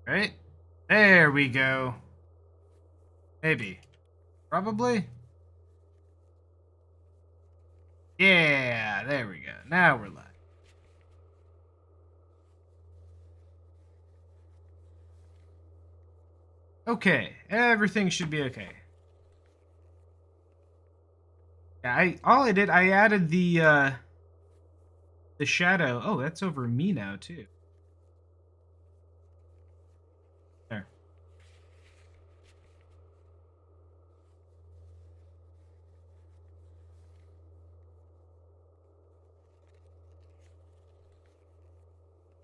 Right? There we go. Maybe. Probably. Yeah, there we go. Now we're live. Okay, everything should be okay. Yeah, I added the shadow. Oh, that's over me now too. There.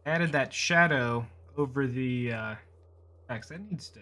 Added that shadow over the text. That needs to.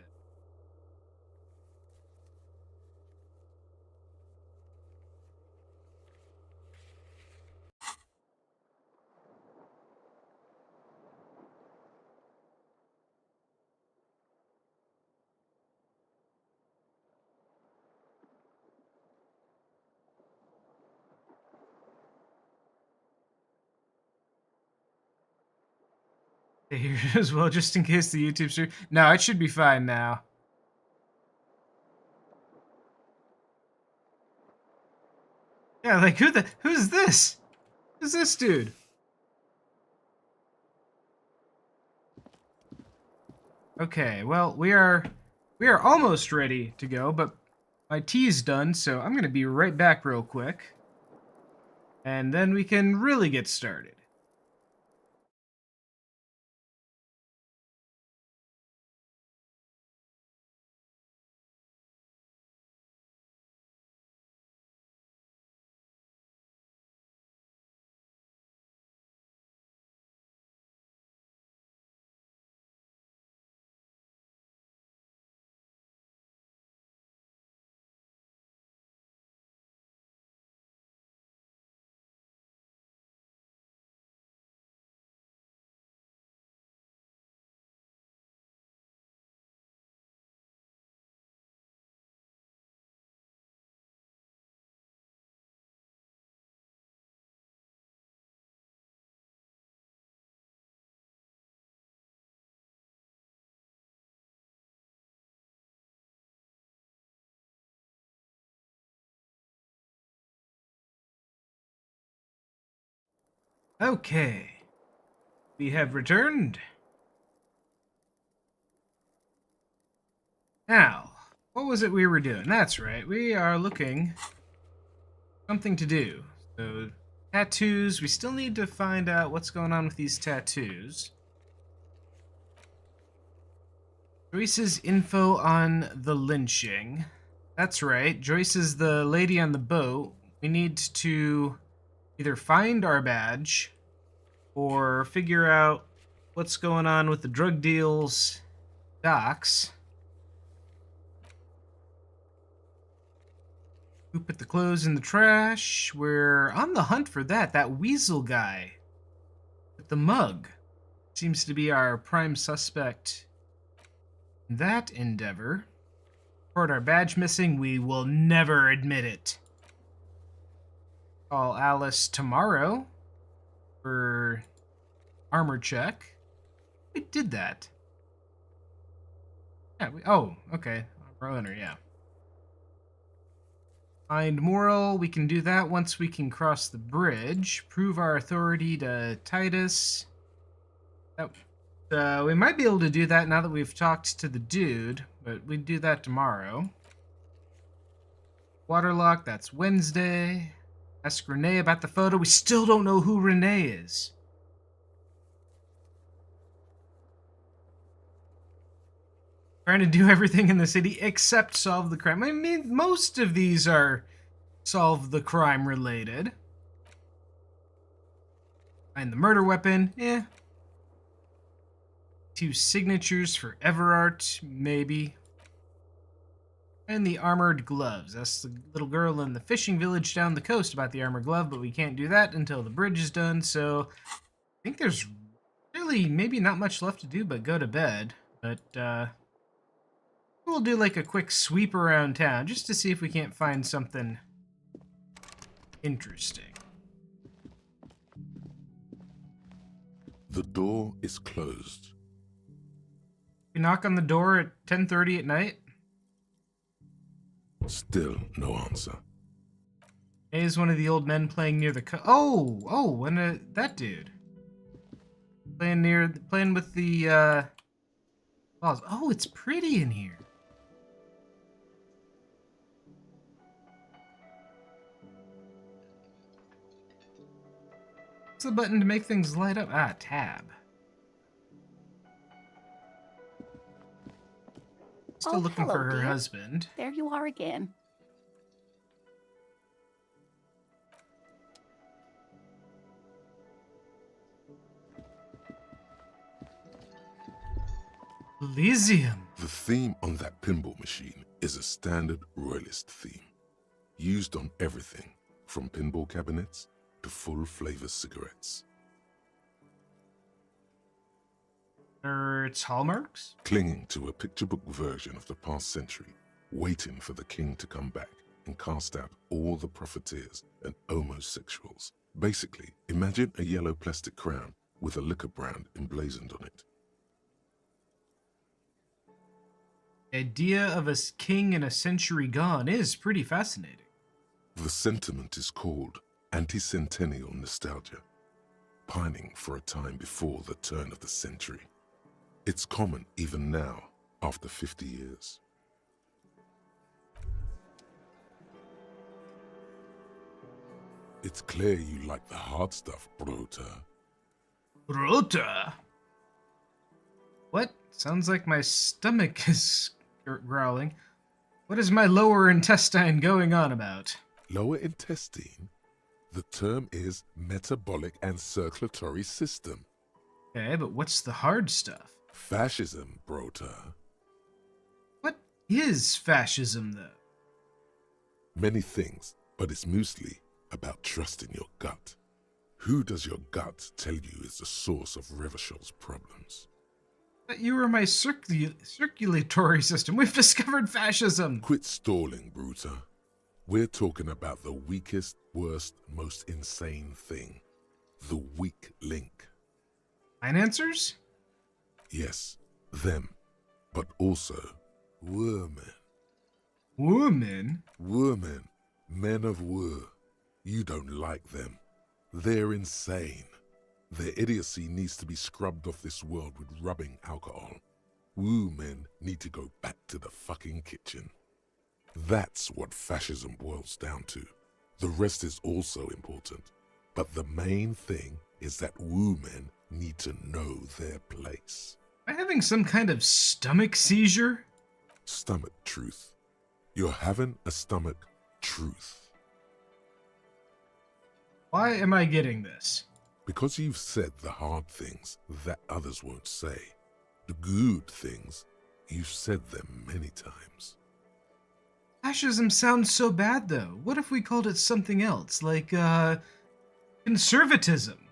Here as well, just in case the YouTube stream. No, it should be fine now. Yeah, like who's this? Who's this dude? Okay, well we are almost ready to go, but my tea's done, so I'm gonna be right back real quick, and then we can really get started. Okay, we have returned. Now, what was it we were doing? That's right, we are looking something to do. So, tattoos, we still need to find out what's going on with these tattoos. Joyce's info on the lynching. That's right, Joyce is the lady on the boat. We need to either find our badge or figure out what's going on with the drug deals docks. Who put the clothes in the trash? We're on the hunt for that. That weasel guy with the mug seems to be our prime suspect in that endeavor. Report our badge missing. We will never admit it. Call Alice tomorrow for armor check. We did that. Yeah, oh, okay. Armor owner, yeah. Find moral, we can do that once we can cross the bridge. Prove our authority to Titus. We might be able to do that now that we've talked to the dude, but we'd do that tomorrow. Waterlock, that's Wednesday. Ask Renee about the photo. We still don't know who Renee is. Trying to do everything in the city except solve the crime. I mean, most of these are solve the crime related. Find the murder weapon, eh. 2 signatures for Everart, maybe. And the armored gloves. That's the little girl in the fishing village down the coast about the armored glove, but we can't do that until the bridge is done, so I think there's really maybe not much left to do but go to bed. But we'll do like a quick sweep around town just to see if we can't find something interesting. The door is closed. We knock on the door at 10:30 at night? Still no answer. Is one of the old men playing near the that dude. Playing with the, balls. Oh, it's pretty in here. What's the button to make things light up? Ah, tab. Still looking hello, for her dear. husband. There you are again. Elysium. The theme on that pinball machine is a standard royalist theme, used on everything from pinball cabinets to full-flavor cigarettes. It's hallmarks? Clinging to a picture book version of the past century, waiting for the king to come back and cast out all the profiteers and homosexuals. Basically, imagine a yellow plastic crown with a liquor brand emblazoned on it. The idea of a king in a century gone is pretty fascinating. The sentiment is called anti-centennial nostalgia, pining for a time before the turn of the century. It's common even now, after 50 years. It's clear you like the hard stuff, Brota. Rota? What? Sounds like my stomach is growling. What is my lower intestine going on about? Lower intestine? The term is metabolic and circulatory system. Okay, but what's the hard stuff? Fascism, Brota. What is fascism, though? Many things, but it's mostly about trusting your gut. Who does your gut tell you is the source of Revishal's problems? But you were my circulatory system. We've discovered fascism. Quit stalling, Bruta. We're talking about the weakest, worst, most insane thing. The weak link. Financiers? Yes, them. But also, women. Women? Women. Men of war. You don't like them. They're insane. Their idiocy needs to be scrubbed off this world with rubbing alcohol. Woo men need to go back to the fucking kitchen. That's what fascism boils down to. The rest is also important. But the main thing is that woo men need to know their place. Am I having some kind of stomach seizure? Stomach truth. You're having a stomach truth. Why am I getting this? Because you've said the hard things that others won't say. The good things, you've said them many times. Fascism sounds so bad, though. What if we called it something else, like, conservatism?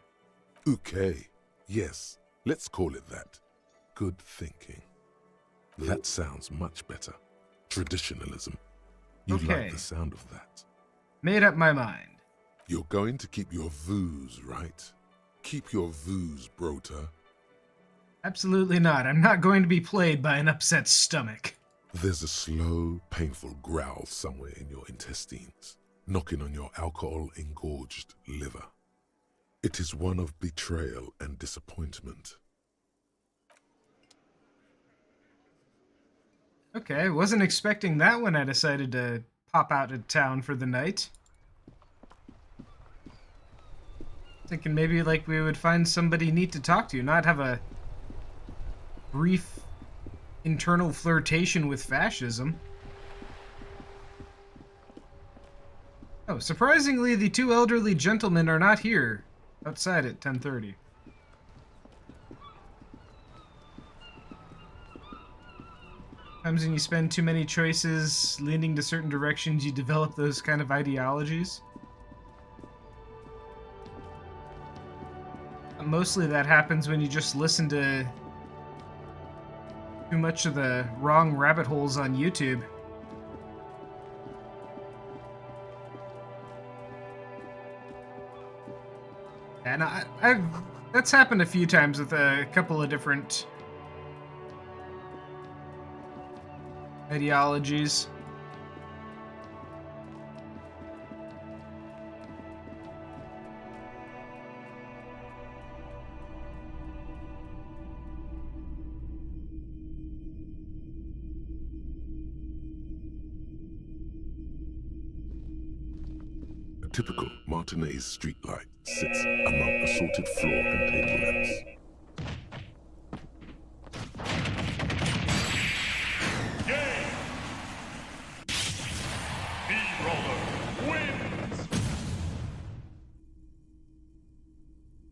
Okay, yes, let's call it that. Good thinking. That sounds much better. Traditionalism. You Okay. like the sound of that. Made up my mind. You're going to keep your views, right? Keep your views, Brota. Absolutely not. I'm not going to be played by an upset stomach. There's a slow, painful growl somewhere in your intestines, knocking on your alcohol-engorged liver. It is one of betrayal and disappointment. Okay, wasn't expecting that when I decided to pop out of town for the night. Thinking maybe like we would find somebody neat to talk to, not have a brief internal flirtation with fascism. Oh, surprisingly, the two elderly gentlemen are not here outside at 10:30. Sometimes when you spend too many choices leaning to certain directions, you develop those kind of ideologies. Mostly that happens when you just listen to too much of the wrong rabbit holes on YouTube. And I've that's happened a few times with a couple of different ideologies. A typical Martinez streetlight sits among assorted floor and table lamps.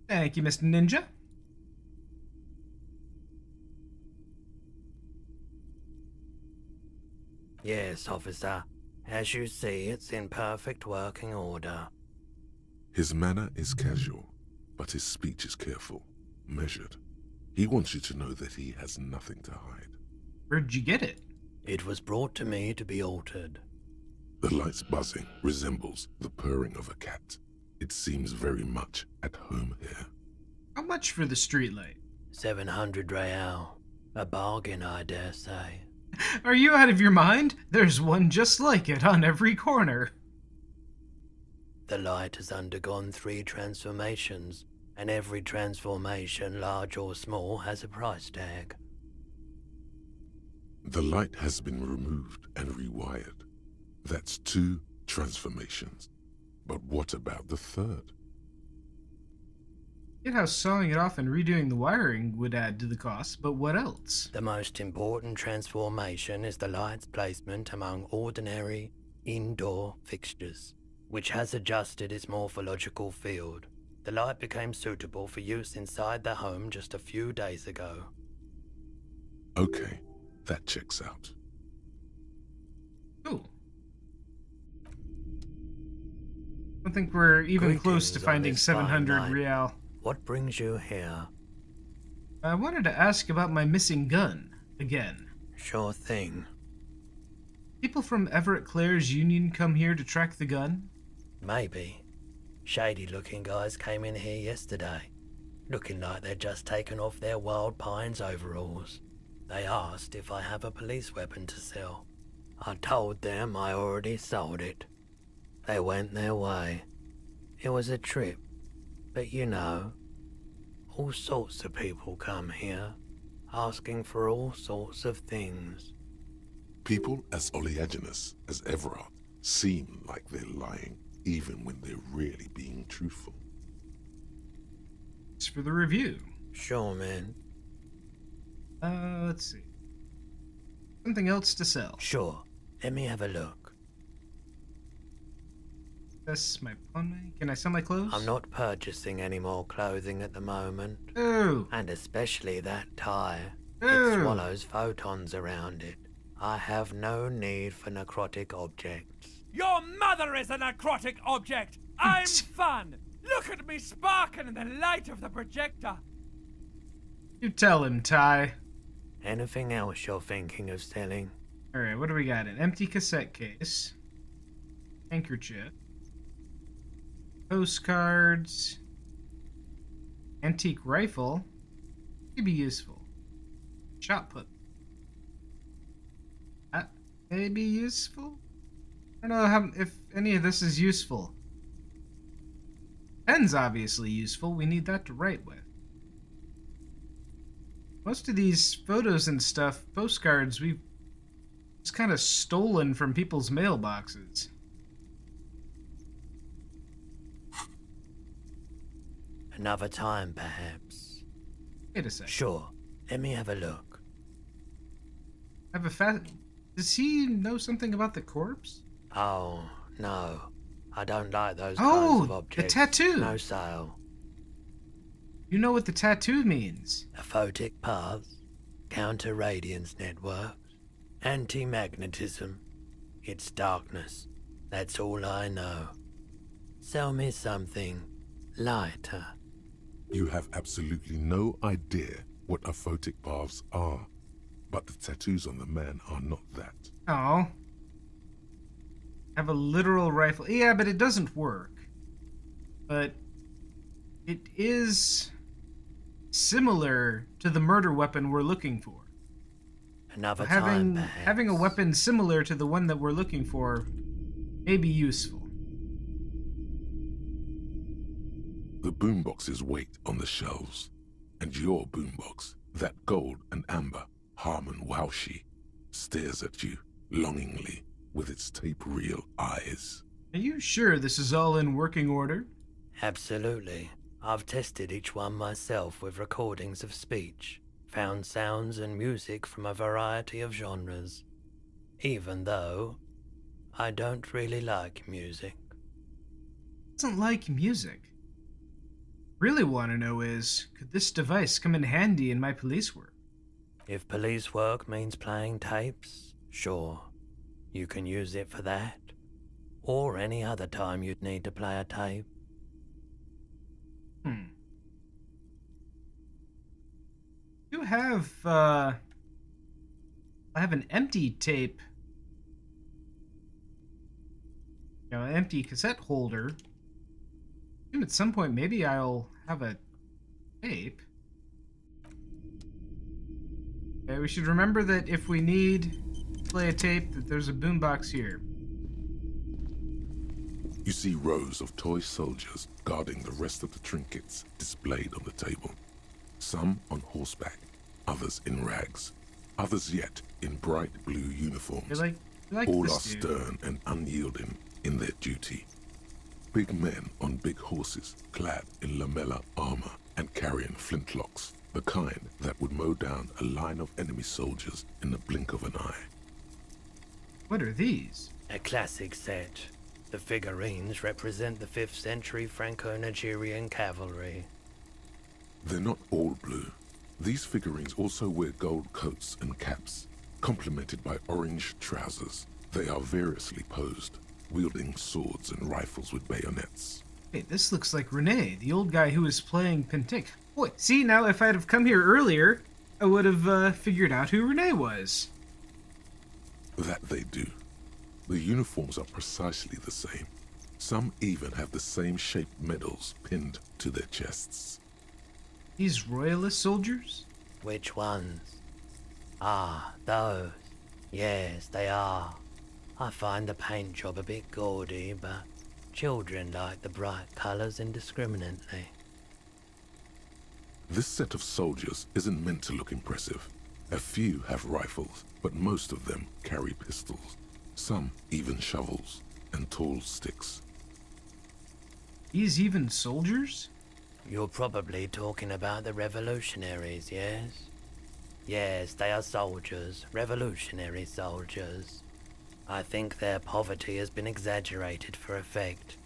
Thank you, Mr. Ninja. Yes, officer. As you see, it's in perfect working order. His manner is casual, but his speech is careful, measured. He wants you to know that he has nothing to hide. Where'd you get it? It was brought to me to be altered. The light's buzzing resembles the purring of a cat. It seems very much at home here. How much for the streetlight? 700 real. A bargain, I dare say. Are you out of your mind? There's one just like it on every corner. The light has undergone 3 transformations, and every transformation, large or small, has a price tag. The light has been removed and rewired. That's 2 transformations. But what about the third? Get how sawing it off and redoing the wiring would add to the cost, but what else? The most important transformation is the light's placement among ordinary indoor fixtures, which has adjusted its morphological field. The light became suitable for use inside the home just a few days ago. Okay, that checks out. Cool. I don't think we're even close to Greetings on finding this fine 700 night. real. What brings you here? I wanted to ask about my missing gun, again. Sure thing. People from Everett Clare's union come here to track the gun? Maybe. Shady-looking guys came in here yesterday, looking like they'd just taken off their Wild Pines overalls. They asked if I have a police weapon to sell. I told them I already sold it. They went their way. It was a trip, but you know, all sorts of people come here, asking for all sorts of things. People as oleaginous as Everard seem like they're lying, even when they're really being truthful. It's for the review. Sure, man. Let's see. Something else to sell. Sure. Let me have a look. That's my pawn money. Can I sell my clothes? I'm not purchasing any more clothing at the moment. Oh. And especially that tie. Oh. It swallows photons around it. I have no need for necrotic objects. Your mother is a necrotic object! I'm fun! Look at me sparking in the light of the projector! You tell him, Ty. Anything else you're thinking of selling? Alright, what do we got? An empty cassette case. Handkerchief. Postcards. Antique rifle. Could be useful. Shot put. That may be useful? I don't know if any of this is useful. Pen's obviously useful. We need that to write with. Most of these photos and stuff, postcards, we've just kind of stolen from people's mailboxes. Another time, perhaps. Wait a second. Sure. Let me have a look. I have a fat. Does he know something about the corpse? Oh, no. I don't like those Oh, kinds of the objects. tattoo. No sale. You know what the tattoo means. Aphotic paths, counter-radiance networks, anti-magnetism. It's darkness. That's all I know. Sell me something lighter. You have absolutely no idea what aphotic paths are, but the tattoos on the man are not that. Oh. Have a literal rifle. Yeah, but it doesn't work. But it is similar to the murder weapon we're looking for. Another Having time, perhaps. having a weapon similar to the one that we're looking for may be useful. The boomboxes wait on the shelves, and your boombox, that gold and amber Harmon Waushi, stares at you longingly with its tape reel eyes. Are you sure this is all in working order? Absolutely. I've tested each one myself with recordings of speech, found sounds and music from a variety of genres. Even though I don't really like music. Doesn't like music. Really want to know is, could this device come in handy in my police work? If police work means playing tapes, sure. You can use it for that. Or any other time you'd need to play a tape. You have, I have an empty tape. An empty cassette holder. At some point, maybe I'll have a tape. Okay, we should remember that if we need to play a tape, that there's a boombox here. You see rows of toy soldiers guarding the rest of the trinkets displayed on the table. Some on horseback, others in rags, others yet in bright blue uniforms. You like All this are dude. stern and unyielding in their duty. Big men on big horses, clad in lamella armor and carrying flintlocks, the kind that would mow down a line of enemy soldiers in the blink of an eye. What are these? A classic set. The figurines represent the 5th century Franco-Nigerian cavalry. They're not all blue. These figurines also wear gold coats and caps, complemented by orange trousers. They are variously posed, wielding swords and rifles with bayonets. Hey, this looks like Rene, the old guy who was playing Pentic. Boy, see, now if I'd have come here earlier, I would have figured out who Rene was. That they do. The uniforms are precisely the same. Some even have the same shaped medals pinned to their chests. These royalist soldiers? Which ones? Ah, those. Yes, they are. I find the paint job a bit gaudy, but children like the bright colours indiscriminately. This set of soldiers isn't meant to look impressive. A few have rifles, but most of them carry pistols. Some even shovels and tall sticks. These even soldiers? You're probably talking about the revolutionaries, yes? Yes, they are soldiers, revolutionary soldiers. I think their poverty has been exaggerated for effect.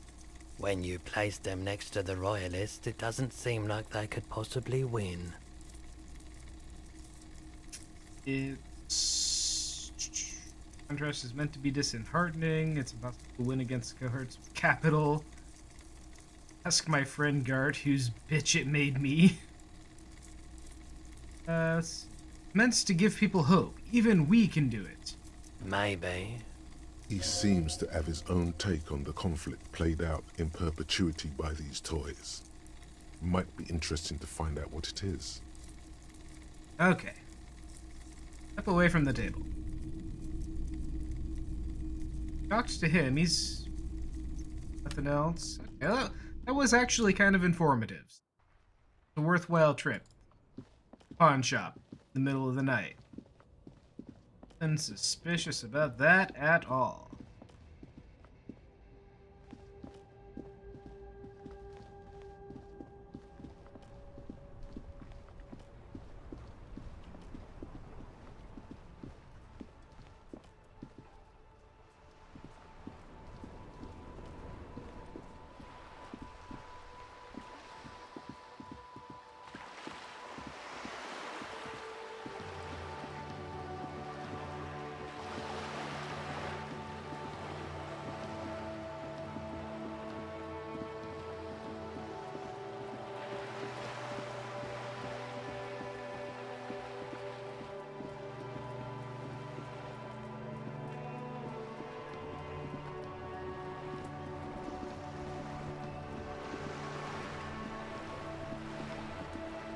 When you place them next to the royalists, it doesn't seem like they could possibly win. Contrast is meant to be disheartening. It's about to win against cohorts with capital. Ask my friend Gart, whose bitch it made me. It's meant to give people hope. Even we can do it. Maybe. He seems to have his own take on the conflict played out in perpetuity by these toys. Might be interesting to find out what it is. Okay. Step away from the table. Talks to him. He's nothing else. Okay, that was actually kind of informative. It's a worthwhile trip. Pawn shop in the middle of the night. Nothing suspicious about that at all.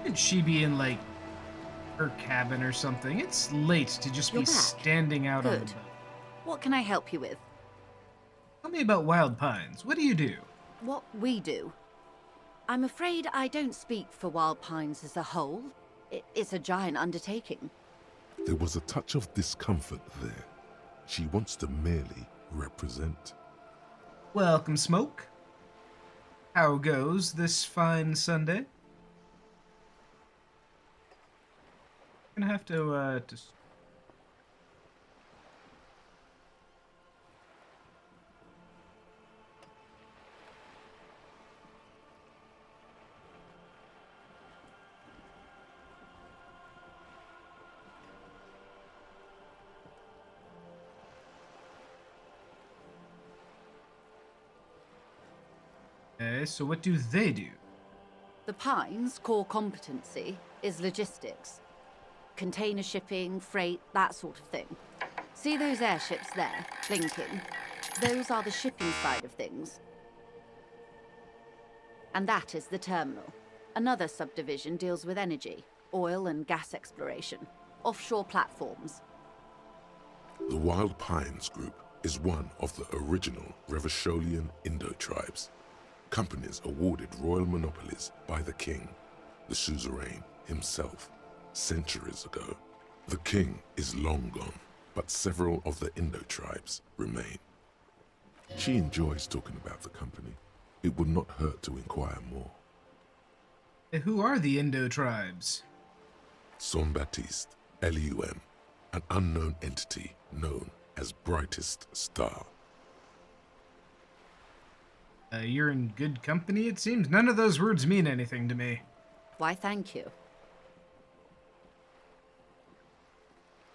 Could she be in, like, Her cabin or something. It's late to just You're be back. standing out on the Good. boat. What can I help you with? Tell me about Wild Pines. What do you do? What we do? I'm afraid I don't speak for Wild Pines as a whole. It's a giant undertaking. There was a touch of discomfort there. She wants to merely represent. Welcome, Smoke. How goes this fine Sunday? Gonna have to Okay, so what do they do? The Pines' core competency is logistics. Container shipping, freight, that sort of thing. See those airships there, blinking? Those are the shipping side of things. And that is the terminal. Another subdivision deals with energy, oil and gas exploration, offshore platforms. The Wild Pines Group is one of the original Revacholian Indo-tribes. Companies awarded royal monopolies by the king, the suzerain himself, centuries ago. The king is long gone, but several of the Indo-tribes remain. She enjoys talking about the company. It would not hurt to inquire more. Who are the Indo tribes? Son Baptiste, Elysium, an unknown entity known as Brightest Star. You're in good company, it seems. None of those words mean anything to me. Why, thank you.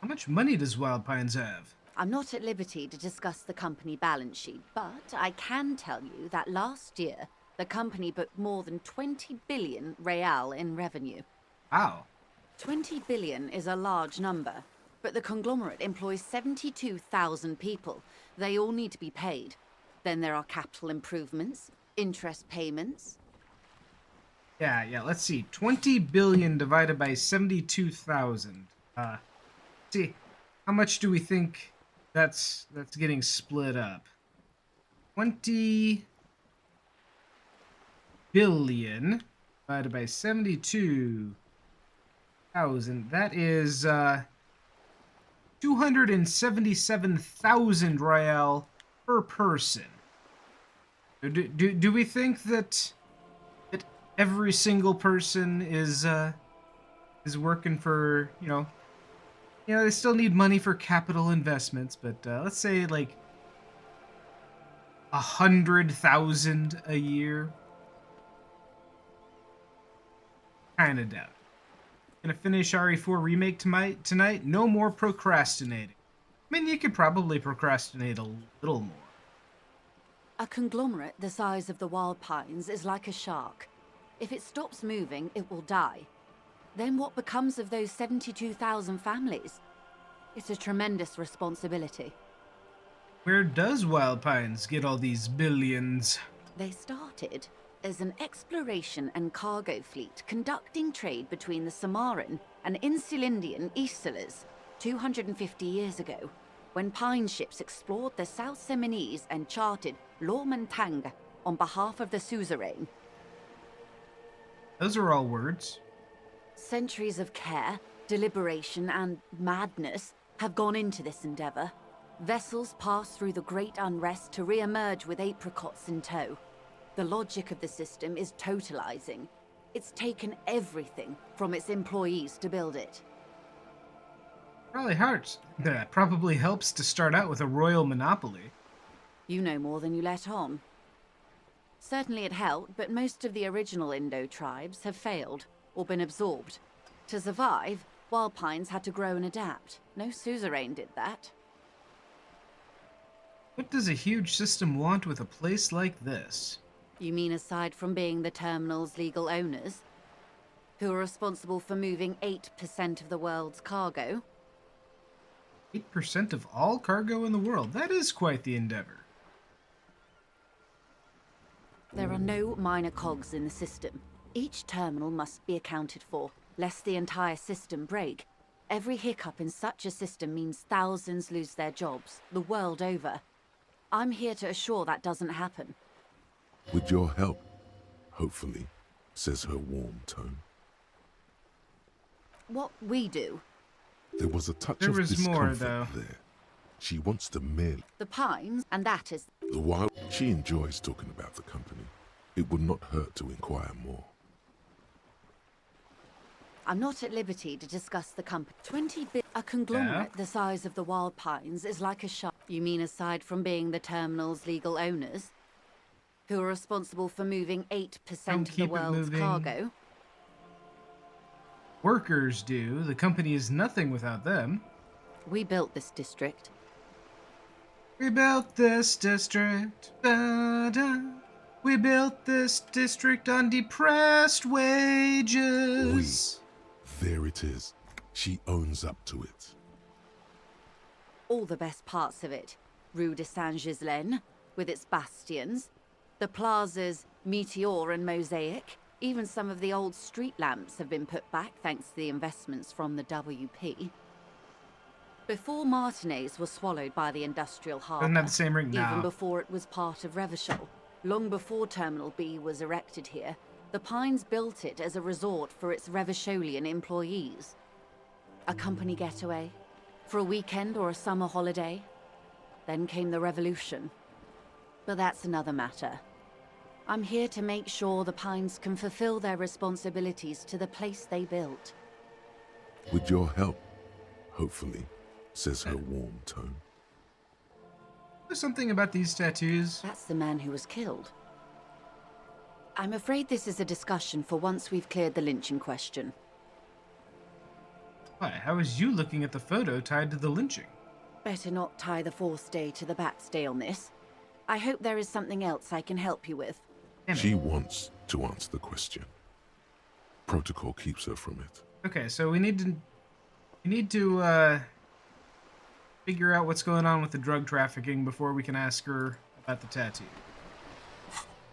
How much money does Wild Pines have? I'm not at liberty to discuss the company balance sheet, but I can tell you that last year, the company booked more than 20 billion real in revenue. Wow. 20 billion is a large number, but the conglomerate employs 72,000 people. They all need to be paid. Then there are capital improvements, interest payments. Yeah, let's see. 20 billion divided by 72,000. See, how much do we think that's getting split up? 20 billion divided by 72,000. That is 277,000 real per person. Do we think that every single person is working for, they still need money for capital investments, but let's say like 100,000 a year? Kinda doubt. Gonna finish RE4 Remake tonight? No more procrastinating. I mean, you could probably procrastinate a little more. A conglomerate the size of the Wild Pines is like a shark. If it stops moving, it will die. Then what becomes of those 72,000 families? It's a tremendous responsibility. Where does Wild Pines get all these billions? They started as an exploration and cargo fleet conducting trade between the Samaran and Insulindian Isolas 250 years ago, when Pine ships explored the South Seminese and charted Lomantang on behalf of the suzerain. Those are all words. Centuries of care, deliberation, and madness have gone into this endeavor. Vessels pass through the great unrest to re-emerge with apricots in tow. The logic of the system is totalizing. It's taken everything from its employees to build it. Probably helps to start out with a royal monopoly. You know more than you let on. Certainly it helped, but most of the original Indo tribes have failed or been absorbed. To survive, Wild Pines had to grow and adapt. No suzerain did that. What does a huge system want with a place like this? You mean aside from being the terminal's legal owners, who are responsible for moving 8% of the world's cargo? 8% of all cargo in the world. That is quite the endeavor. There are no minor cogs in the system. Each terminal must be accounted for. lest the entire system break. Every hiccup in such a system means thousands lose their jobs, the world over. I'm here to assure that doesn't happen. With your help, hopefully, says her warm tone. What we do, There was a touch There of was more, discomfort though. there. She wants to merely... the Pines, and that is... The wild... She enjoys talking about the company. It would not hurt to inquire more. I'm not at liberty to discuss the company. 20 bit... A conglomerate the size of the Wild Pines is like a shark. You mean aside from being the terminal's legal owners? Who are responsible for moving 8% Don't of the keep it world's moving. cargo? Workers do. The company is nothing without them. We built this district. We built this district. Da-da. We built this district on depressed wages. There it is. She owns up to it. All the best parts of it. Rue de Saint-Ghislain, with its bastions. The plazas Meteor and Mosaic. Even some of the old street lamps have been put back thanks to the investments from the WP. Before Martinez was swallowed by the industrial harbour, Doesn't have the same ring even now. before it was part of Revachol, long before Terminal B was erected here, the Pines built it as a resort for its Revacholian employees. A company getaway, for a weekend or a summer holiday. Then came the revolution. But that's another matter. I'm here to make sure the Pines can fulfill their responsibilities to the place they built. With your help, hopefully, says her warm tone. There's something about these tattoos. That's the man who was killed. I'm afraid this is a discussion for once we've cleared the lynching question. Why, how is you looking at the photo tied to the lynching? Better not tie the fourth day to the Bat's day on this. I hope there is something else I can help you with. Damn it. She wants to answer the question. Protocol keeps her from it. Okay, so we need to figure out what's going on with the drug trafficking before we can ask her about the tattoo.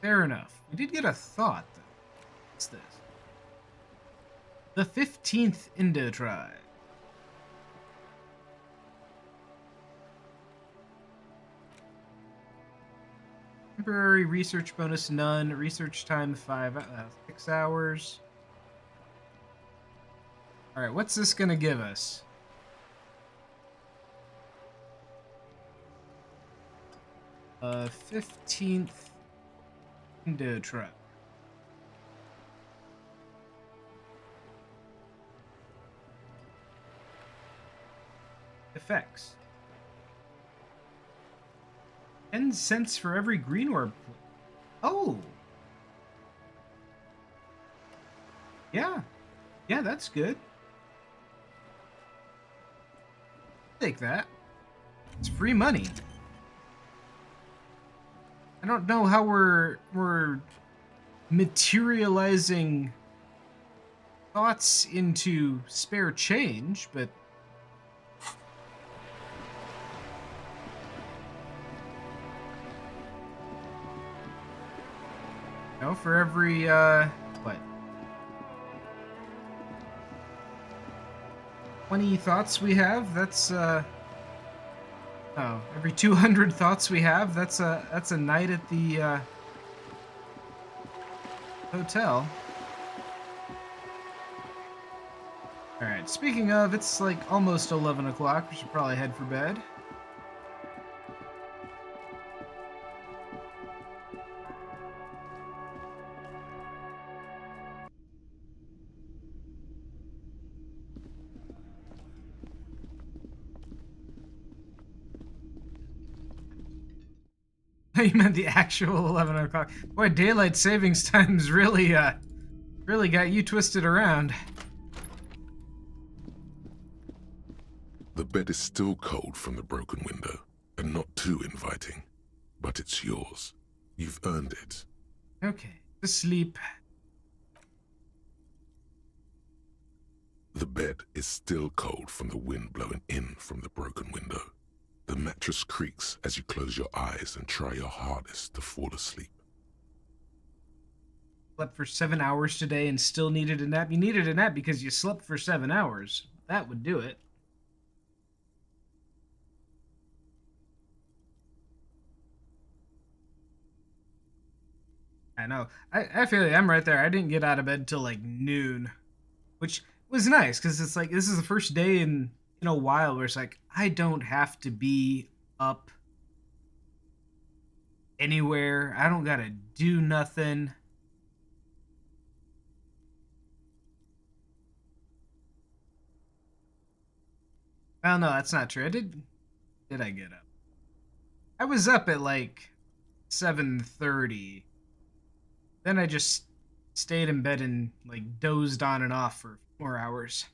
Fair enough. We did get a thought, though. What's this? The 15th Indo tribe. Temporary research bonus none. Research time 6 hours. Alright, what's this gonna give us? 15th Indo tribe. Effects. 10 cents for every green orb. Oh! Yeah. Yeah, that's good. Take that. It's free money. I don't know how we're materializing thoughts into spare change, but no, for every what? 20 thoughts we have, that's oh, every 200 thoughts we have, that's a night at the hotel. Alright, speaking of, it's like almost 11 o'clock. We should probably head for bed. You meant the actual 11 o'clock. Boy, daylight savings times really got you twisted around. The bed is still cold from the broken window, and not too inviting. But it's yours. You've earned it. Okay, to sleep. The bed is still cold from the wind blowing in from the broken window. The mattress creaks as you close your eyes and try your hardest to fall asleep. slept for 7 hours today and still needed a nap. You needed a nap because you slept for 7 hours. That would do it. I know. I feel like I'm right there. I didn't get out of bed till like noon, which was nice because it's like this is the first day in a while where it's like I don't have to be up anywhere. I don't gotta do nothing. Well, no, that's not true. Did I get up? I was up at like 7:30. Then I just stayed in bed and like dozed on and off for 4 hours.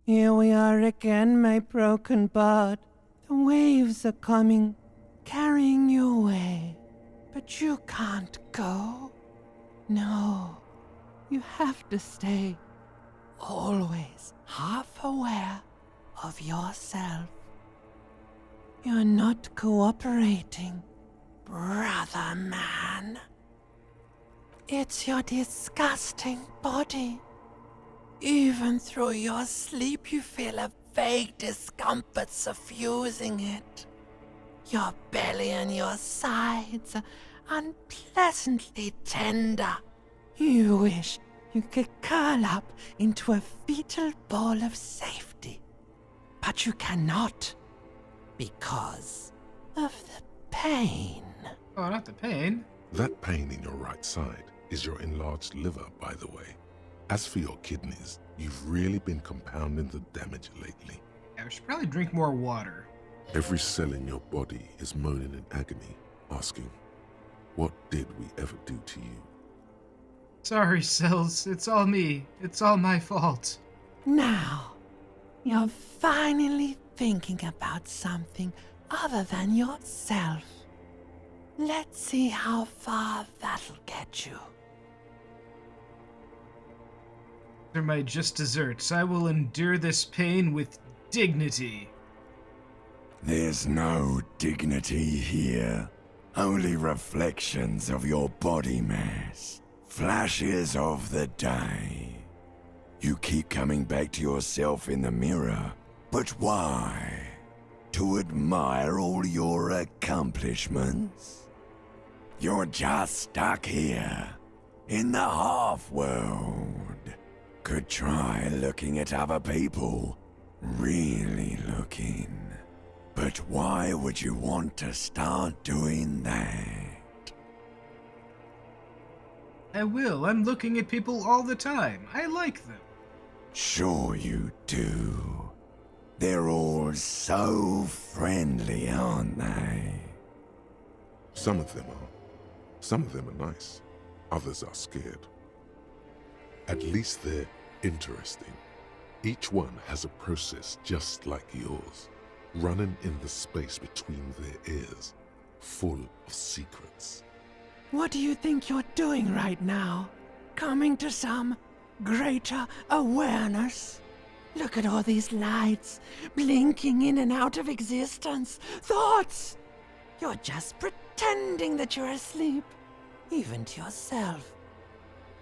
Here we are again, my broken bud. The waves are coming, carrying you away. But you can't go. No, you have to stay. Always half aware of yourself. You're not cooperating, brother man. It's your disgusting body. Even through your sleep, you feel a vague discomfort suffusing it. Your belly and your sides are unpleasantly tender. You wish you could curl up into a fetal ball of safety. But you cannot, because of the pain. Oh, not the pain. That pain in your right side is your enlarged liver, by the way. As for your kidneys, you've really been compounding the damage lately. I should probably drink more water. Every cell in your body is moaning in agony, asking, what did we ever do to you? Sorry, cells. It's all me. It's all my fault. Now, you're finally thinking about something other than yourself. Let's see how far that'll get you. They're my just desserts. I will endure this pain with dignity. There's no dignity here. Only reflections of your body mass. Flashes of the day. You keep coming back to yourself in the mirror. But why? To admire all your accomplishments? You're just stuck here, in the half-world. Could try looking at other people. Really looking. But why would you want to start doing that? I will. I'm looking at people all the time. I like them. Sure you do. They're all so friendly, aren't they? Some of them are. Some of them are nice. Others are scared. At least they're interesting. Each one has a process just like yours, running in the space between their ears, full of secrets. What do you think you're doing right now? Coming to some greater awareness? Look at all these lights, blinking in and out of existence. Thoughts! You're just pretending that you're asleep, even to yourself,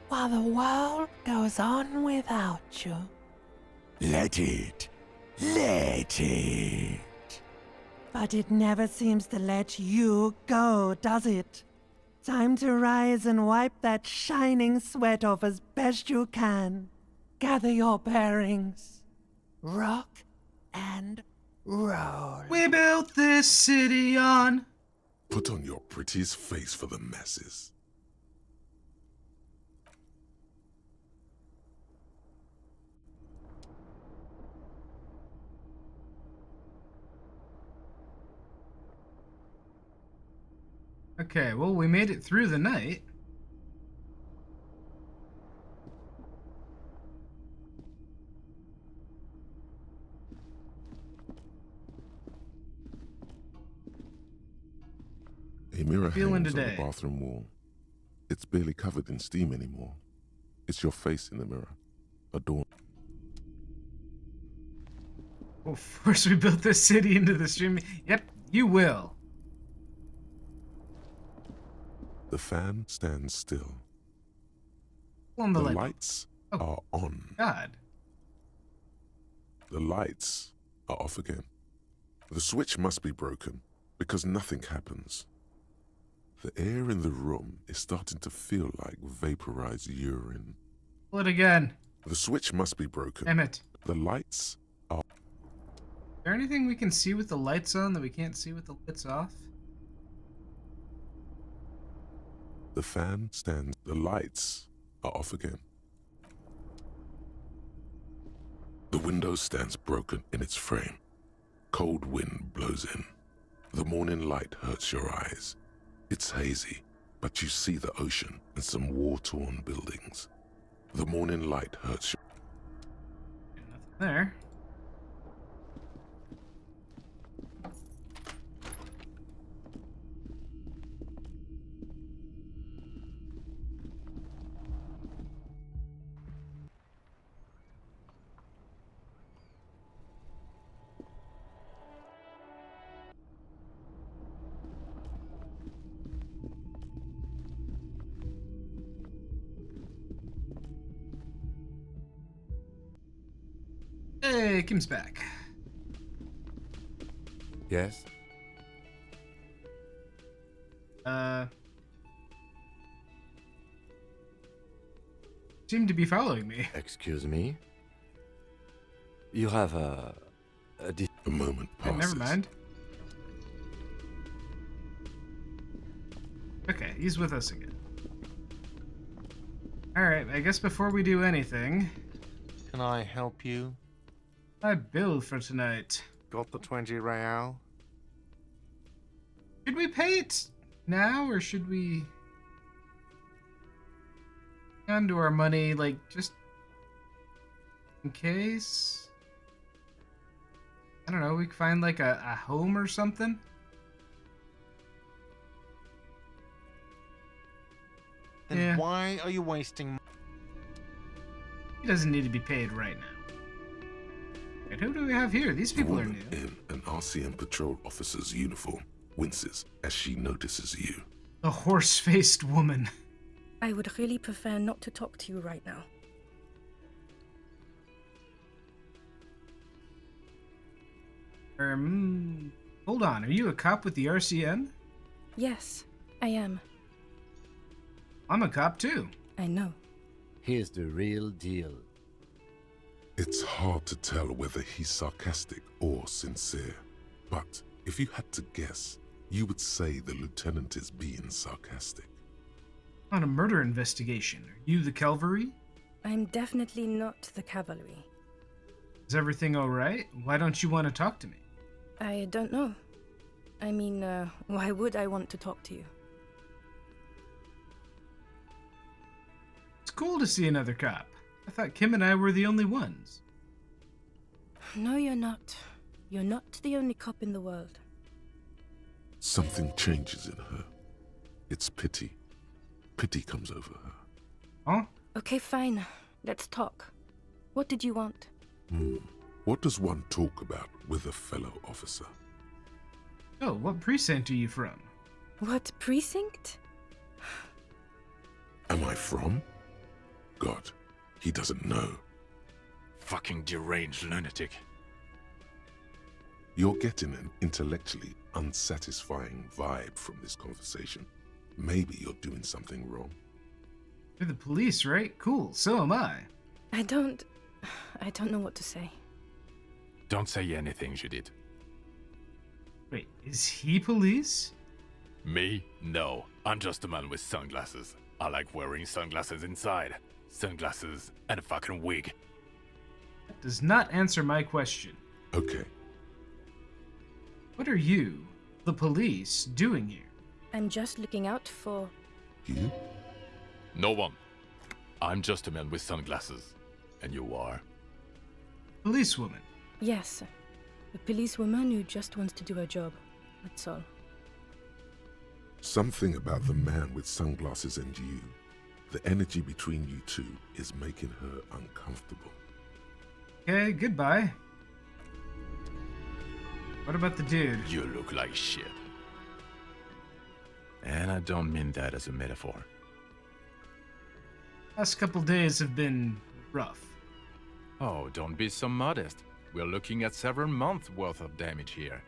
while the world goes on without you. Let it. Let it. But it never seems to let you go, does it? Time to rise and wipe that shining sweat off as best you can. Gather your bearings. Rock and roll. We built this city on. Put on your prettiest face for the masses. Okay, well, we made it through the night. A mirror Feeling hangs on today. the bathroom wall. It's barely covered in steam anymore. It's your face in the mirror, adorned. We'll force we built this city into the stream. Yep, you will. The fan stands still. On the The light. lights Oh. are on. God. The lights are off again. The switch must be broken because nothing happens. The air in the room is starting to feel like vaporized urine. Pull it again. The switch must be broken. Damn it. The lights are... Is there anything we can see with the lights on that we can't see with the lights off? The fan stands... The lights are off again. The window stands broken in its frame. Cold wind blows in. The morning light hurts your eyes. It's hazy, but you see the ocean and some war-torn buildings. The morning light hurts your... Nothing there. Hey, Kim's back. Yes? Seem to be following me. Excuse me? You have A moment Okay, passes. never mind. Okay, he's with us again. Alright, I guess before we do anything, Can I help you? my bill for tonight. Got the 20 real? Should we pay it now, or should we hang on to our money, like, just in case? I don't know, we could find, like, a home or something? Then Yeah. why are you wasting He doesn't need to be paid right now. And who do we have here? These The people are woman new. in an RCM patrol officer's uniform winces as she notices you. The horse-faced woman. I would really prefer not to talk to you right now. Hold on, are you a cop with the RCN? Yes, I am. I'm a cop too. I know. Here's the real deal. It's hard to tell whether he's sarcastic or sincere. But if you had to guess, you would say the lieutenant is being sarcastic. On a murder investigation. Are you the cavalry? I'm definitely not the cavalry. Is everything alright? Why don't you want to talk to me? I don't know. I mean, why would I want to talk to you? It's cool to see another cop. I thought Kim and I were the only ones. No, you're not. You're not the only cop in the world. Something changes in her. It's pity. Pity comes over her. Huh? Okay, fine. Let's talk. What did you want? What does one talk about with a fellow officer? Oh, what precinct are you from? What precinct? Am I from? God, he doesn't know. Fucking deranged lunatic. You're getting an intellectually unsatisfying vibe from this conversation. Maybe you're doing something wrong. You're the police, right? Cool, so am I. I don't know what to say. Don't say anything, Judith. Wait, is he police? Me? No. I'm just a man with sunglasses. I like wearing sunglasses inside. Sunglasses and a fucking wig. That does not answer my question. Okay, What are you, the police, doing here? I'm just looking out for... you? No one. I'm just a man with sunglasses. And you are? Policewoman. Yes, a policewoman who just wants to do her job. That's all. Something about the man with sunglasses and you, the energy between you two is making her uncomfortable. Okay, goodbye. What about the dude? You look like shit. And I don't mean that as a metaphor. Last couple days have been rough. Oh, don't be so modest. We're looking at several months worth of damage here.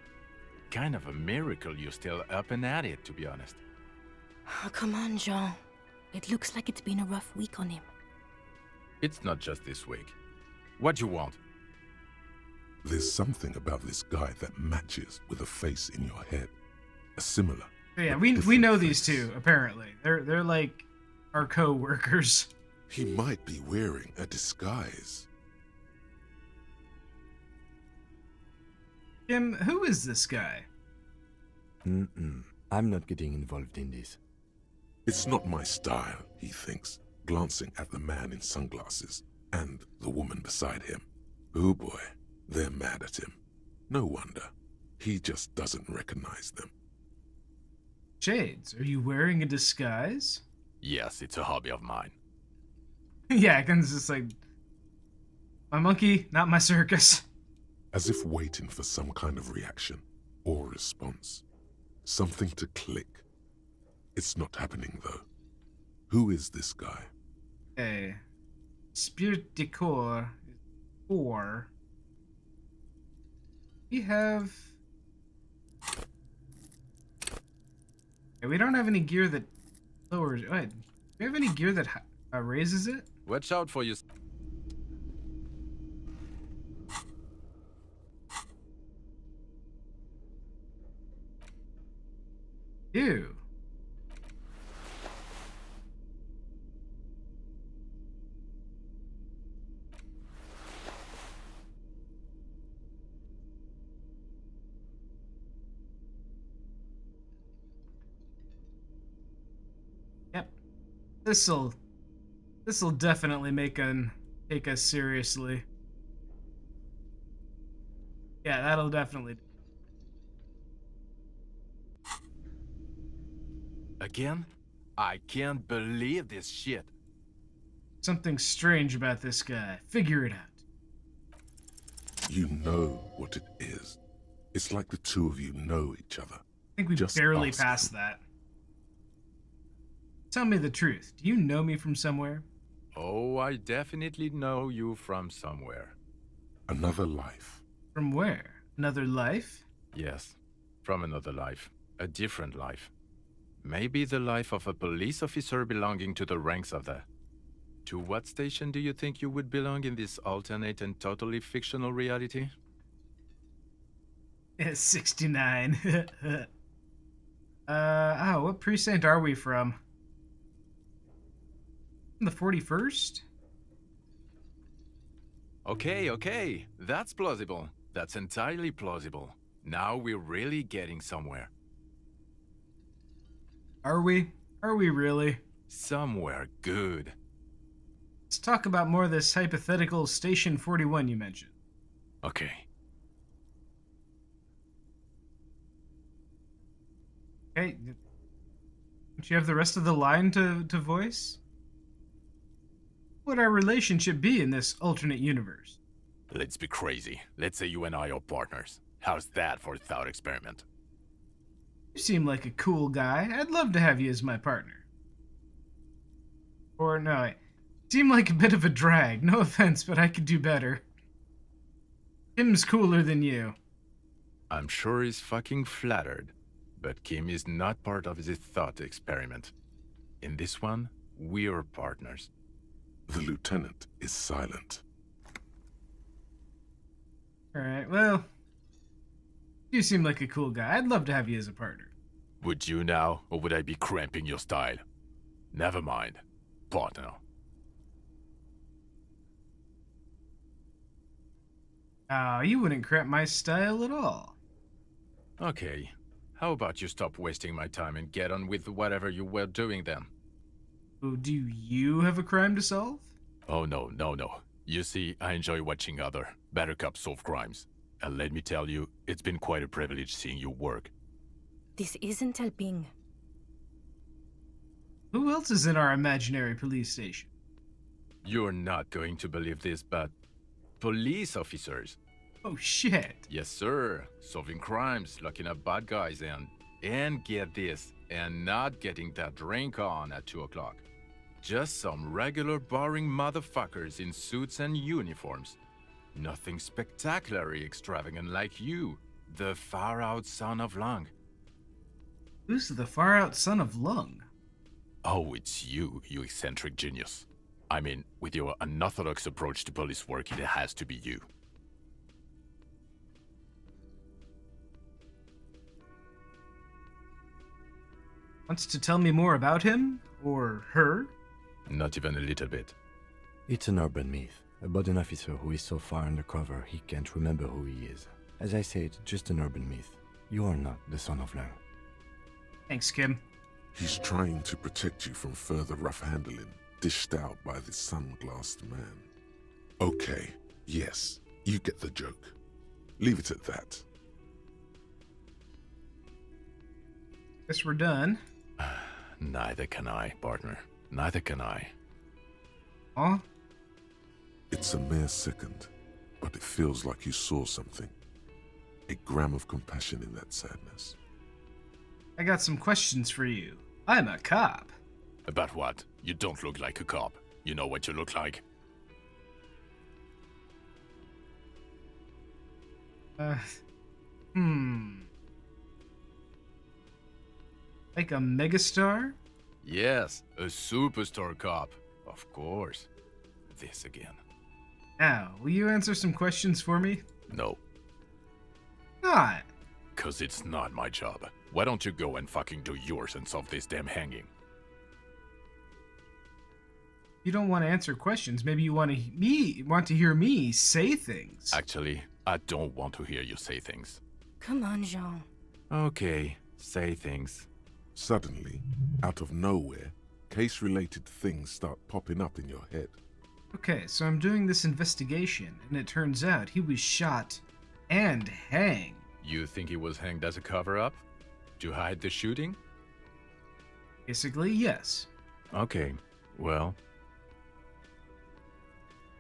Kind of a miracle you're still up and at it, to be honest. Oh, come on, Jean. It looks like it's been a rough week on him. It's not just this week. What you want? There's something about this guy that matches with a face in your head. A similar. Yeah, but we different know these face. two, apparently. They're like our co-workers. He might be wearing a disguise. Kim, who is this guy? I'm not getting involved in this. It's not my style, he thinks, glancing at the man in sunglasses and the woman beside him. Oh boy, they're mad at him. No wonder. He just doesn't recognize them. Shades, are you wearing a disguise? Yes, it's a hobby of mine. Yeah, Ken's just like, my monkey, not my circus. As if waiting for some kind of reaction or response. Something to click. It's not happening though. Who is this guy? Okay. Spirit Decor is 4. We have... Okay, we don't have any gear that lowers... Wait, do we have any gear that raises it? Watch out for you. Ew. Yep. This'll definitely take us seriously. Yeah, that'll definitely. Again? I can't believe this shit. Something strange about this guy. Figure it out. You know what it is. It's like the two of you know each other. I think we Just barely ask passed him. that. Tell me the truth. Do you know me from somewhere? Oh, I definitely know you from somewhere. Another life. From where? Another life? Yes, from another life. A different life. Maybe the life of a police officer belonging to the ranks of the... To what station do you think you would belong in this alternate and totally fictional reality? 69. What precinct are we from? The 41st? Okay, that's plausible. That's entirely plausible. Now we're really getting somewhere. Are we? Are we really? Somewhere good. Let's talk about more of this hypothetical Station 41 you mentioned. Okay. Okay. Don't you have the rest of the line to voice? What would our relationship be in this alternate universe? Let's be crazy. Let's say you and I are partners. How's that for a thought experiment? You seem like a cool guy. I'd love to have you as my partner. Or no, you seem like a bit of a drag. No offense, but I could do better. Kim's cooler than you. I'm sure he's fucking flattered. But Kim is not part of this thought experiment. In this one, we're partners. The lieutenant is silent. Alright, well, you seem like a cool guy. I'd love to have you as a partner. Would you now, or would I be cramping your style? Never mind. Partner. You wouldn't cramp my style at all. Okay. How about you stop wasting my time and get on with whatever you were doing then? Oh, do you have a crime to solve? Oh, no. You see, I enjoy watching other better cops solve crimes. And let me tell you, it's been quite a privilege seeing you work. This isn't helping. Who else is in our imaginary police station? You're not going to believe this, but... police officers. Oh, shit. Yes, sir. Solving crimes, locking up bad guys, and get this, And not getting that drink on at 2 o'clock. Just some regular boring motherfuckers in suits and uniforms. Nothing spectacularly extravagant like you, the far-out son of Lung. Who's the far-out son of Lung? Oh, it's you, you eccentric genius. I mean, with your unorthodox approach to police work, it has to be you. Wants to tell me more about him? Or her? Not even a little bit. It's an urban myth about an officer who is so far undercover he can't remember who he is. As I said, just an urban myth. You are not the son of Lang. Thanks, Kim. He's trying to protect you from further rough handling, dished out by the sunglassed man. Okay, yes, you get the joke. Leave it at that. Guess we're done. Neither can I, partner. Neither can I. Aw. It's a mere second, but it feels like you saw something. A gram of compassion in that sadness. I got some questions for you. I'm a cop. About what? You don't look like a cop. You know what you look like? Like a megastar? Yes, a superstar cop. Of course. This again. Now, will you answer some questions for me? No, Not. 'cause it's not my job. Why don't you go and fucking do yours and solve this damn hanging? You don't want to answer questions. Maybe you want to hear me say things. Actually, I don't want to hear you say things. Come on, Jean. Okay, say things. Suddenly, out of nowhere, case-related things start popping up in your head. Okay, so I'm doing this investigation, and it turns out he was shot and hanged. You think he was hanged as a cover-up? To hide the shooting? Basically, yes. Okay, well,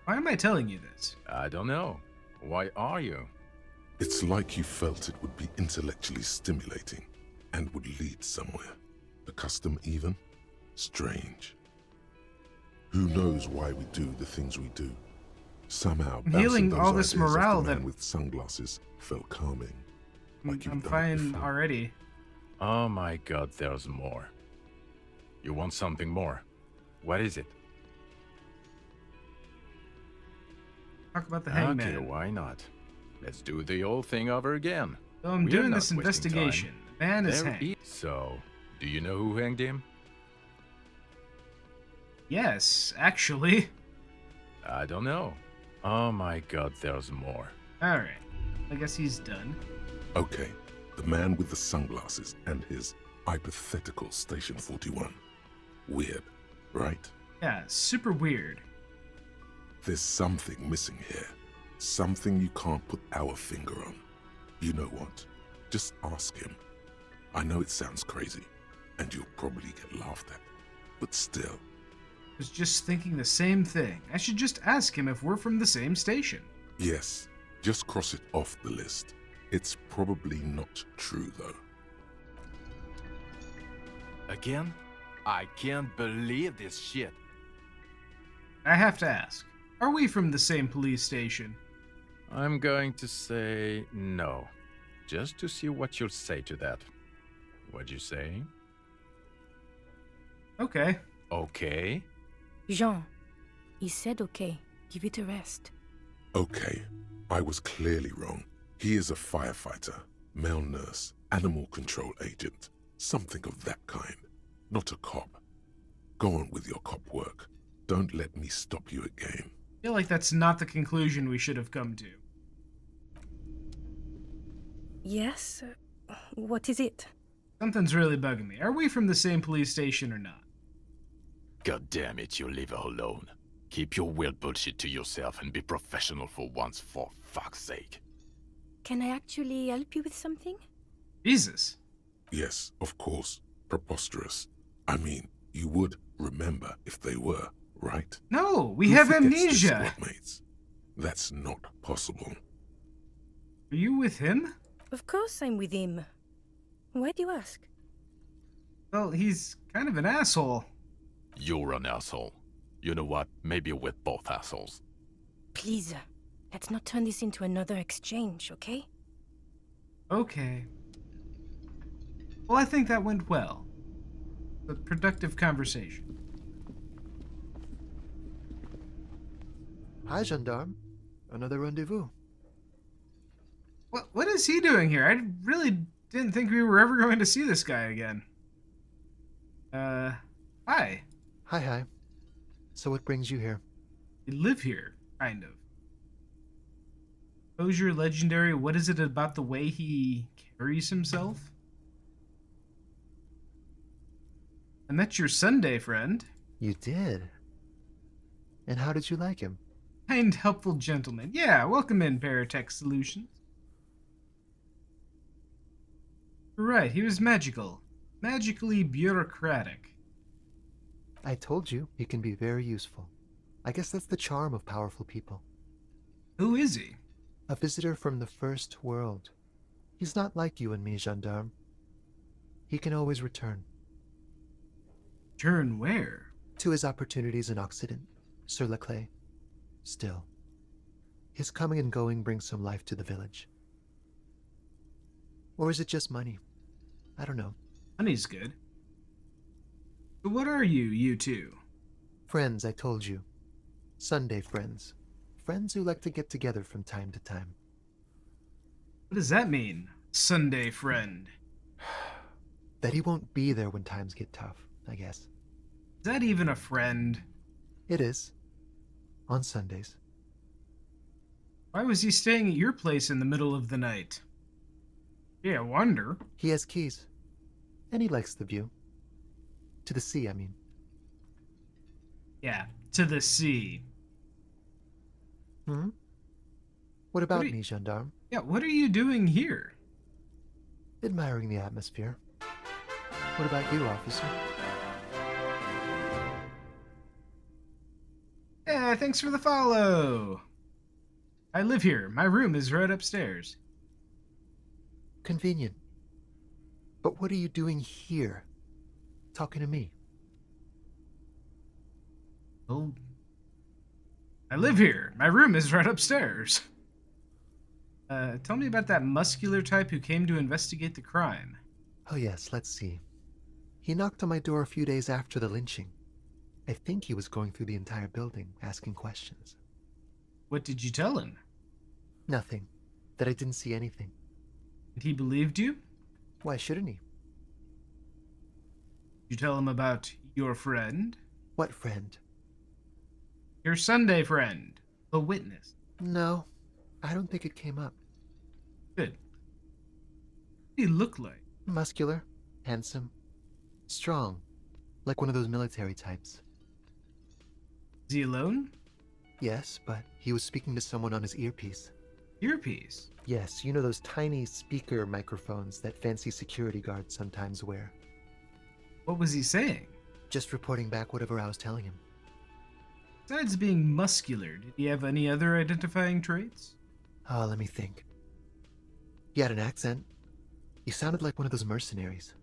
Why am I telling you this? I don't know. Why are you? It's like you felt it would be intellectually stimulating and would lead somewhere. A custom even? Strange. Who knows why we do the things we do? Somehow, I'm healing bouncing all those this ideas off morale the man that- with sunglasses felt calming. Like you've I'm done it fine before. already. Oh my god, there's more. You want something more? What is it? Talk about the Okay, hangman. why not? Let's do the old thing over again. So I'm We're doing not this wasting investigation. time. The man is There hanged. So, do you know who hanged him? Yes, actually. I don't know. Oh my god, there's more. Alright. I guess he's done. Okay, the man with the sunglasses and his hypothetical Station 41. Weird, right? Yeah, super weird. There's something missing here. Something you can't put our finger on. You know what? Just ask him. I know it sounds crazy, and you'll probably get laughed at. But still. I was just thinking the same thing. I should just ask him if we're from the same station. Yes, just cross it off the list. It's probably not true, though. Again? I can't believe this shit. I have to ask. Are we from the same police station? I'm going to say no. Just to see what you'll say to that. What'd you say? Okay. Okay. Jean, he said okay. Give it a rest. Okay, I was clearly wrong. He is a firefighter, male nurse, animal control agent, something of that kind. Not a cop. Go on with your cop work. Don't let me stop you again. I feel like that's not the conclusion we should have come to. Yes? What is it? Something's really bugging me. Are we from the same police station or not? God damn it, you leave her alone. Keep your weird bullshit to yourself and be professional for once, for fuck's sake. Can I actually help you with something? Jesus. Yes, of course. Preposterous. I mean, you would remember if they were, right? No, we Who have forgets their amnesia. squad mates? That's not possible. Are you with him? Of course I'm with him. Why do you ask? Well, he's kind of an asshole. You're an asshole. You know what? Maybe we're both assholes. Please, let's not turn this into another exchange, okay? Okay. Well, I think that went well. A productive conversation. Hi, gendarme. Another rendezvous. What is he doing here? I really didn't think we were ever going to see this guy again. Hi. Hi. So what brings you here? You live here, kind of. Composure legendary. What is it about the way he carries himself? I met your Sunday friend. You did? And how did you like him? Kind, helpful gentleman. Yeah, welcome in, Paratech Solutions. Right, he was magical. Magically bureaucratic. I told you, he can be very useful. I guess that's the charm of powerful people. Who is he? A visitor from the first world. He's not like you and me, gendarme. He can always return. Turn where? To his opportunities in Occident, sur la clé. Still, his coming and going brings some life to the village. Or is it just money? I don't know. Money's good. So what are you two? Friends, I told you. Sunday friends. Friends who like to get together from time to time. What does that mean, Sunday friend? That he won't be there when times get tough, I guess. Is that even a friend? It is. On Sundays. Why was he staying at your place in the middle of the night? Yeah, I wonder. He has keys. And he likes the view. To the sea, I mean. Yeah, to the sea. Hmm? What about me, gendarme? Yeah, what are you doing here? Admiring the atmosphere. What about you, officer? Yeah, thanks for the follow. I live here. My room is right upstairs. Convenient. But what are you doing here? Talking to me? Oh. I live here. My room is right upstairs. Tell me about that muscular type who came to investigate the crime. Oh yes, let's see. He knocked on my door a few days after the lynching. I think he was going through the entire building, asking questions. What did you tell him? Nothing. That I didn't see anything. And he believed you? Why shouldn't he? Did you tell him about your friend? What friend? Your Sunday friend. The witness. No, I don't think it came up. Good. What did he look like? Muscular, handsome, strong, like one of those military types. Is he alone? Yes, but he was speaking to someone on his earpiece. Earpiece? Yes, you know those tiny speaker microphones that fancy security guards sometimes wear. What was he saying? Just reporting back whatever I was telling him. Besides being muscular, did he have any other identifying traits? Oh, let me think. He had an accent. He sounded like one of those mercenaries.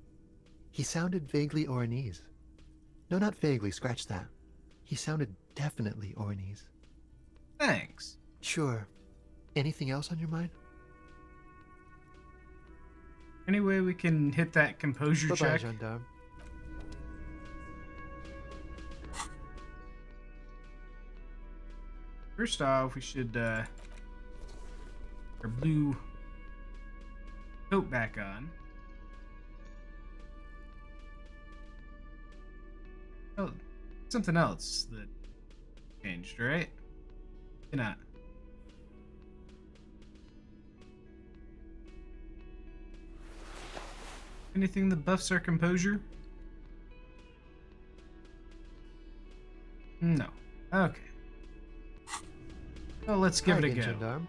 He sounded vaguely Oranese. No, not vaguely, scratch that. He sounded definitely Oranese. Thanks. Sure. Anything else on your mind? Anyway, we can hit that composure Bye-bye, check. gendarme. First off, we should our blue coat back on. Oh, something else that changed, right? Not. Anything that buffs our composure? No. Okay. Well, let's give it a go. Gendarme.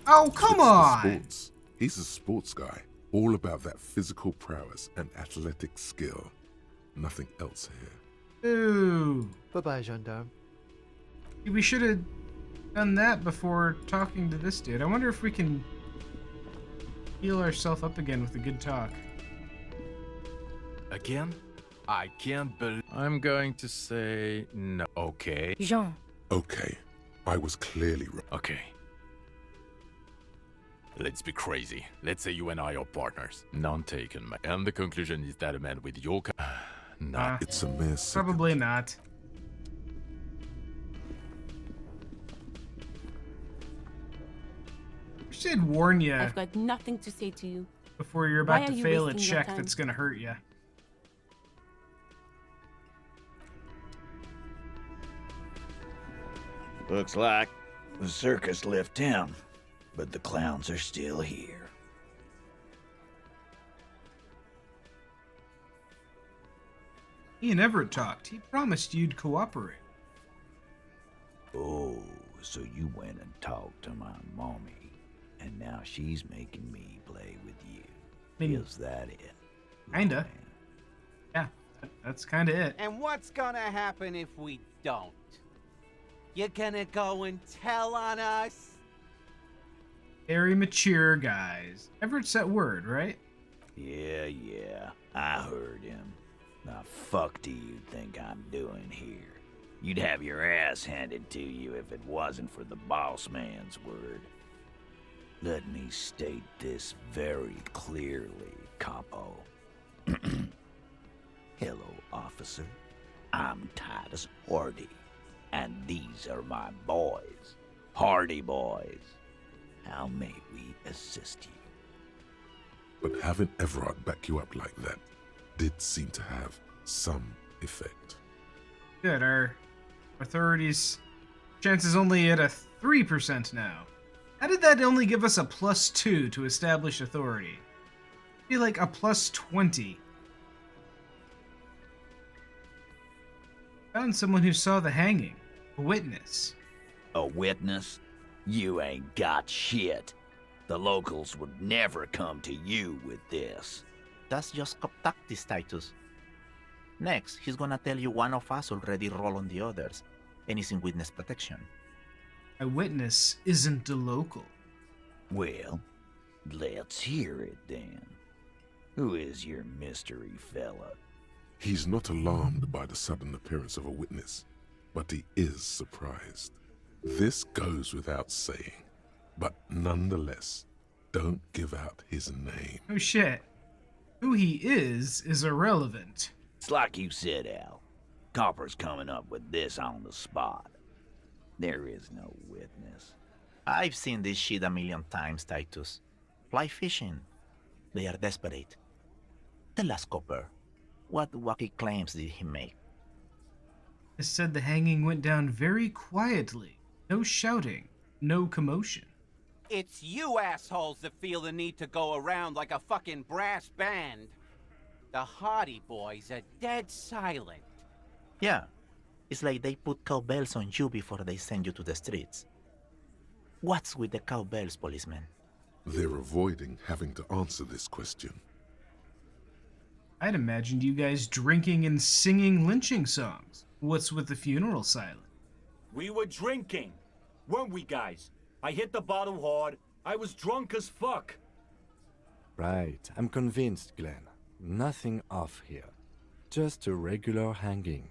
Oh, come on! Sports. He's a sports guy, all about that physical prowess and athletic skill. Nothing else here. Ooh. Bye-bye, gendarme. We should have done that before talking to this dude. I wonder if we can heal ourselves up again with a good talk. Again? I can't believe. I'm going to say no. Okay. Jean, Okay, I was clearly wrong. Okay. Let's be crazy. Let's say you and I are partners. None taken, man. And the conclusion is that a man with your nah. It's a mere second. Probably not. I should warn you I've got nothing to say to you. before you're Why about are to you fail a wasting your check time? that's gonna hurt you. Looks like the circus left town, but the clowns are still here. He and Everett talked. He promised you'd cooperate. Oh, so you went and talked to my mommy, and now she's making me play with you. Is that it? Kinda. Yeah, that's kinda it. And what's gonna happen if we don't? You're gonna go and tell on us? Very mature guys. Everett's that word, right? Yeah, I heard him. The fuck do you think I'm doing here? You'd have your ass handed to you if it wasn't for the boss man's word. Let me state this very clearly, Capo. Hello, officer. I'm Titus Hardy, and these are my boys. Hardy boys. How may we assist you? But having Everard back you up like that did seem to have some effect. Good, our authorities' chance is only at a 3% now. How did that only give us a +2 to establish authority? It'd be like a +20. Found someone who saw the hanging. A witness. A witness? You ain't got shit. The locals would never come to you with this. That's just cop tactics, Titus. Next, he's gonna tell you one of us already roll on the others, and is in witness protection. A witness isn't a local. Well, let's hear it then. Who is your mystery fella? He's not alarmed by the sudden appearance of a witness, but he is surprised. This goes without saying, but nonetheless, don't give out his name. Oh shit. Who he is irrelevant. It's like you said, Al. Copper's coming up with this on the spot. There is no witness. I've seen this shit a million times, Titus. Fly fishing. They are desperate. Tell us, Copper, what wacky claims did he make? It said the hanging went down very quietly. No shouting. No commotion. It's you assholes that feel the need to go around like a fucking brass band. The Hardy boys are dead silent. Yeah, it's like they put cowbells on you before they send you to the streets. What's with the cowbells, policeman? They're avoiding having to answer this question. I'd imagined you guys drinking and singing lynching songs. What's with the funeral silent? We were drinking, weren't we, guys? I hit the bottle hard. I was drunk as fuck. Right, I'm convinced, Glenn. Nothing off here. Just a regular hanging.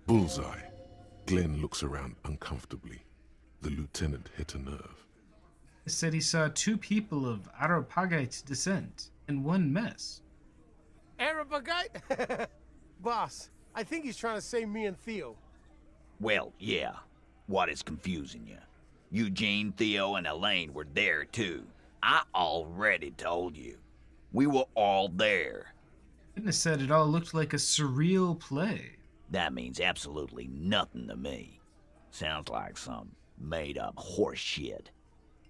Bullseye. Glenn looks around uncomfortably. The lieutenant hit a nerve. It said he saw 2 people of Areopagite descent and one mess. Arabagite? Boss, I think he's trying to say me and Theo. Well, yeah. What is confusing you? Eugene, Theo, and Elaine were there too. I already told you. We were all there. Witness said it all looked like a surreal play. That means absolutely nothing to me. Sounds like some made-up horse shit.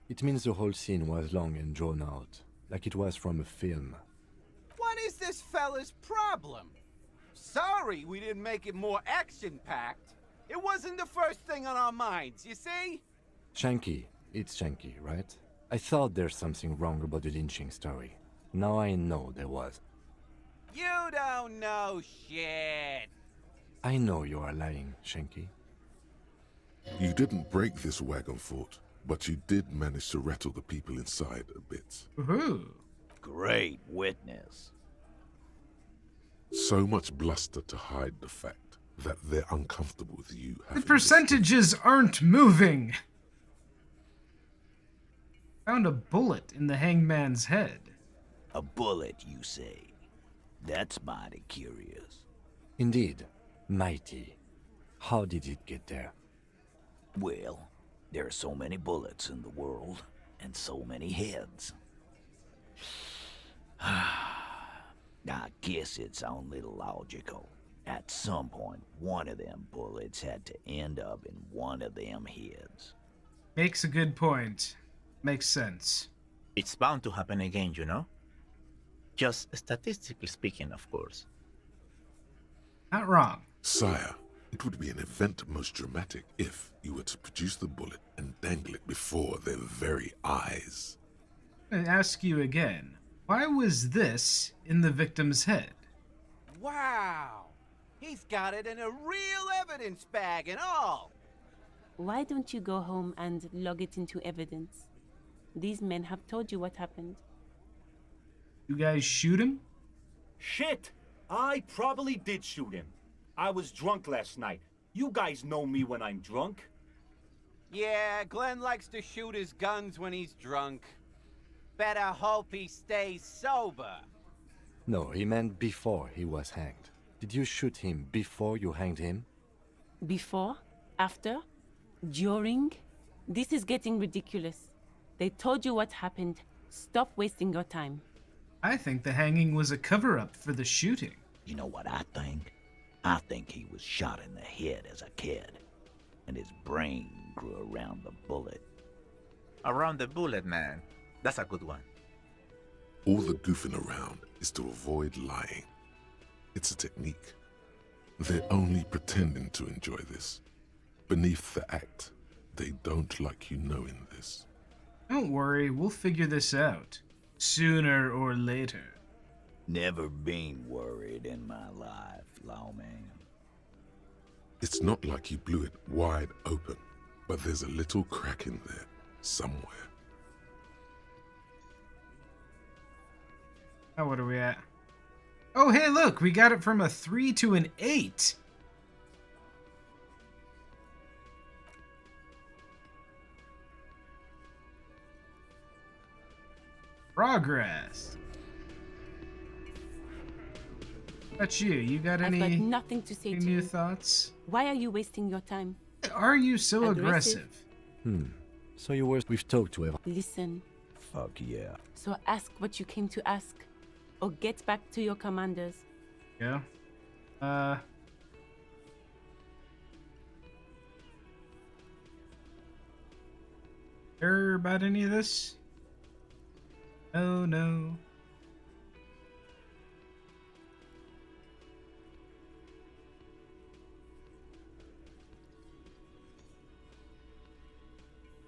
It means the whole scene was long and drawn out, like it was from a film. What is this fella's problem? Sorry we didn't make it more action-packed. It wasn't the first thing on our minds, you see? Shanky. It's Shanky, right? I thought there's something wrong about the lynching story. Now I know there was. You don't know shit. I know you are lying, Shanky. You didn't break this wagon fort, but you did manage to rattle the people inside a bit. Woohoo! Great witness. So much bluster to hide the fact that they're uncomfortable with you The having percentages aren't moving. Found a bullet in the hangman's head. A bullet, you say? That's mighty curious. Indeed, mighty. How did it get there? Well, there are so many bullets in the world, and so many heads. I guess it's only logical. At some point, one of them bullets had to end up in one of them heads. Makes a good point. Makes sense. It's bound to happen again, you know? Just statistically speaking, of course. Not wrong. Sire, it would be an event most dramatic if you were to produce the bullet and dangle it before their very eyes. I ask you again. Why was this in the victim's head? Wow! He's got it in a real evidence bag and all! Why don't you go home and log it into evidence? These men have told you what happened. You guys shoot him? Shit! I probably did shoot him. I was drunk last night. You guys know me when I'm drunk. Yeah, Glenn likes to shoot his guns when he's drunk. Better hope he stays sober. No, he meant before he was hanged. Did you shoot him before you hanged him? Before? After? During? This is getting ridiculous. They told you what happened. Stop wasting your time. I think the hanging was a cover-up for the shooting. You know what I think? I think he was shot in the head as a kid, and his brain grew around the bullet. Around the bullet, man. That's a good one. All the goofing around is to avoid lying. It's a technique. They're only pretending to enjoy this. Beneath the act, they don't like you knowing this. Don't worry, we'll figure this out. Sooner or later. Never been worried in my life, lawman. It's not like you blew it wide open, but there's a little crack in there, somewhere. Now what are we at? Oh, hey, look, we got it from a 3 to an 8. Progress. What you? You got I've any, got nothing to say any to new you. thoughts? Why are you wasting your time? Are you so aggressive? So you were... We've talked to everyone. Listen. Fuck yeah. So ask what you came to ask. Or get back to your commanders. Yeah. Sure about any of this? Oh, no.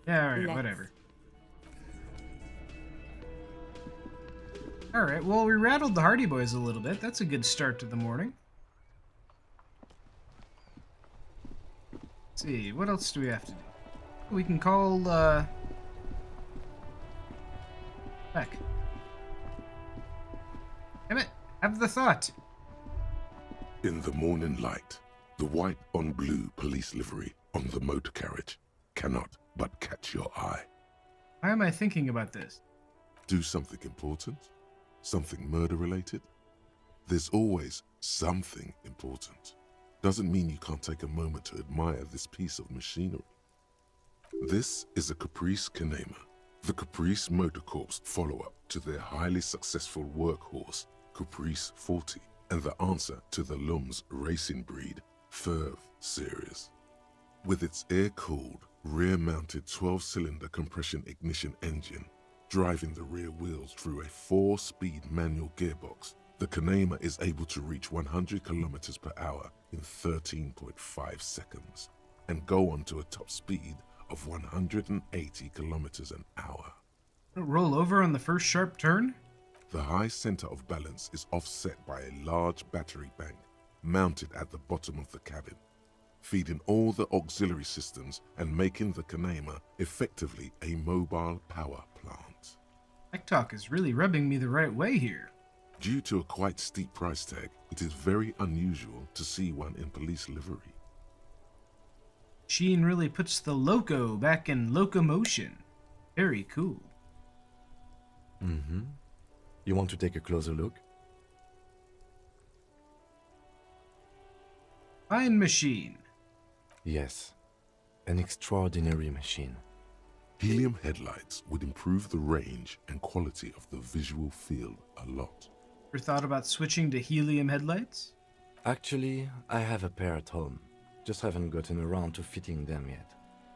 Yeah, alright, Let's. whatever. Alright, well, we rattled the Hardy Boys a little bit. That's a good start to the morning. Let's see, what else do we have to do? We can call, Beck. Damn it, have the thought. In the morning light, the white on blue police livery on the motor carriage cannot but catch your eye. Why am I thinking about this? Do something important? Something murder-related? There's always something important. Doesn't mean you can't take a moment to admire this piece of machinery. This is a Caprice Kanema, the Caprice Motor Corps follow-up to their highly successful workhorse, Caprice 40, and the answer to the Lum's racing breed, Ferv series. With its air-cooled, rear-mounted 12-cylinder compression ignition engine, driving the rear wheels through a 4-speed manual gearbox, the Kanema is able to reach 100 kilometers per hour in 13.5 seconds and go on to a top speed of 180 kilometers an hour. Roll over on the first sharp turn? The high center of balance is offset by a large battery bank mounted at the bottom of the cabin, feeding all the auxiliary systems and making the Kanema effectively a mobile power plant. Tech Talk is really rubbing me the right way here. Due to a quite steep price tag, It is very unusual to see one in police livery. Sheen really puts the loco back in locomotion. Very cool. Mm-hmm. You want to take a closer look? Fine machine. Yes. An extraordinary machine. Helium headlights would improve the range and quality of the visual field a lot. Ever thought about switching to helium headlights? Actually, I have a pair at home. Just haven't gotten around to fitting them yet.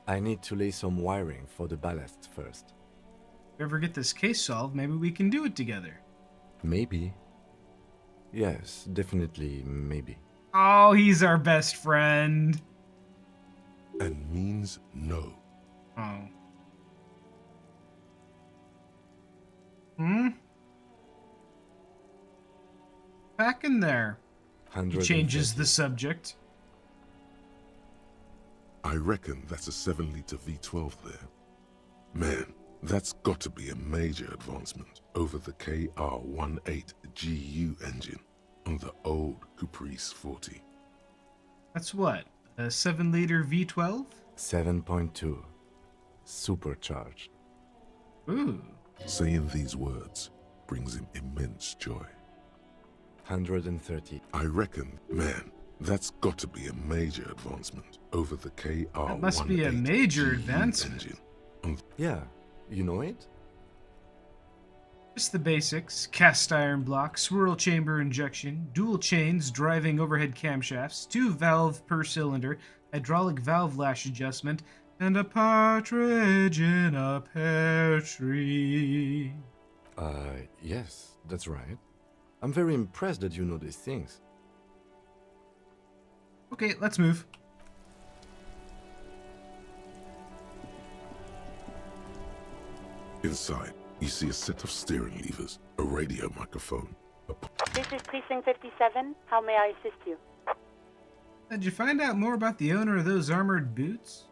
I need to lay some wiring for the ballast first. If we ever get this case solved, maybe we can do it together. Maybe. Yes, definitely maybe. Oh, he's our best friend. And means no. Oh. Hmm? Back in there. He changes the subject. I reckon that's a 7-liter V12 there. Man, that's got to be a major advancement over the KR-18GU engine on the old Caprice 40. That's what? A 7-liter V12? 7.2. Supercharged. Ooh. Saying these words brings him immense joy. 130. I reckon, man, that's got to be a major advancement over the KR-18GU That must be a major advancement. engine. Yeah, you know it? Just the basics. Cast iron block, swirl chamber injection, dual chains, driving overhead camshafts, 2 valve per cylinder, hydraulic valve lash adjustment, and a partridge in a pear tree. Yes, that's right. I'm very impressed that you know these things. Okay, let's move. Inside, you see a set of steering levers, a radio microphone. This is Precinct 57. How may I assist you? Did you find out more about the owner of those armored boots?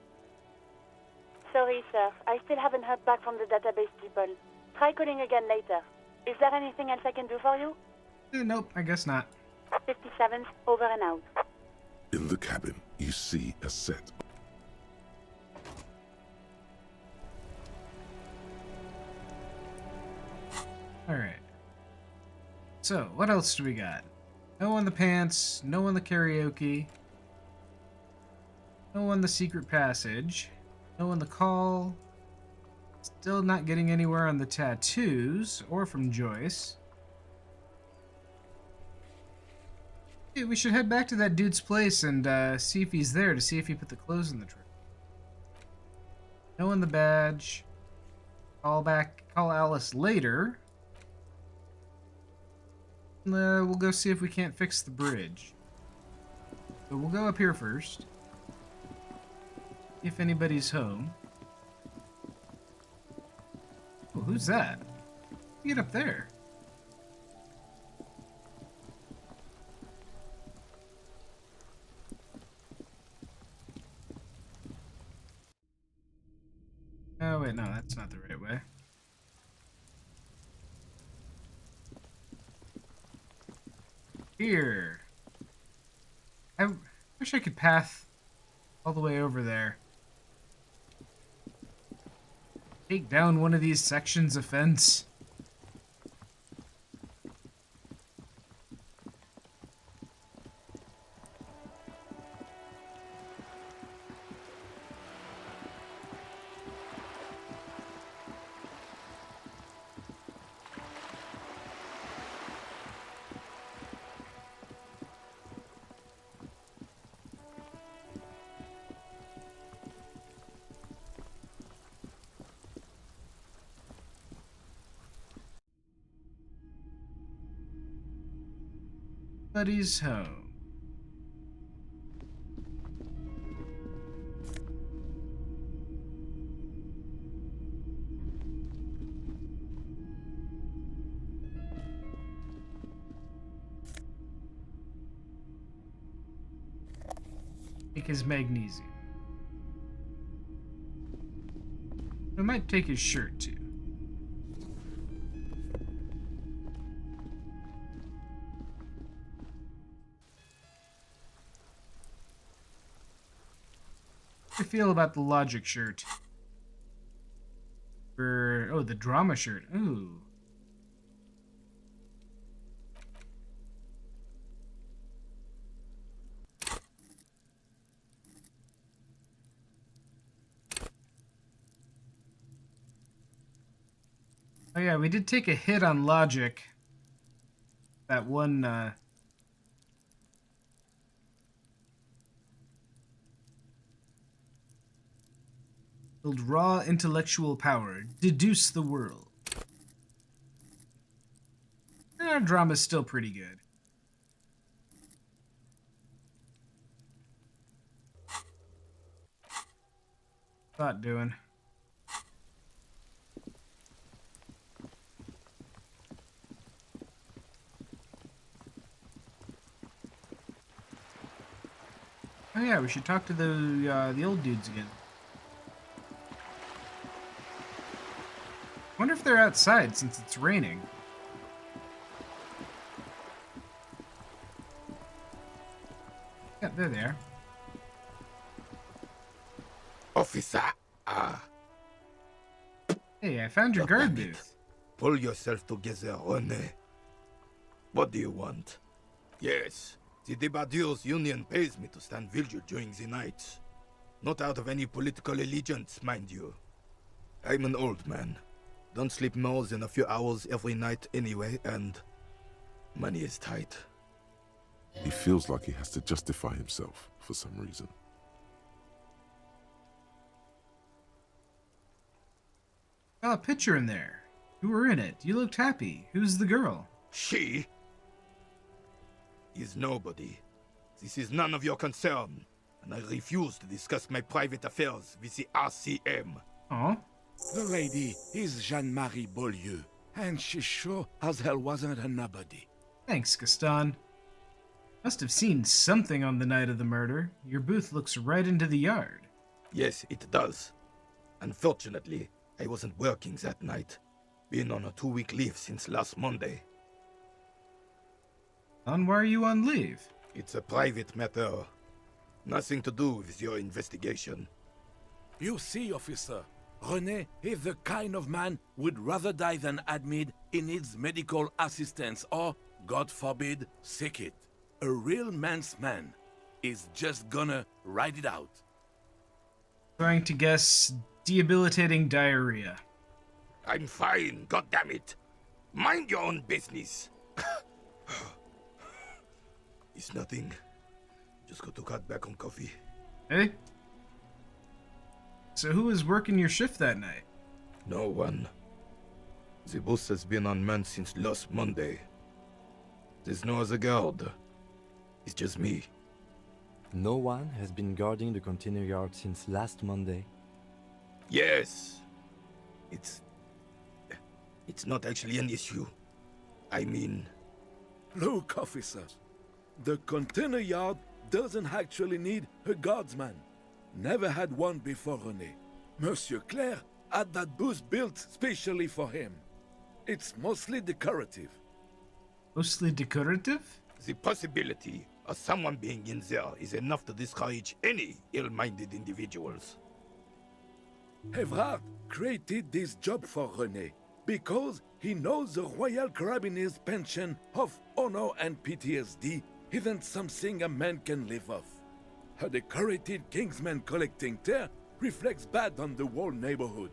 Sorry, sir. I still haven't heard back from the database people. Try calling again later. Is there anything else I can do for you? Nope, I guess not. 57's over and out. In the cabin, you see a set. Alright. So, what else do we got? No on the pants, no on the karaoke, no on the secret passage, no on the call. Still not getting anywhere on the tattoos, or from Joyce. Hey, we should head back to that dude's place and see if he's there, to see if he put the clothes in the trunk. No on the badge. Call Alice later. We'll go see if we can't fix the bridge. So we'll go up here first. See if anybody's home. Oh, who's that? Get up there. Oh wait, no, that's not the right way. Here. I wish I could path all the way over there. Take down one of these sections of fence. Buddy's home. Take his magnesium. I might take his shirt too. I feel about the logic shirt. Oh, the drama shirt. Ooh. Oh yeah, we did take a hit on logic. That one, build raw intellectual power. Deduce the world. Drama's still pretty good. Not doing. Oh yeah, we should talk to the old dudes again. Wonder if they're outside since it's raining. Yeah, they're there. Officer, Hey, I found your guard booth. Pull yourself together, René. What do you want? Yes, the Debardeurs Union pays me to stand vigil during the night. Not out of any political allegiance, mind you. I'm an old man. Don't sleep more than a few hours every night anyway, and money is tight. He feels like he has to justify himself for some reason. Saw a picture in there. Who were in it? You looked happy. Who's the girl? She is nobody. This is none of your concern, and I refuse to discuss my private affairs with the RCM. Oh? The lady is Jeanne-Marie Beaulieu, and she sure as hell wasn't a nobody. Thanks, Gaston. Must have seen something on the night of the murder. Your booth looks right into the yard. Yes, it does. Unfortunately, I wasn't working that night. Been on a 2-week leave since last Monday. And why are you on leave? It's a private matter. Nothing to do with your investigation. You see, officer, René is the kind of man would rather die than admit he needs medical assistance or, God forbid, sick it. A real man's man is just gonna ride it out. Trying to guess debilitating diarrhea. I'm fine, goddammit. Mind your own business. It's nothing. Just got to cut back on coffee. Hey? So who was working your shift that night? No one. The boss has been unmanned since last Monday. There's no other guard. It's just me. No one has been guarding the container yard since last Monday. Yes. It's not actually an issue. I mean... Look, officer. The container yard doesn't actually need a guardsman. Never had one before René. Monsieur Claire had that booth built specially for him. It's mostly decorative. Mostly decorative? The possibility of someone being in there is enough to discourage any ill-minded individuals. Evrard created this job for René because he knows the Royal Carabiniers' pension of honor and PTSD isn't something a man can live off. A decorated Kingsman collecting tear reflects bad on the whole neighborhood.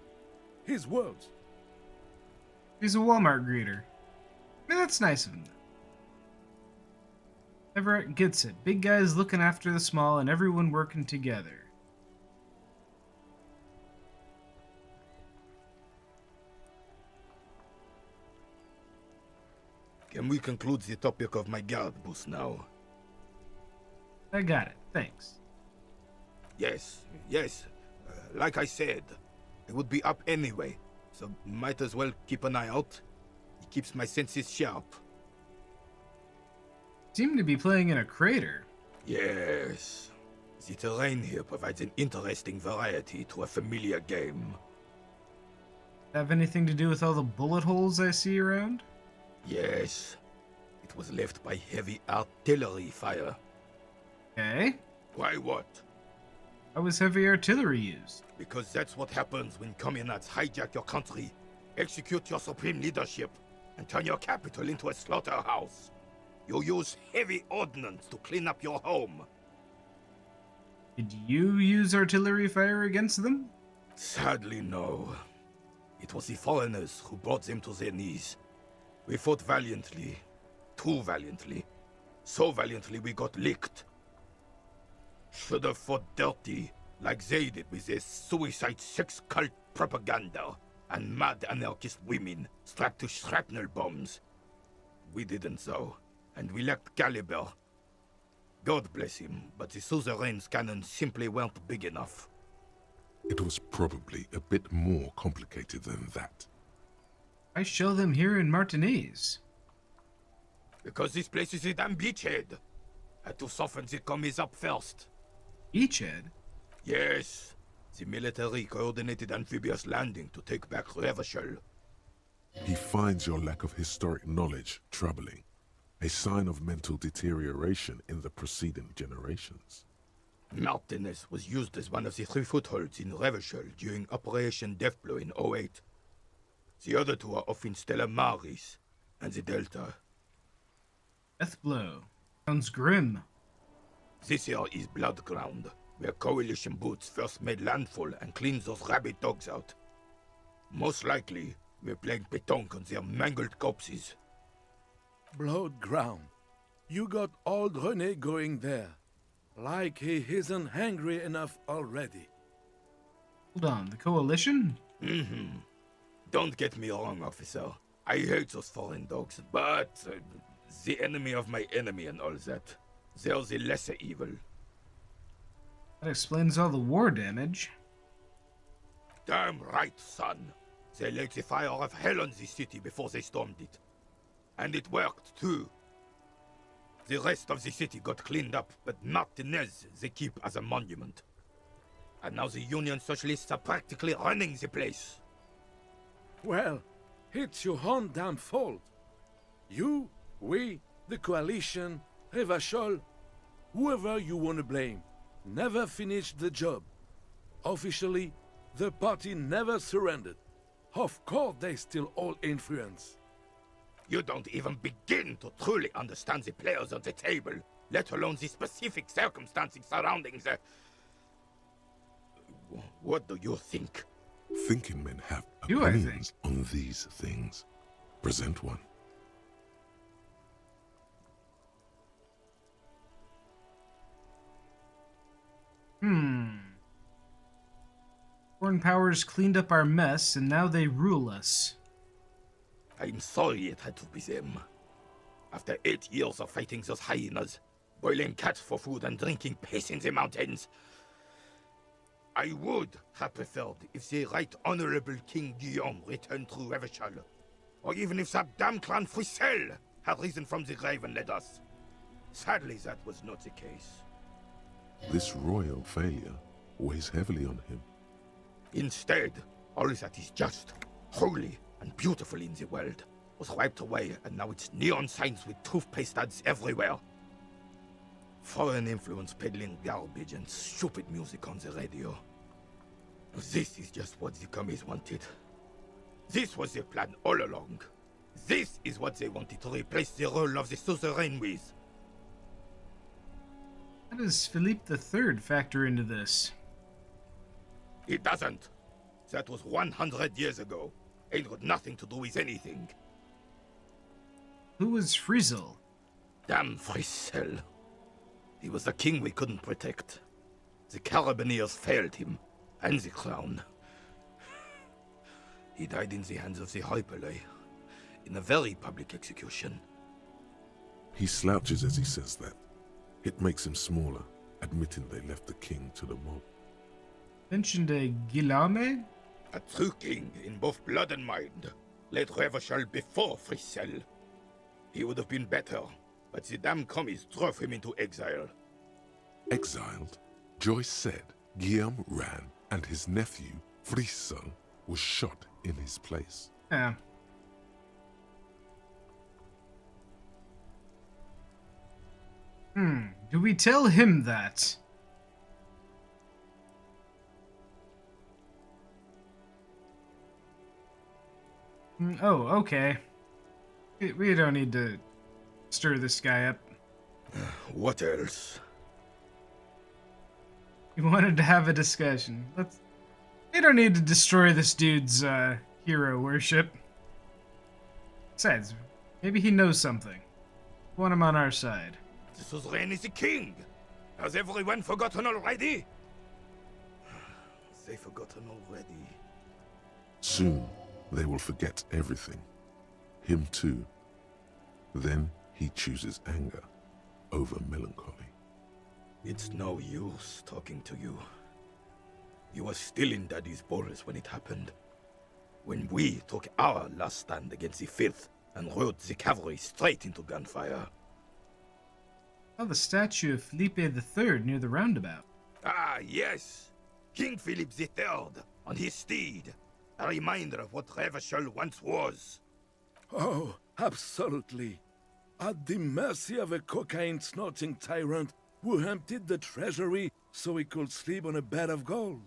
His words. He's a Walmart greeter. I mean, that's nice of him. Everett gets it. Big guys looking after the small and everyone working together. Can we conclude the topic of my guard booth now? I got it. Thanks. Yes. Like I said, I would be up anyway, so might as well keep an eye out. It keeps my senses sharp. Seem to be playing in a crater. Yes. The terrain here provides an interesting variety to a familiar game. Have anything to do with all the bullet holes I see around? Yes. It was left by heavy artillery fire. Okay. Why what? How was heavy artillery used? Because that's what happens when communards hijack your country, execute your supreme leadership, and turn your capital into a slaughterhouse. You use heavy ordnance to clean up your home. Did you use artillery fire against them? Sadly, no. It was the foreigners who brought them to their knees. We fought valiantly. Too valiantly. So valiantly we got licked. Should have fought dirty, like they did with their suicide sex cult propaganda and mad anarchist women strapped to shrapnel bombs. We didn't though, and we lacked caliber. God bless him, but the suzerain's cannons simply weren't big enough. It was probably a bit more complicated than that. I show them here in Martinez. Because this place is a damn beachhead. Had to soften the commies up first. Beachhead? Yes. The military coordinated amphibious landing to take back Revachol. He finds your lack of historic knowledge troubling, a sign of mental deterioration in the preceding generations. Martinez was used as one of the 3 footholds in Revachol during Operation Deathblow in 08. The other 2 are off in Stella Maris and the Delta. Deathblow. Sounds grim. This here is Blood Ground, where coalition boots first made landfall and cleaned those rabid dogs out. Most likely, we're playing pétanque on their mangled corpses. Blood ground. You got old René going there. Like he isn't hungry enough already. Hold on, the coalition? Mm-hmm. Don't get me wrong, officer. I hate those foreign dogs, but the enemy of my enemy and all that. They're the lesser evil. That explains all the war damage. Damn right, son. They laid the fire of hell on the city before they stormed it. And it worked, too. The rest of the city got cleaned up, but Martinez they keep as a monument. And now the Union Socialists are practically running the place. Well, it's your own damn fault. You, we, the coalition, Revachol, whoever you want to blame, never finished the job. Officially, the party never surrendered. Of course they still all influence. You don't even begin to truly understand the players on the table, let alone the specific circumstances surrounding the... What do you think? Thinking men have Do I think? opinions on these things. Present one. Foreign powers cleaned up our mess, and now they rule us. I'm sorry it had to be them. After 8 years of fighting those hyenas, boiling cats for food and drinking piss in the mountains, I would have preferred if the Right Honorable King Guillaume returned through Revachol, or even if that damn clan Frissel had risen from the grave and led us. Sadly, that was not the case. This royal failure weighs heavily on him. Instead, all that is just, holy, and beautiful in the world was wiped away, and now it's neon signs with toothpaste ads everywhere. Foreign influence peddling garbage and stupid music on the radio. This is just what the commies wanted. This was their plan all along. This is what they wanted to replace the role of the suzerain with. How does Philippe III factor into this? It doesn't. That was 100 years ago. Ain't got nothing to do with anything. Who was Friesel? Damn Frissel. He was the king we couldn't protect. The Carabineers failed him, and the crown. He died in the hands of the Hyperlay, in a very public execution. He slouches as he says that. It makes him smaller, admitting they left the king to the mob. Mentioned a Guillaume? A true king in both blood and mind, led Revachol before Frissel. He would have been better, but the damn commies drove him into exile. Exiled? Joyce said Guillaume ran and his nephew, Frissel, was shot in his place. Yeah. Do we tell him that? Oh, okay. We don't need to stir this guy up. What else? We wanted to have a discussion. We don't need to destroy this dude's hero worship. Besides, maybe he knows something. We want him on our side. The suzerain is the king. Has everyone forgotten already? They forgotten already. Soon, they will forget everything. Him too. Then he chooses anger over melancholy. It's no use talking to you. You were still in Daddy's balls when it happened. When we took our last stand against the filth and rode the cavalry straight into gunfire. Oh, the statue of Felipe III near the roundabout. Ah, yes! King Philip III on his steed. A reminder of what Revachol once was. Oh, absolutely. At the mercy of a cocaine-snorting tyrant who emptied the treasury so he could sleep on a bed of gold.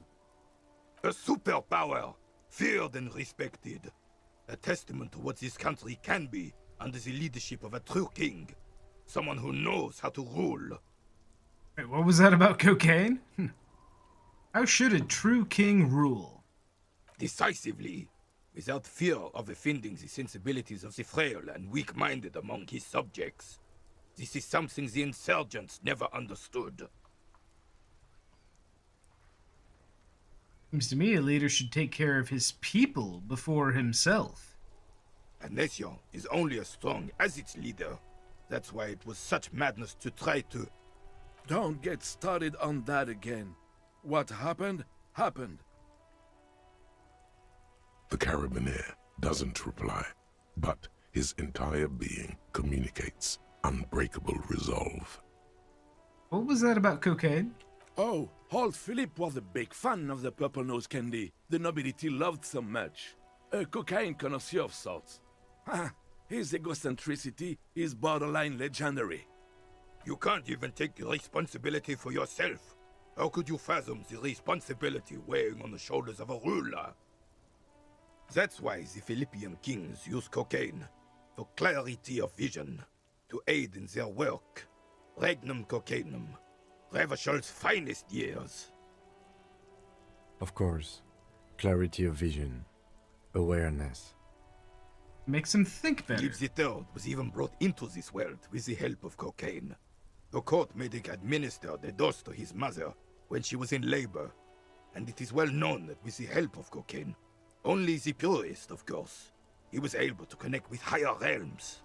A superpower, feared and respected. A testament to what this country can be under the leadership of a true king. Someone who knows how to rule. Wait, what was that about cocaine? How should a true king rule? Decisively, without fear of offending the sensibilities of the frail and weak-minded among his subjects. This is something the insurgents never understood. Seems to me a leader should take care of his people before himself. A nation is only as strong as its leader. That's why it was such madness to try to... Don't get started on that again. What happened, happened. The Carabinier doesn't reply, but his entire being communicates unbreakable resolve. What was that about cocaine? Oh, old Philip was a big fan of the purple nose candy the nobility loved so much. A cocaine connoisseur of sorts. His egocentricity is borderline legendary. You can't even take responsibility for yourself. How could you fathom the responsibility weighing on the shoulders of a ruler? That's why the Philippian kings use cocaine, for clarity of vision, to aid in their work. Regnum cocainum, Revachol's finest years. Of course. Clarity of vision. Awareness. Makes him think better. Philip III was even brought into this world with the help of cocaine. The court made him administer the dose to his mother when she was in labor, and it is well known that with the help of cocaine, only the purest, of course, he was able to connect with higher realms.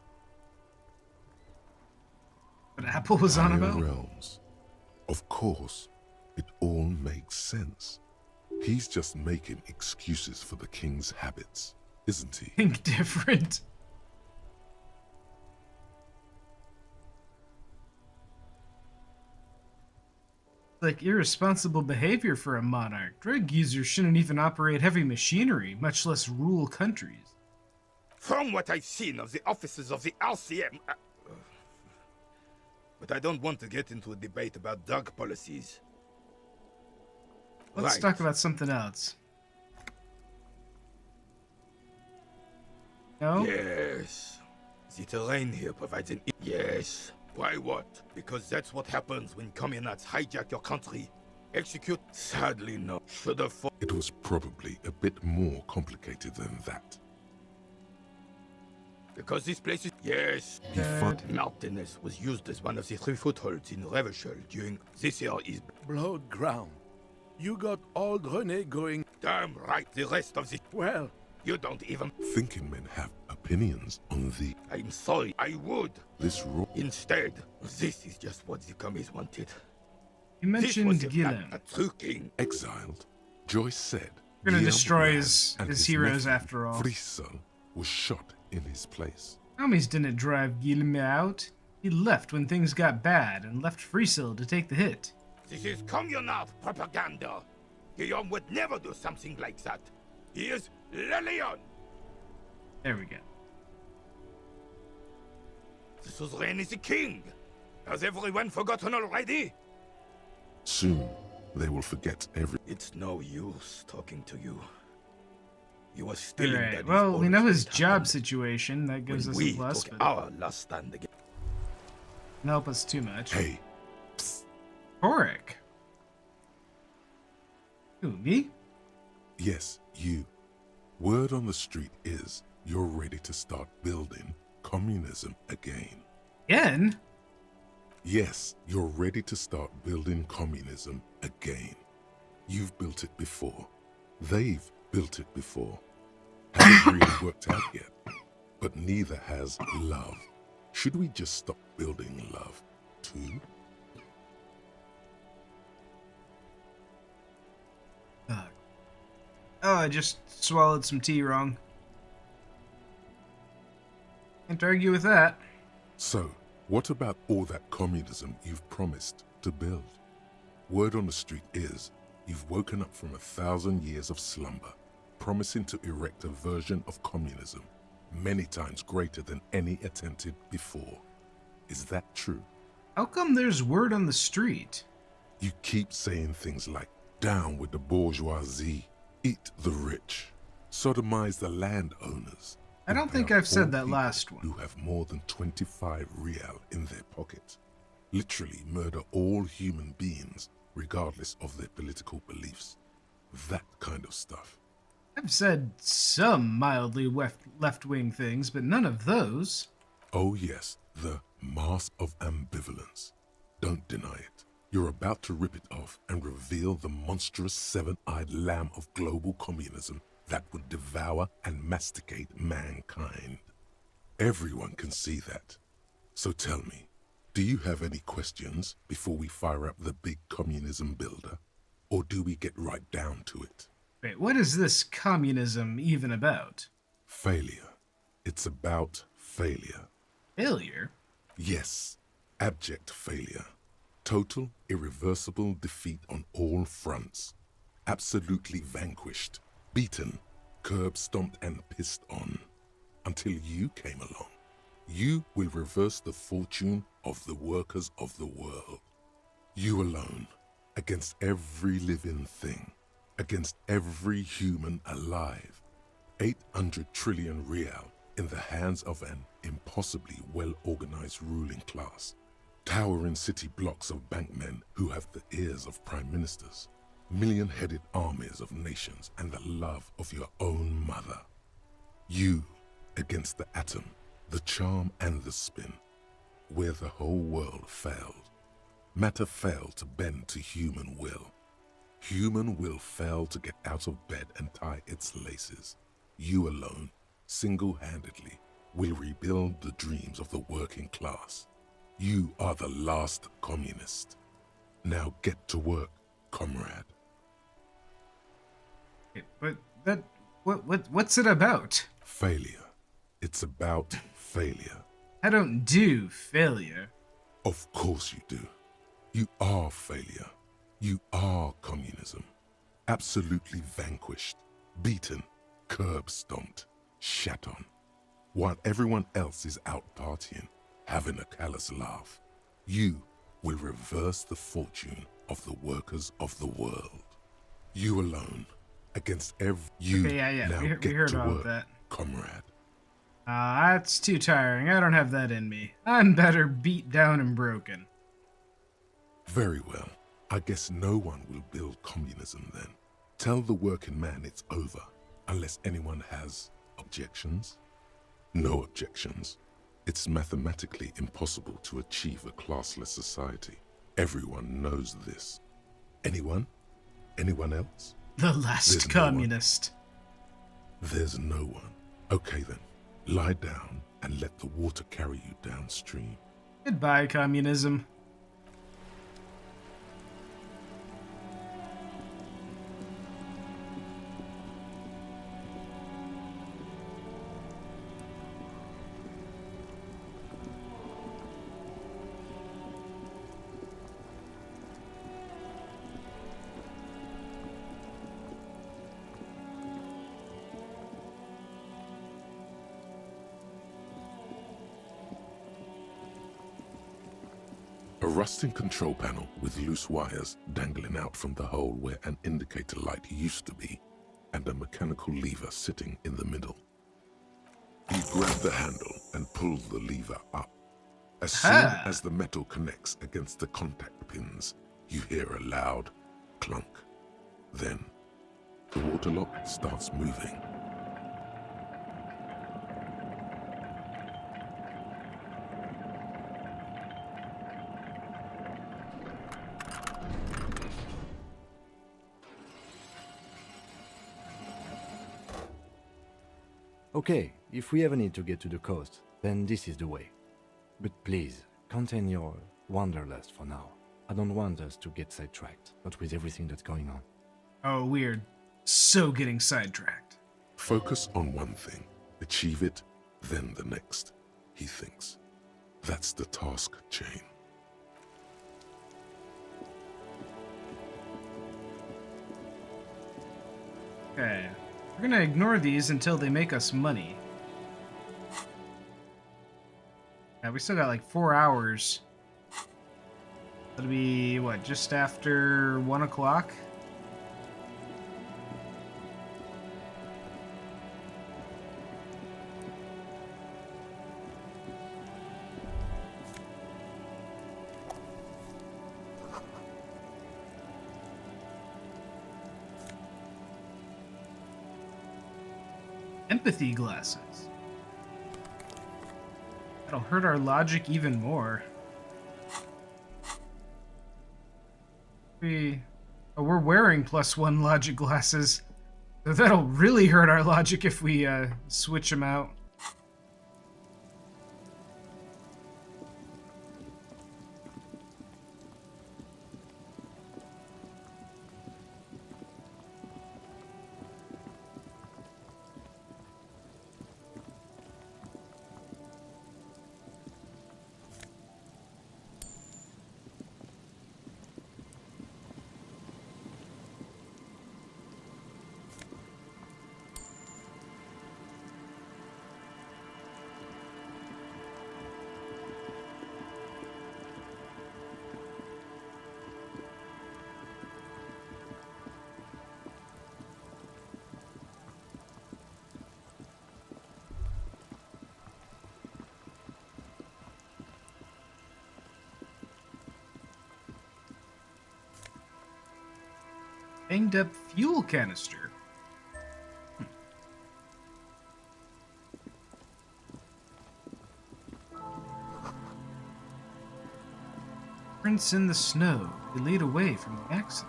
What Apple was on Higher about? realms. Of course, it all makes sense. He's just making excuses for the king's habits, isn't he? Think different. Like irresponsible behavior for a monarch. Drug users shouldn't even operate heavy machinery, much less rule countries. From what I've seen of the officers of the RCM... But I don't want to get into a debate about drug policies. Let's talk about something else. No? Yes. The terrain here provides an... Yes. Why what? Because that's what happens when communards hijack your country. Execute? Sadly no. Should have... It was probably a bit more complicated than that. Because this place is... Yes. He fought... Mountainous was used as one of the 3 footholds in Revachol during... This year is... Blood ground. You got old René going... Damn right, the rest of the... Well... You don't even... Thinking men have opinions on the... I'm sorry, I would. This Instead, this is just what the commies wanted. You mentioned Guillem. A true king. Exiled, Joyce said... We're gonna Guillaume destroy ran his and heroes nephew, after all. Frisel was shot in his place. Homies didn't drive Guillem out. He left when things got bad and left Frisel to take the hit. This is communard propaganda. Guillaume would never do something like that. He is Le Lion. There we go. The suzerain is the king. Has everyone forgotten already? Soon, they will forget every... It's no use talking to you. He was stealing Alright, Daddy's well, we bonus know his great job hand situation. That gives when us we a plus, took but our last stand again. doesn't help us too much. Hey. Torek. Who, me? Yes, you. Word on the street is you're ready to start building communism again. Again? Yes, you're ready to start building communism again. You've built it before. They've built it before. Hasn't really worked out yet. But neither has love. Should we just stop building love, too? Oh, I just swallowed some tea wrong. Can't argue with that. So, what about all that communism you've promised to build? Word on the street is you've woken up from 1,000 years of slumber, promising to erect a version of communism many times greater than any attempted before. Is that true? How come there's word on the street? You keep saying things like, down with the bourgeoisie, eat the rich, sodomize the landowners. I don't think empower I've said all that people last one. who have more than 25 real in their pocket. Literally murder all human beings, regardless of their political beliefs. That kind of stuff. I've said some mildly left-wing things, but none of those. Oh yes, the mask of ambivalence. Don't deny it. You're about to rip it off and reveal the monstrous seven-eyed lamb of global communism that would devour and masticate mankind. Everyone can see that. So tell me, do you have any questions before we fire up the big communism builder? Or do we get right down to it? Wait, what is this communism even about? Failure. It's about failure. Failure? Yes, abject failure. Total, irreversible defeat on all fronts. Absolutely vanquished, beaten, curb-stomped and pissed on. Until you came along. You will reverse the fortune of the workers of the world. You alone, against every living thing, against every human alive. 800 trillion real in the hands of an impossibly well-organized ruling class. Towering city blocks of bankmen who have the ears of prime ministers. Million-headed armies of nations and the love of your own mother. You against the atom, the charm and the spin, where the whole world failed. Matter failed to bend to human will. Human will failed to get out of bed and tie its laces. You alone, single-handedly, will rebuild the dreams of the working class. You are the last communist. Now get to work, comrade. But that... what's it about? Failure. It's about failure. I don't do failure. Of course you do. You are failure. You are communism. Absolutely vanquished, beaten, curb-stomped, shat on. While everyone else is out partying, having a callous laugh, you will reverse the fortune of the workers of the world. You alone, against every... You okay, yeah. now We get heard to about work, that. comrade. That's too tiring. I don't have that in me. I'm better beat down and broken. Very well. I guess no one will build communism then. Tell the working man it's over, unless anyone has objections. No objections. It's mathematically impossible to achieve a classless society. Everyone knows this. Anyone? Anyone else? The last There's communist. There's no one. Okay then, lie down and let the water carry you downstream. Goodbye, communism. A rusting control panel with loose wires dangling out from the hole where an indicator light used to be. and a mechanical lever sitting in the middle. You grab the handle and pull the lever up. As soon as the metal connects against the contact pins, you hear a loud clunk. Then, the water lock starts moving. Okay, if we ever need to get to the coast, then this is the way. But please, contain your wanderlust for now. I don't want us to get sidetracked, not with everything that's going on. Oh, weird. So getting sidetracked. Focus on one thing, achieve it, then the next, he thinks. That's the task chain. Okay. We're gonna ignore these until they make us money. Yeah, we still got like 4 hours. That'll be, what, just after 1 o'clock? Empathy glasses. That'll hurt our logic even more. We're wearing +1 logic glasses, so that'll really hurt our logic if we switch them out. Banged up fuel canister. Prints in the snow. They lead away from the accident.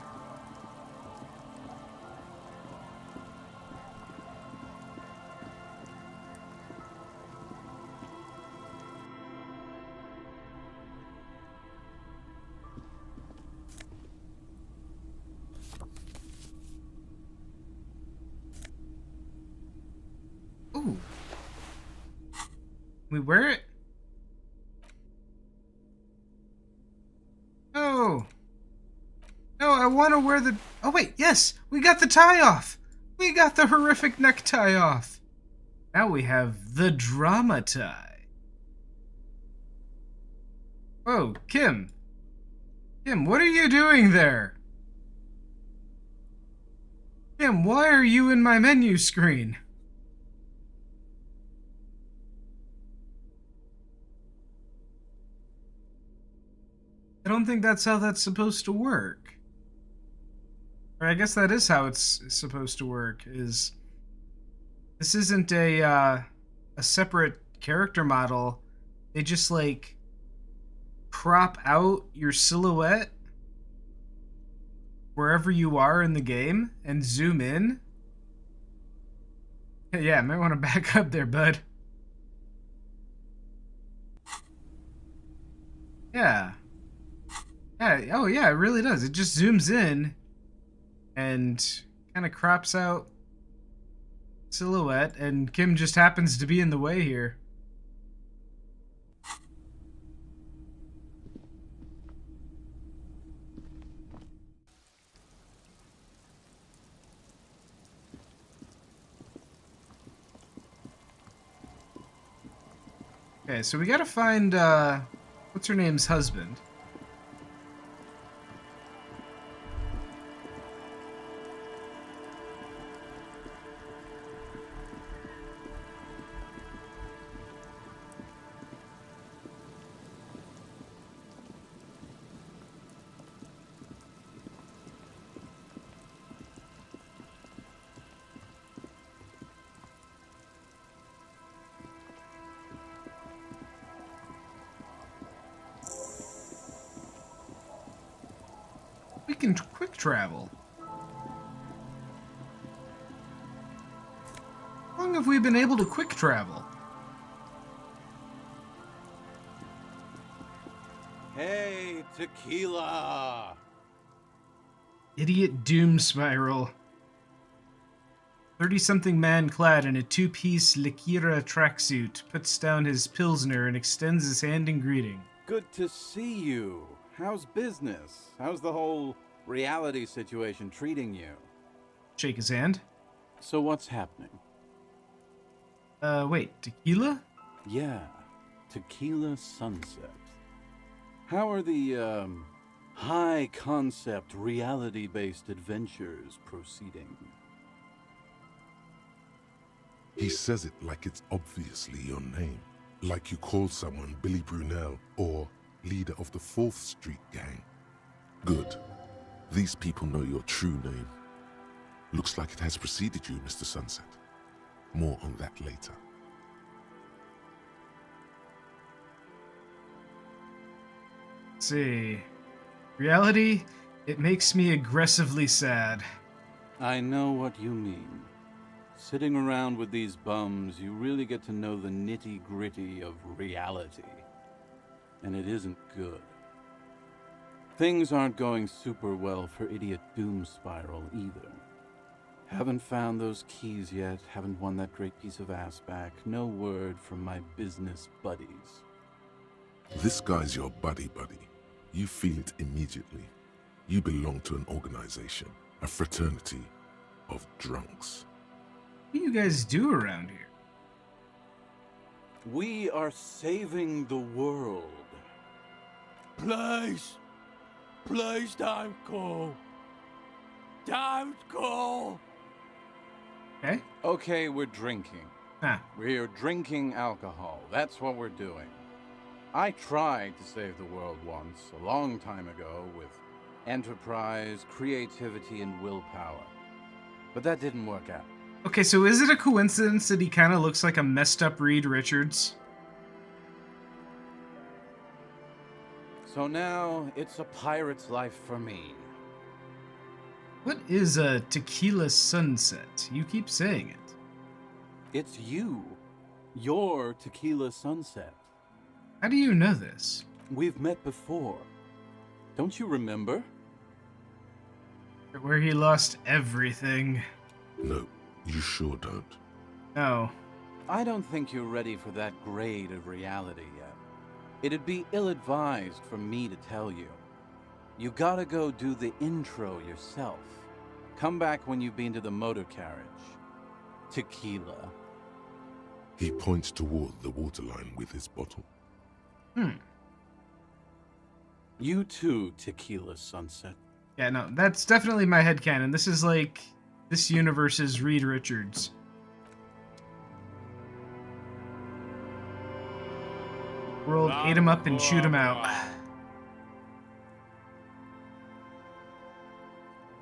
Ooh. We wear it? No. No, I want to wear the... Oh, wait, yes! We got the tie off! We got the horrific necktie off! Now we have the drama tie. Whoa, Kim. Kim, what are you doing there? Kim, why are you in my menu screen? I don't think that's how that's supposed to work. Or I guess that is how it's supposed to work, is... This isn't a separate character model. They just, like, crop out your silhouette wherever you are in the game and zoom in. Yeah, I might want to back up there, bud. Yeah. Yeah, oh yeah, it really does. It just zooms in and kind of crops out silhouette, and Kim just happens to be in the way here. Okay, so we gotta find, what's her name's husband? We can quick travel. How long have we been able to quick travel? Hey, tequila! Idiot doom spiral. 30-something man clad in a two-piece Lakira tracksuit puts down his pilsner and extends his hand in greeting. Good to see you. How's business? How's the whole reality situation treating you? Shake his hand. So what's happening? Wait, tequila? Yeah, Tequila Sunset. How are the, high-concept, reality-based adventures proceeding? He says it like it's obviously your name. Like you call someone Billy Brunel or leader of the 4th Street Gang. Good. These people know your true name. Looks like it has preceded you, Mr. Sunset. More on that later. Let's see. Reality, it makes me aggressively sad. I know what you mean. Sitting around with these bums, you really get to know the nitty-gritty of reality. And it isn't good. Things aren't going super well for Idiot Doom Spiral either. Haven't found those keys yet, haven't won that great piece of ass back. No word from my business buddies. This guy's your buddy. You feel it immediately. You belong to an organization, a fraternity of drunks. What do you guys do around here? We are saving the world. Please don't go. Don't go. Okay. Okay, we're drinking. Ah. We're drinking alcohol. That's what we're doing. I tried to save the world once, a long time ago, with enterprise, creativity, and willpower. But that didn't work out. Okay, so is it a coincidence that he kind of looks like a messed up Reed Richards? So now, it's a pirate's life for me. What is a tequila sunset? You keep saying it. It's you. Your Tequila Sunset. How do you know this? We've met before. Don't you remember? Where he lost everything. No, you sure don't. No. I don't think you're ready for that grade of reality yet. It'd be ill-advised for me to tell you. You gotta go do the intro yourself. Come back when you've been to the motor carriage. Tequila. He points toward the waterline with his bottle. You too, Tequila Sunset. Yeah, no, that's definitely my headcanon. This is like this universe's Reed Richards. World ate him up and chewed him out.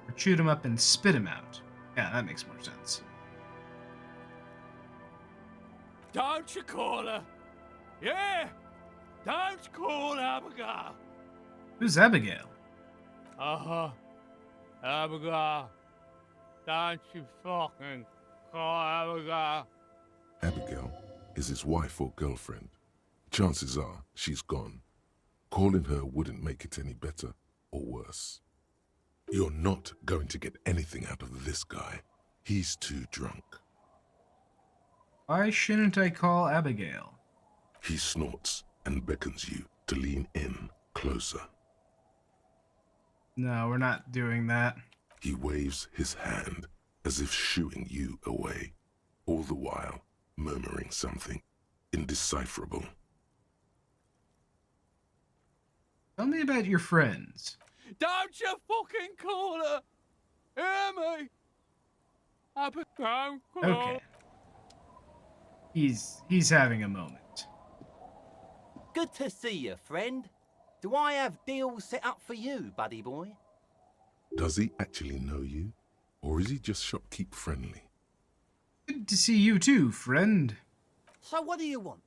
Or chewed him up and spit him out. Yeah, that makes more sense. Don't you call her? Yeah! Don't call Abigail! Who's Abigail? Abigail. Don't you fucking call Abigail. Abigail is his wife or girlfriend. Chances are she's gone. Calling her wouldn't make it any better or worse. You're not going to get anything out of this guy. He's too drunk. Why shouldn't I call Abigail? He snorts and beckons you to lean in closer. No, we're not doing that. He waves his hand as if shooing you away, all the while murmuring something indecipherable. Tell me about your friends. Don't you fucking call her! Hear me? Abigail. Okay. He's having a moment. Good to see you, friend. Do I have deals set up for you, buddy boy? Does he actually know you? Or is he just shopkeep friendly? Good to see you too, friend. So what do you want?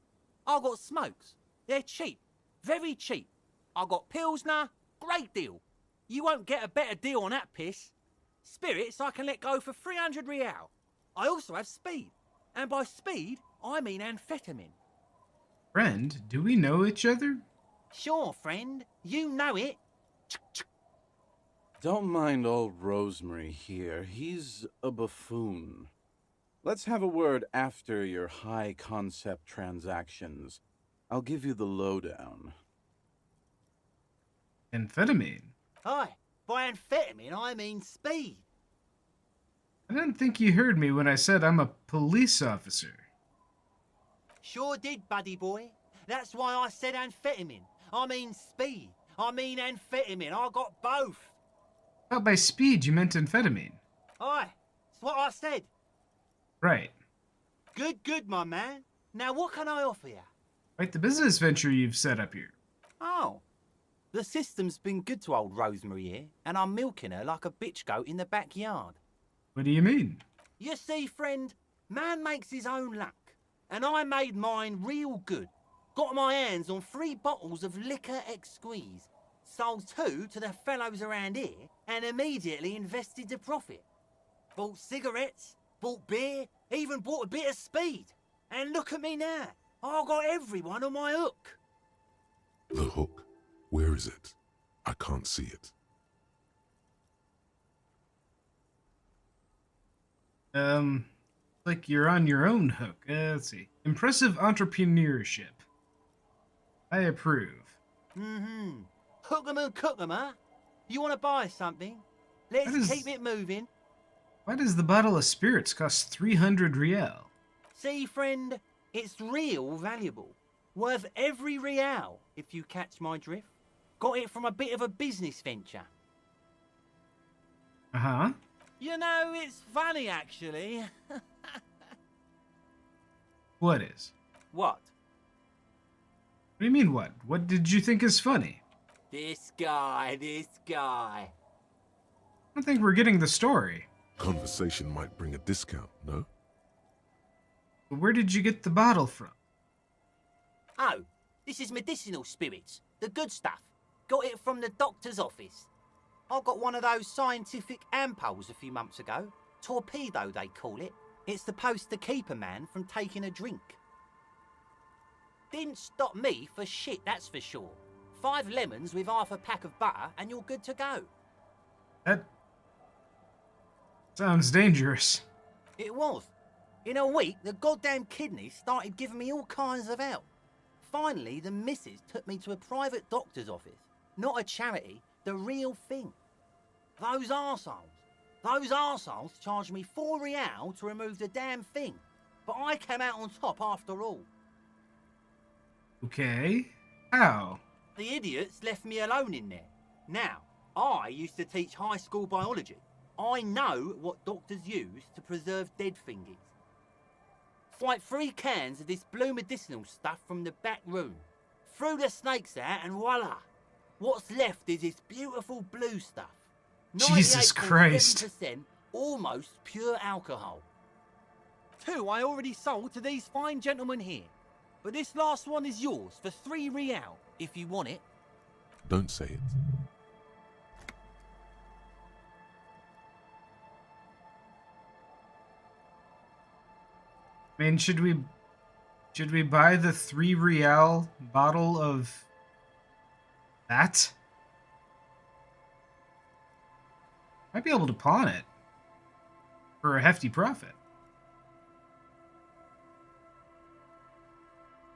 I got smokes. They're cheap. Very cheap. I got pilsner. Great deal. You won't get a better deal on that piss. Spirits I can let go for 300 real. I also have speed. And by speed, I mean amphetamine. Friend, do we know each other? Sure, friend. You know it. Don't mind old Rosemary here. He's a buffoon. Let's have a word after your high-concept transactions. I'll give you the lowdown. Amphetamine? Aye, by amphetamine I mean speed. I didn't think you heard me when I said I'm a police officer. Sure did, buddy boy. That's why I said amphetamine. I mean speed. I mean amphetamine. I got both. Oh, by speed you meant amphetamine. Aye, that's what I said. Right. Good, my man. Now what can I offer you? Quite the business venture you've set up here. Oh. The system's been good to old Rosemary here, and I'm milking her like a bitch goat in the backyard. What do you mean? You see, friend, man makes his own luck, and I made mine real good. Got my hands on 3 bottles of liquor ex-squeeze, sold 2 to the fellows around here, and immediately invested the profit. Bought cigarettes, bought beer, even bought a bit of speed. And look at me now. I got everyone on my hook. The hook? Where is it? I can't see it. Like you're on your own hook. Let's see. Impressive entrepreneurship. I approve. Mm-hmm. Hook 'em and cook 'em, huh? You want to buy something? Let's keep it moving. Why does the bottle of spirits cost 300 real? See, friend, it's real valuable. Worth every real, if you catch my drift. Got it from a bit of a business venture. Uh-huh. You know, it's funny, actually. What is? What? What do you mean, what? What did you think is funny? This guy. I don't think we're getting the story. Conversation might bring a discount, no? But where did you get the bottle from? Oh, this is medicinal spirits. The good stuff. Got it from the doctor's office. I got one of those scientific ampoules a few months ago. Torpedo, they call it. It's supposed to keep a man from taking a drink. Didn't stop me for shit, that's for sure. 5 lemons with half a pack of butter and you're good to go. That sounds dangerous. It was. In a week, the goddamn kidneys started giving me all kinds of help. Finally, the missus took me to a private doctor's office. Not a charity, the real thing. Those arseholes charged me 4 real to remove the damn thing. But I came out on top after all. Okay. How? The idiots left me alone in there. Now, I used to teach high school biology. I know what doctors use to preserve dead thingies. Fight 3 cans of this blue medicinal stuff from the back room. Threw the snakes out and voila! What's left is this beautiful blue stuff. Jesus Christ. 98.7% almost pure alcohol. 2 I already sold to these fine gentlemen here. But this last one is yours for 3 real, if you want it. Don't say it. I mean, should we buy the 3 real bottle of that? Might be able to pawn it for a hefty profit.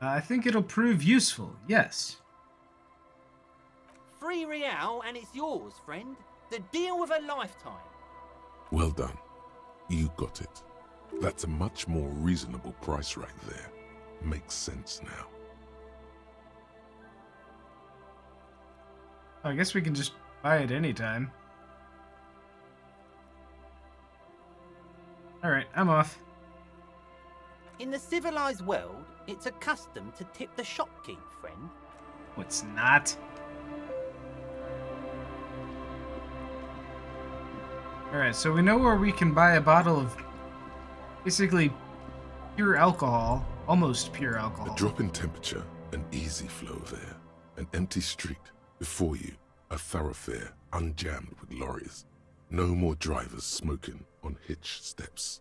I think it'll prove useful, yes. 3 real and it's yours, friend. The deal of a lifetime. Well done. You got it. That's a much more reasonable price right there. Makes sense now. I guess we can just buy it anytime. Alright, I'm off. In the civilized world, it's a custom to tip the shopkeep, friend. Oh, it's not. Alright, so we know where we can buy a bottle of basically pure alcohol, almost pure alcohol. A drop in temperature, an easy flow there. An empty street. Before you, a thoroughfare unjammed with lorries. No more drivers smoking on hitch steps.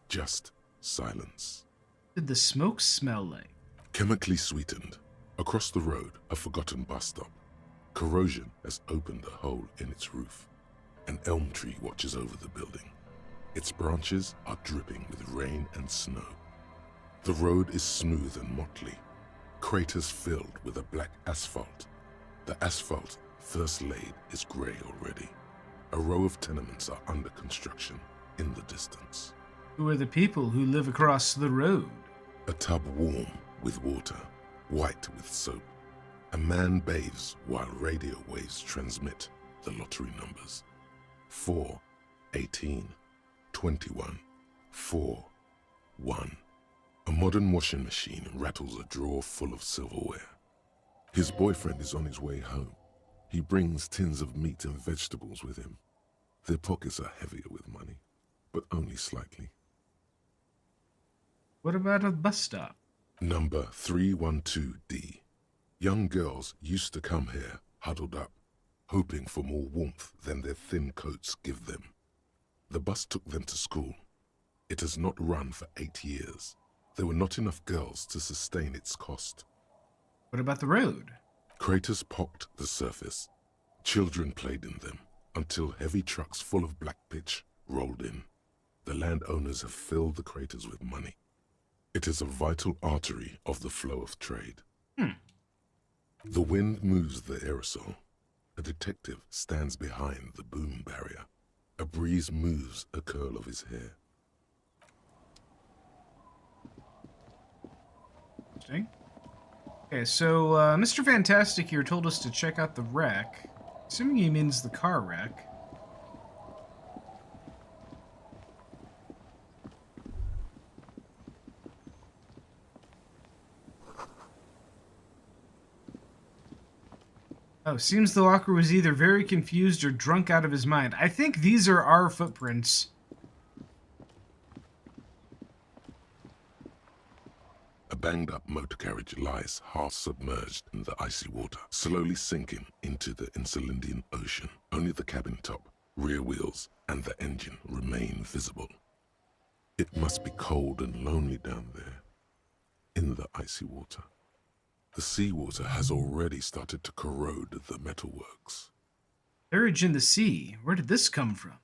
Just silence. What did the smoke smell like? Chemically sweetened. Across the road, a forgotten bus stop. Corrosion has opened a hole in its roof. An elm tree watches over the building. Its branches are dripping with rain and snow. The road is smooth and motley. Craters filled with a black asphalt. The asphalt, first laid, is grey already. A row of tenements are under construction in the distance. Who are the people who live across the road? A tub warm with water, white with soap. A man bathes while radio waves transmit the lottery numbers. 4, 18, 21, 4, 1. A modern washing machine rattles a drawer full of silverware. His boyfriend is on his way home. He brings tins of meat and vegetables with him. Their pockets are heavier with money, but only slightly. What about a bus stop? Number 312D. Young girls used to come here, huddled up, hoping for more warmth than their thin coats give them. The bus took them to school. It has not run for 8 years. There were not enough girls to sustain its cost. What about the road? Craters pocked the surface. Children played in them until heavy trucks full of black pitch rolled in. The landowners have filled the craters with money. It is a vital artery of the flow of trade. The wind moves the aerosol. A detective stands behind the boom barrier. A breeze moves a curl of his hair. Interesting. Okay, so Mr. Fantastic here told us to check out the wreck. Assuming he means the car wreck. Oh, seems the walker was either very confused or drunk out of his mind. I think these are our footprints. A banged-up motor carriage lies half submerged in the icy water, slowly sinking into the Insulindian Ocean. Only the cabin top, rear wheels, and the engine remain visible. It must be cold and lonely down there, in the icy water. The seawater has already started to corrode the metalworks. Carriage in the sea. Where did this come from?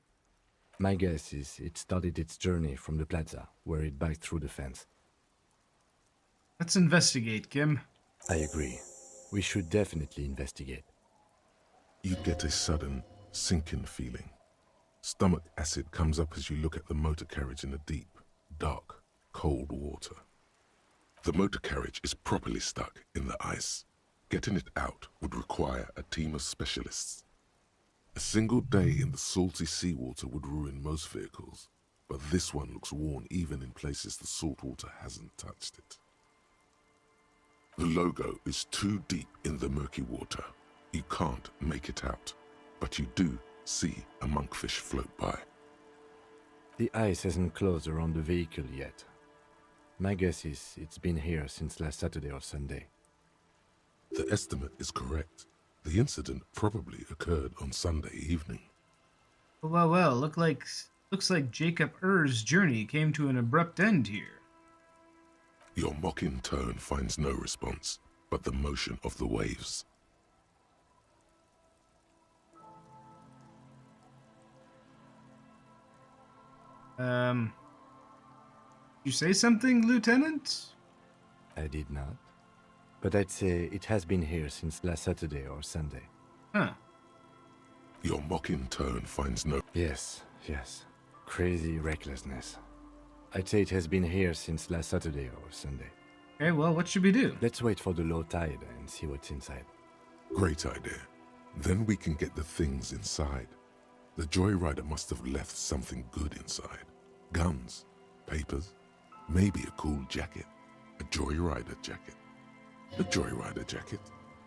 My guess is it started its journey from the plaza, where it backed through the fence. Let's investigate, Kim. I agree. We should definitely investigate. You get a sudden, sinking feeling. Stomach acid comes up as you look at the motor carriage in the deep, dark, cold water. The motor carriage is properly stuck in the ice. Getting it out would require a team of specialists. A single day in the salty seawater would ruin most vehicles, but this one looks worn even in places the salt water hasn't touched it. The logo is too deep in the murky water. You can't make it out, but you do see a monkfish float by. The ice hasn't closed around the vehicle yet. My guess is it's been here since last Saturday or Sunday. The estimate is correct. The incident probably occurred on Sunday evening. Well, looks like Jacob Er's journey came to an abrupt end here. Your mocking tone finds no response, but the motion of the waves. You say something, Lieutenant? I did not. But I'd say it has been here since last Saturday or Sunday. Huh. Your mocking tone finds no... Yes. Crazy recklessness. I'd say it has been here since last Saturday or Sunday. Okay, well, what should we do? Let's wait for the low tide and see what's inside. Great idea. Then we can get the things inside. The joyrider must have left something good inside. Guns, papers, maybe a cool jacket. A joyrider jacket. A joyrider jacket.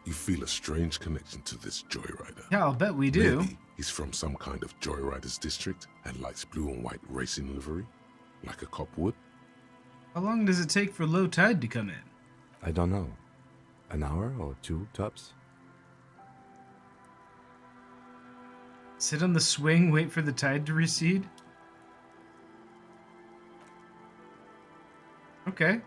You feel a strange connection to this joyrider. Yeah, I'll bet we do. Maybe he's from some kind of joyriders district and likes blue and white racing livery, like a cop would. How long does it take for low tide to come in? I don't know. An hour or two, tops? Sit on the swing, wait for the tide to recede? Okay.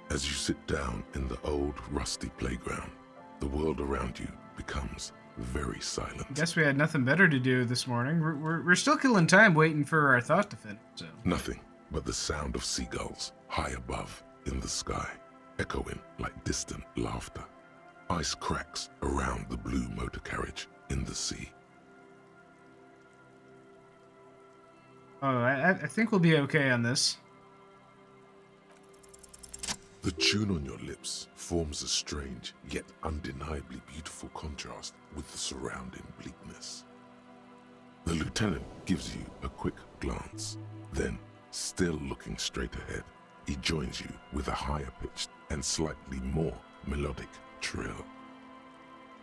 As you sit down in the old, rusty playground, the world around you becomes very silent. Guess we had nothing better to do this morning. We're still killing time waiting for our thought to finish, so. Nothing but the sound of seagulls high above in the sky, echoing like distant laughter. Ice cracks around the blue motor carriage in the sea. Oh, I think we'll be okay on this. The tune on your lips forms a strange yet undeniably beautiful contrast with the surrounding bleakness. The lieutenant gives you a quick glance, then, still looking straight ahead, he joins you with a higher pitched and slightly more melodic trill.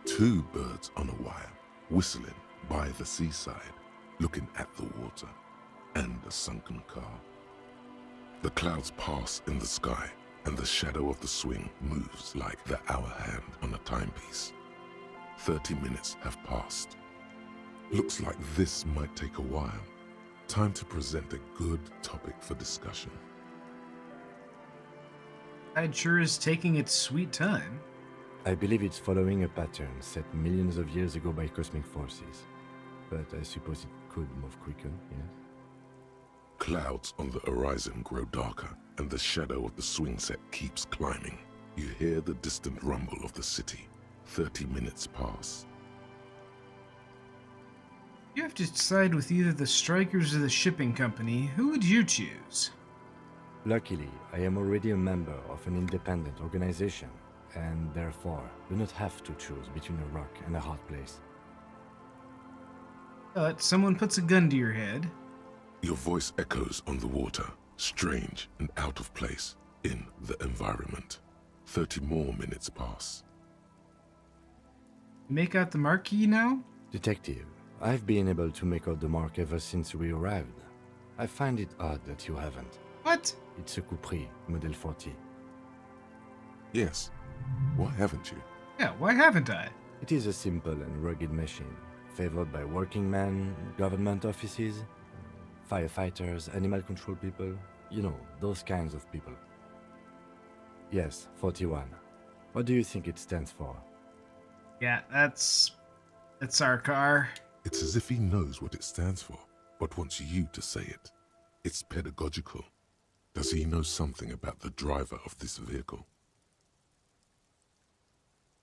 Two birds on a wire, whistling by the seaside, looking at the water and a sunken car. The clouds pass in the sky, and the shadow of the swing moves like the hour hand on a timepiece. 30 minutes have passed. Looks like this might take a while. Time to present a good topic for discussion. Tide sure is taking its sweet time. I believe it's following a pattern set millions of years ago by cosmic forces. But I suppose it could move quicker, yes? Clouds on the horizon grow darker, and the shadow of the swing set keeps climbing. You hear the distant rumble of the city. 30 minutes pass. You have to decide with either the strikers or the shipping company. Who would you choose? Luckily, I am already a member of an independent organization, and therefore do not have to choose between a rock and a hard place. But someone puts a gun to your head. Your voice echoes on the water, strange and out of place in the environment. 30 more minutes pass. Make out the marquee now? Detective, I've been able to make out the mark ever since we arrived. I find it odd that you haven't. What? It's a Capri, Model 40. Yes. Why haven't you? Yeah, why haven't I? It is a simple and rugged machine, favored by working men, government offices, firefighters, animal control people, you know, those kinds of people. Yes, 41. What do you think it stands for? Yeah, that's our car. It's as if he knows what it stands for, but wants you to say it. It's pedagogical. Does he know something about the driver of this vehicle?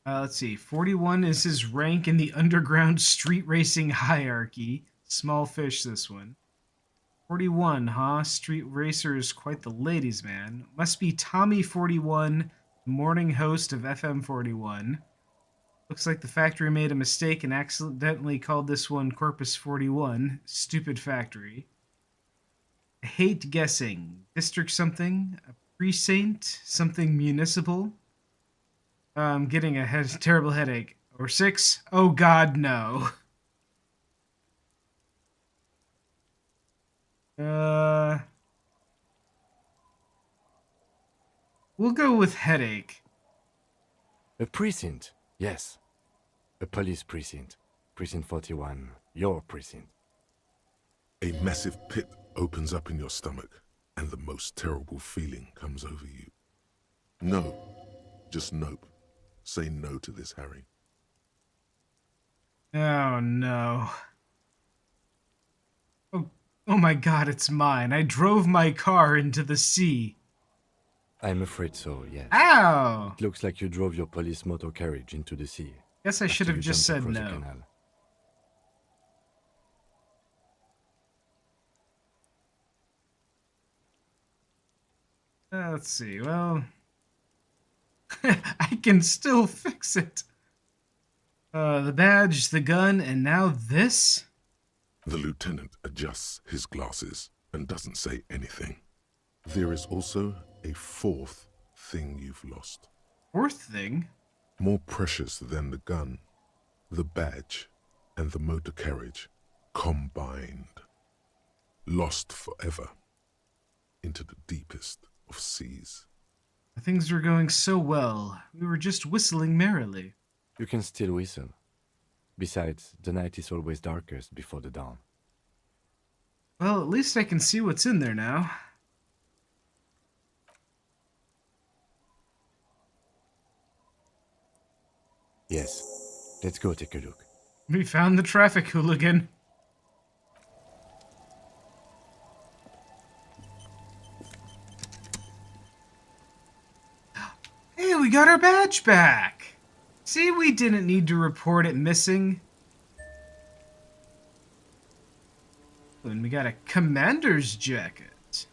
Let's see. 41 is his rank in the underground street racing hierarchy. Small fish, this one. 41, huh? Street racer is quite the ladies' man. Must be Tommy 41, morning host of FM 41. Looks like the factory made a mistake and accidentally called this one Corpus 41. Stupid factory. I hate guessing. District something? A precinct? Something municipal? I'm getting a terrible headache. Or 6? Oh god, no. We'll go with headache. A precinct, yes. A police precinct. Precinct 41. Your precinct. A massive pit opens up in your stomach, and the most terrible feeling comes over you. No. Just nope. Say no to this, Harry. Oh no. Oh my god, it's mine. I drove my car into the sea. I'm afraid so, yes. Ow! It looks like you drove your police motor carriage into the sea. Guess I should have you just jumped said across the no. canal. Let's see, well... I can still fix it. The badge, the gun, and now this? The lieutenant adjusts his glasses and doesn't say anything. There is also a fourth thing you've lost. Fourth thing? More precious than the gun, the badge, and the motor carriage combined. Lost forever into the deepest of seas. Things were going so well. We were just whistling merrily. You can still whistle. Besides, the night is always darkest before the dawn. Well, at least I can see what's in there now. Yes, let's go take a look. We found the traffic hooligan. Hey, we got our badge back! See, we didn't need to report it missing. And we got a commander's jacket.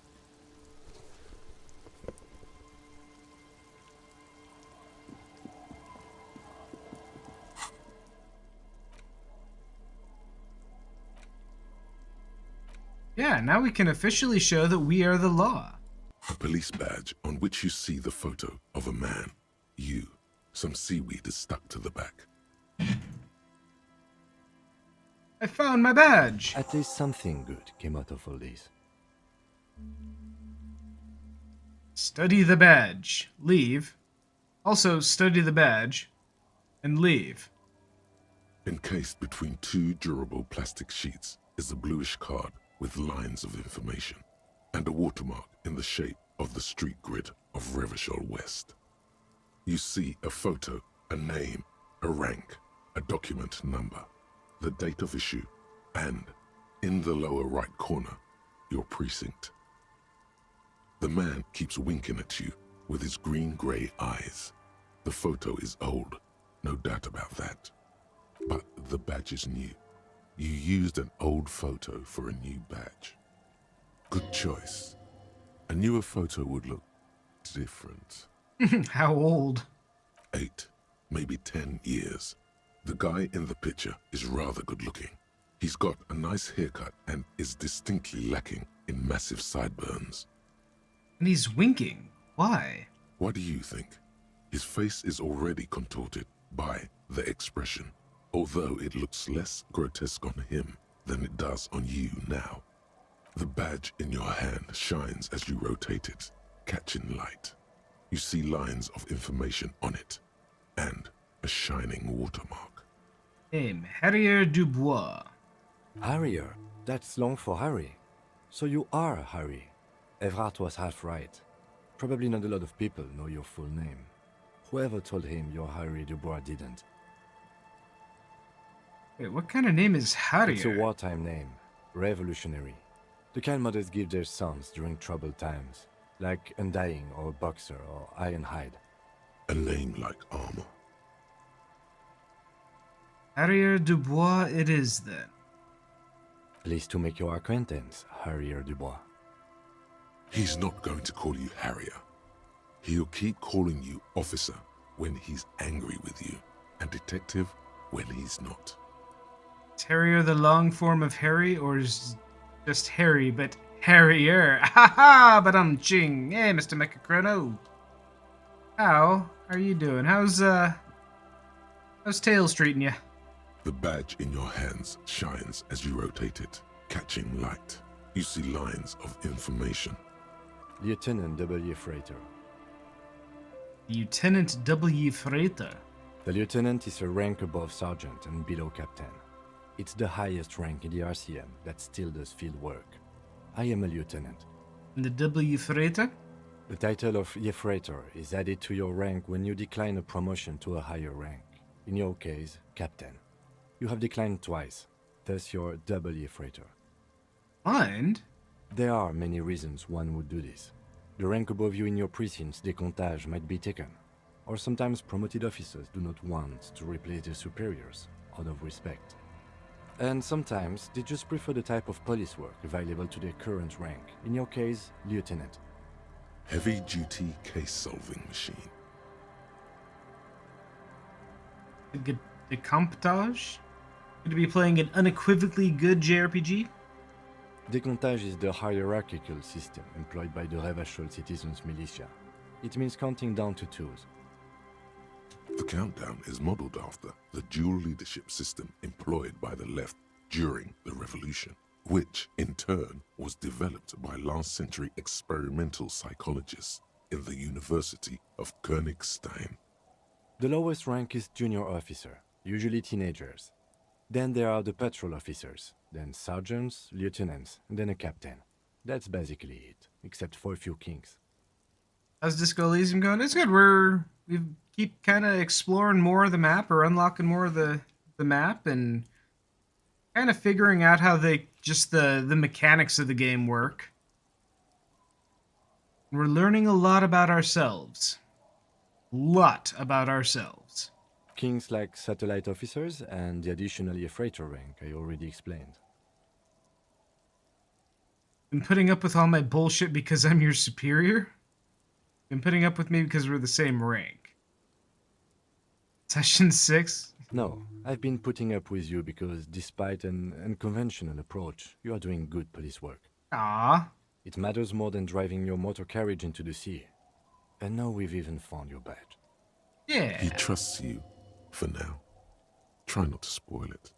Yeah, now we can officially show that we are the law. A police badge on which you see the photo of a man. You. Some seaweed is stuck to the back. I found my badge! At least something good came out of all this. Study the badge. Leave. Also, study the badge. And leave. Encased between two durable plastic sheets is a bluish card with lines of information, and a watermark in the shape of the street grid of Revachol West. You see a photo, a name, a rank, a document number, the date of issue, and, in the lower right corner, your precinct. The man keeps winking at you with his green-grey eyes. The photo is old, no doubt about that. But the badge is new. You used an old photo for a new badge. Good choice. A newer photo would look different. How old? 8, maybe 10 years. The guy in the picture is rather good looking. He's got a nice haircut and is distinctly lacking in massive sideburns. And he's winking. Why? What do you think? His face is already contorted by the expression, although it looks less grotesque on him than it does on you now. The badge in your hand shines as you rotate it, catching light. You see lines of information on it, and a shining watermark. Name, Harrier Dubois. Harrier? That's long for Harry. So you are Harry. Evrard was half right. Probably not a lot of people know your full name. Whoever told him you're Harry Dubois didn't. Wait, what kind of name is Harrier? It's a wartime name. Revolutionary. The kind mothers give their sons during troubled times. Like Undying or Boxer or Ironhide. A name like armor. Harrier Dubois it is then. Pleased to make your acquaintance, Harrier Dubois. He's not going to call you Harrier. He'll keep calling you officer when he's angry with you, and detective when he's not. Is Harrier the long form of Harry, or is just Harry, but Harrier? Ha ha! But I'm ching. Hey, Mr. Mechachrono. How are you doing? How's Tails treating you? The badge in your hands shines as you rotate it, catching light. You see lines of information. Lieutenant W. Freighter. Lieutenant W. Freighter. The lieutenant is a rank above sergeant and below captain. It's the highest rank in the RCM that still does field work. I am a lieutenant. And the W. Freighter? The title of Freighter is added to your rank when you decline a promotion to a higher rank. In your case, captain. You have declined twice, thus you're W. Freighter. Mind? There are many reasons one would do this. The rank above you in your precinct's decomptage might be taken, or sometimes promoted officers do not want to replace their superiors out of respect. And sometimes they just prefer the type of police work available to their current rank, in your case, lieutenant. Heavy-duty case-solving machine. Decomptage? Going to be playing an unequivocally good JRPG? Decomptage is the hierarchical system employed by the Revachol Citizens Militia. It means counting down to twos. The countdown is modeled after the dual leadership system employed by the left during the revolution, which in turn was developed by last-century experimental psychologists in the University of Königstein. The lowest rank is junior officer, usually teenagers. Then there are the patrol officers, then sergeants, lieutenants, and then a captain. That's basically it, except for a few kings. How's Disco Elysium going? It's good. We keep kind of exploring more of the map, or unlocking more of the map, and kind of figuring out how the mechanics of the game work. We're learning a lot about ourselves. Kings like satellite officers and the additionally freighter rank I already explained. Been putting up with all my bullshit because I'm your superior? Been putting up with me because we're the same rank. Session 6? No, I've been putting up with you because despite an unconventional approach, you are doing good police work. Ah. It matters more than driving your motor carriage into the sea. And now we've even found your badge. Yeah. He trusts you, for now. Try not to spoil it.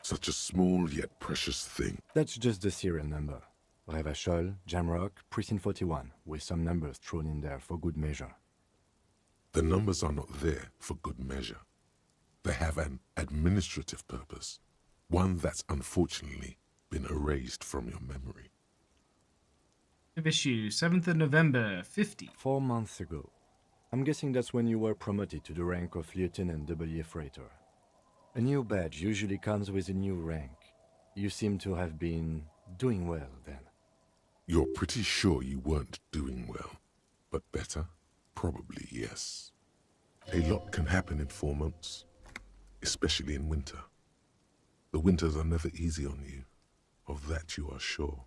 Such a small yet precious thing. That's just the serial number. Revachol, Jamrock, Precinct 41, with some numbers thrown in there for good measure. The numbers are not there for good measure. They have an administrative purpose, one that's unfortunately been erased from your memory. Issue 7th of November, 50. 4 months ago. I'm guessing that's when you were promoted to the rank of Lieutenant W. Freighter. A new badge usually comes with a new rank. You seem to have been doing well then. You're pretty sure you weren't doing well, but better? Probably yes. A lot can happen in 4 months, especially in winter. The winters are never easy on you, of that you are sure.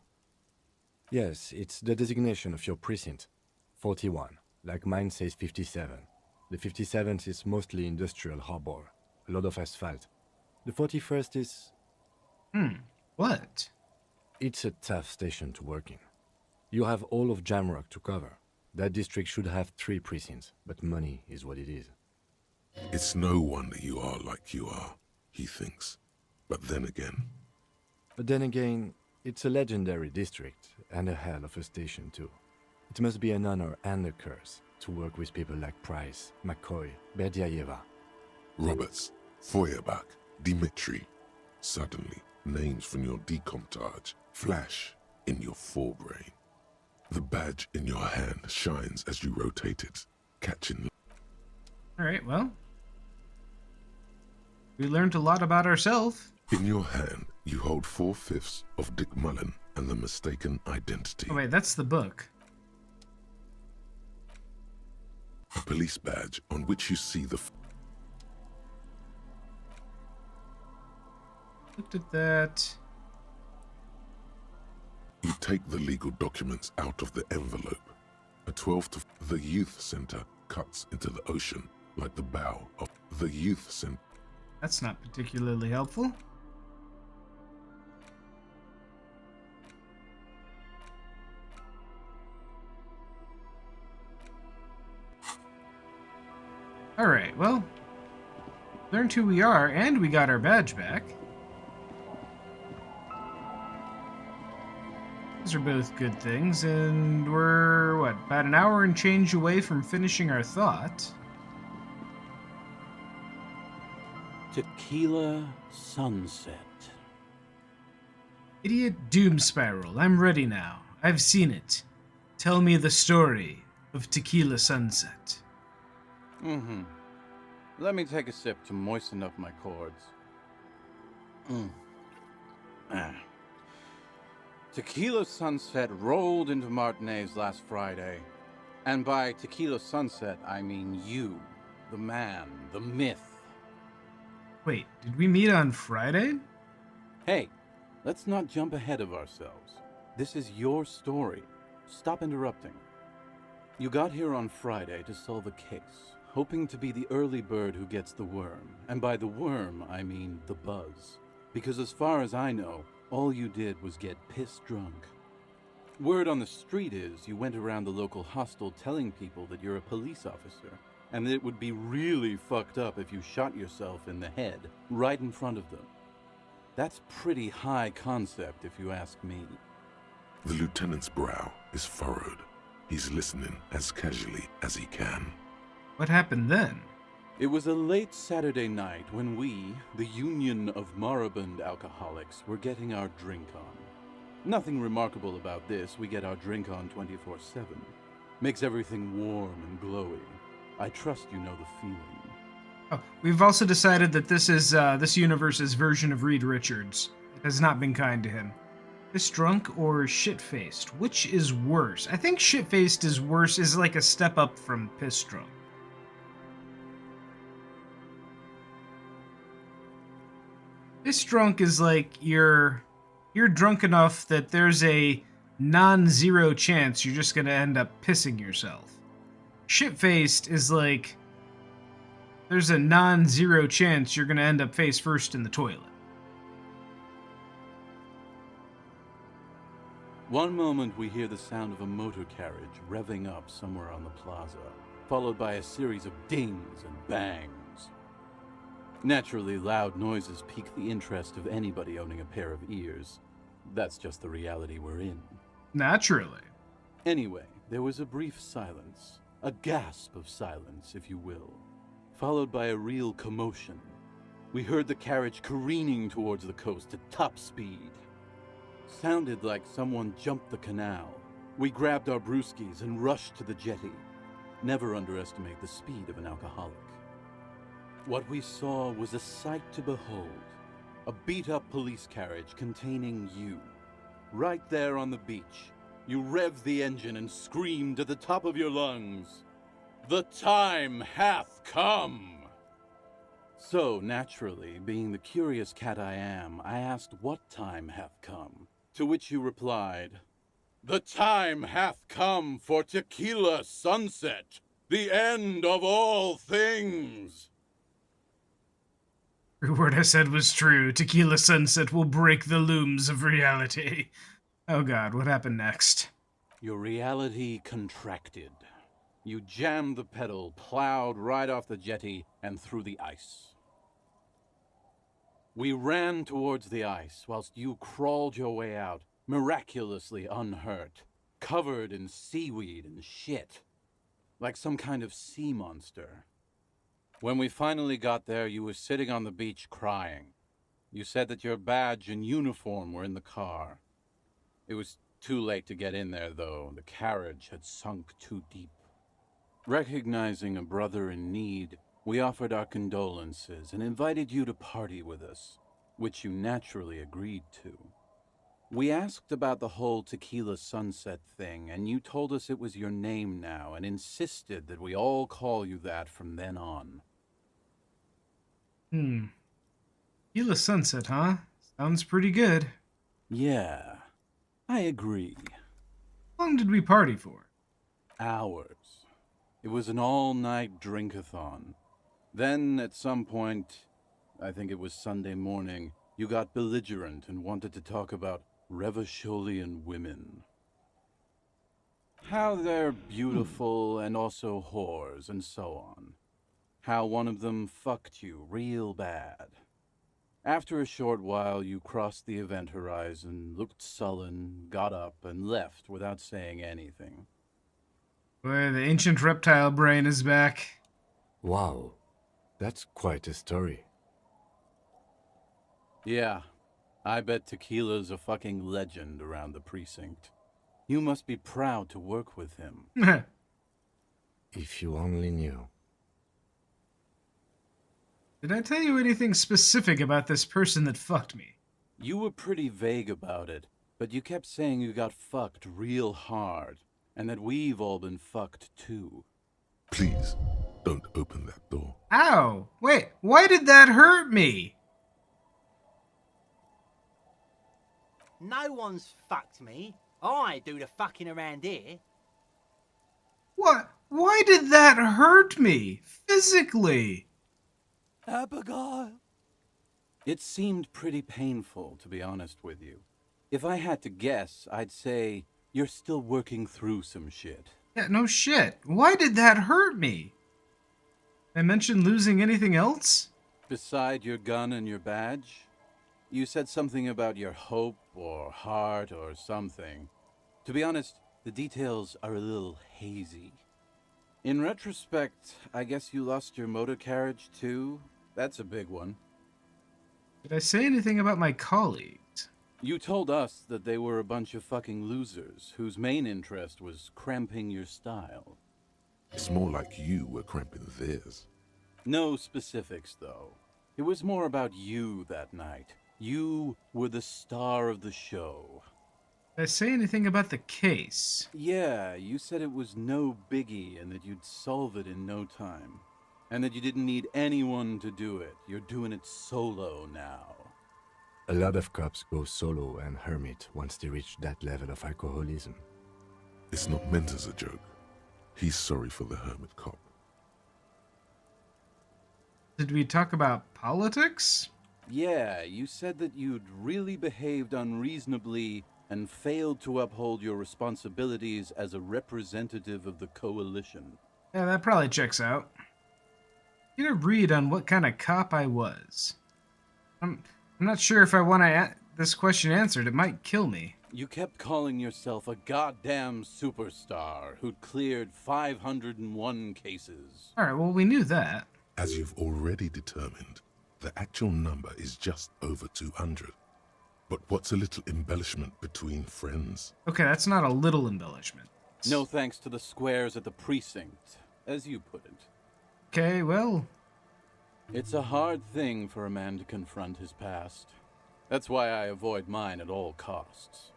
Yes, it's the designation of your precinct. 41, like mine says 57. The 57th is mostly industrial harbor, a lot of asphalt. The 41st is... What? It's a tough station to work in. You have all of Jamrock to cover. That district should have 3 precincts, but money is what it is. It's no wonder you are like you are, he thinks. But then again, it's a legendary district, and a hell of a station too. It must be an honor and a curse to work with people like Price, McCoy, Berdiaeva. Roberts, Feuerbach, Dimitri. Suddenly, names from your decomptage flash in your forebrain. The badge in your hand shines as you rotate it, catching... Alright, well. We learned a lot about ourselves. In your hand, you hold 4/5 of Dick Mullen and the mistaken identity. Oh wait, that's the book. A police badge on which you see the... Looked at that. You take the legal documents out of the envelope. A 12 to... The youth center cuts into the ocean like the bow of the youth center. That's not particularly helpful. Alright, well, learned who we are, and we got our badge back. Those are both good things, and we're, what, about an hour and change away from finishing our thought. Tequila Sunset. Idiot Doom Spiral, I'm ready now. I've seen it. Tell me the story of Tequila Sunset. Let me take a sip to moisten up my cords. Tequila Sunset rolled into Martinez last Friday. And by Tequila Sunset, I mean you, the man, the myth. Wait, did we meet on Friday? Hey, let's not jump ahead of ourselves. This is your story. Stop interrupting. You got here on Friday to solve a case, hoping to be the early bird who gets the worm. And by the worm, I mean the buzz. Because as far as I know, all you did was get piss drunk. Word on the street is you went around the local hostel telling people that you're a police officer, and that it would be really fucked up if you shot yourself in the head, right in front of them. That's pretty high concept, if you ask me. The lieutenant's brow is furrowed. He's listening as casually as he can. What happened then? It was a late Saturday night when we, the Union of Moribund Alcoholics, were getting our drink on. Nothing remarkable about this. We get our drink on 24/7. Makes everything warm and glowy. I trust you know the feeling. Oh, we've also decided that this is this universe's version of Reed Richards. It has not been kind to him. Piss drunk or shit faced? Which is worse? I think shit faced is worse. Is like a step up from piss drunk. Piss drunk is like you're drunk enough that there's a non-zero chance you're just gonna end up pissing yourself. Shit-faced is like there's a non-zero chance you're gonna end up face first in the toilet. One moment we hear the sound of a motor carriage revving up somewhere on the plaza, followed by a series of dings and bangs. Naturally, loud noises pique the interest of anybody owning a pair of ears. That's just the reality we're in. Naturally. Anyway, there was a brief silence. A gasp of silence, if you will. Followed by a real commotion. We heard the carriage careening towards the coast at top speed. Sounded like someone jumped the canal. We grabbed our brewskis and rushed to the jetty. Never underestimate the speed of an alcoholic. What we saw was a sight to behold. A beat-up police carriage containing you. Right there on the beach, you revved the engine and screamed at the top of your lungs, "The time hath come!" So, naturally, being the curious cat I am, I asked what time hath come, to which you replied, "The time hath come for tequila sunset, the end of all things." Every word I said was true. Tequila sunset will break the looms of reality. Oh god, what happened next? Your reality contracted. You jammed the pedal, plowed right off the jetty, and through the ice. We ran towards the ice, whilst you crawled your way out, miraculously unhurt, covered in seaweed and shit, like some kind of sea monster. When we finally got there, you were sitting on the beach crying. You said that your badge and uniform were in the car. It was too late to get in there, though. The carriage had sunk too deep. Recognizing a brother in need, we offered our condolences and invited you to party with us, which you naturally agreed to. We asked about the whole tequila sunset thing, and you told us it was your name now and insisted that we all call you that from then on. Tequila sunset, huh? Sounds pretty good. Yeah, I agree. How long did we party for? Hours. It was an all-night drink-a-thon. Then, at some point, I think it was Sunday morning, you got belligerent and wanted to talk about Revacholian women. How they're beautiful and also whores and so on. How one of them fucked you real bad. After a short while, you crossed the event horizon, looked sullen, got up, and left without saying anything. Boy, the ancient reptile brain is back. Wow, that's quite a story. Yeah, I bet Tequila's a fucking legend around the precinct. You must be proud to work with him. If you only knew. Did I tell you anything specific about this person that fucked me? You were pretty vague about it, but you kept saying you got fucked real hard, and that we've all been fucked too. Please, don't open that door. Ow! Wait, why did that hurt me? No one's fucked me. I do the fucking around here. What? Why did that hurt me? Physically? Abigail. It seemed pretty painful, to be honest with you. If I had to guess, I'd say you're still working through some shit. Yeah, no shit. Why did that hurt me? Did I mention losing anything else? Beside your gun and your badge? You said something about your hope or heart or something. To be honest, the details are a little hazy. In retrospect, I guess you lost your motor carriage too? That's a big one. Did I say anything about my colleagues? You told us that they were a bunch of fucking losers whose main interest was cramping your style. It's more like you were cramping theirs. No specifics, though. It was more about you that night. You were the star of the show. Did I say anything about the case? Yeah, you said it was no biggie and that you'd solve it in no time. And that you didn't need anyone to do it. You're doing it solo now. A lot of cops go solo and hermit once they reach that level of alcoholism. It's not meant as a joke. He's sorry for the hermit cop. Did we talk about politics? Yeah, you said that you'd really behaved unreasonably and failed to uphold your responsibilities as a representative of the coalition. Yeah, that probably checks out. Get a read on what kind of cop I was. I'm not sure if I want this question answered. It might kill me. You kept calling yourself a goddamn superstar who'd cleared 501 cases. Alright, well, we knew that. As you've already determined, the actual number is just over 200. But what's a little embellishment between friends? Okay, that's not a little embellishment. No thanks to the squares at the precinct, as you put it. Okay, well... It's a hard thing for a man to confront his past. That's why I avoid mine at all costs.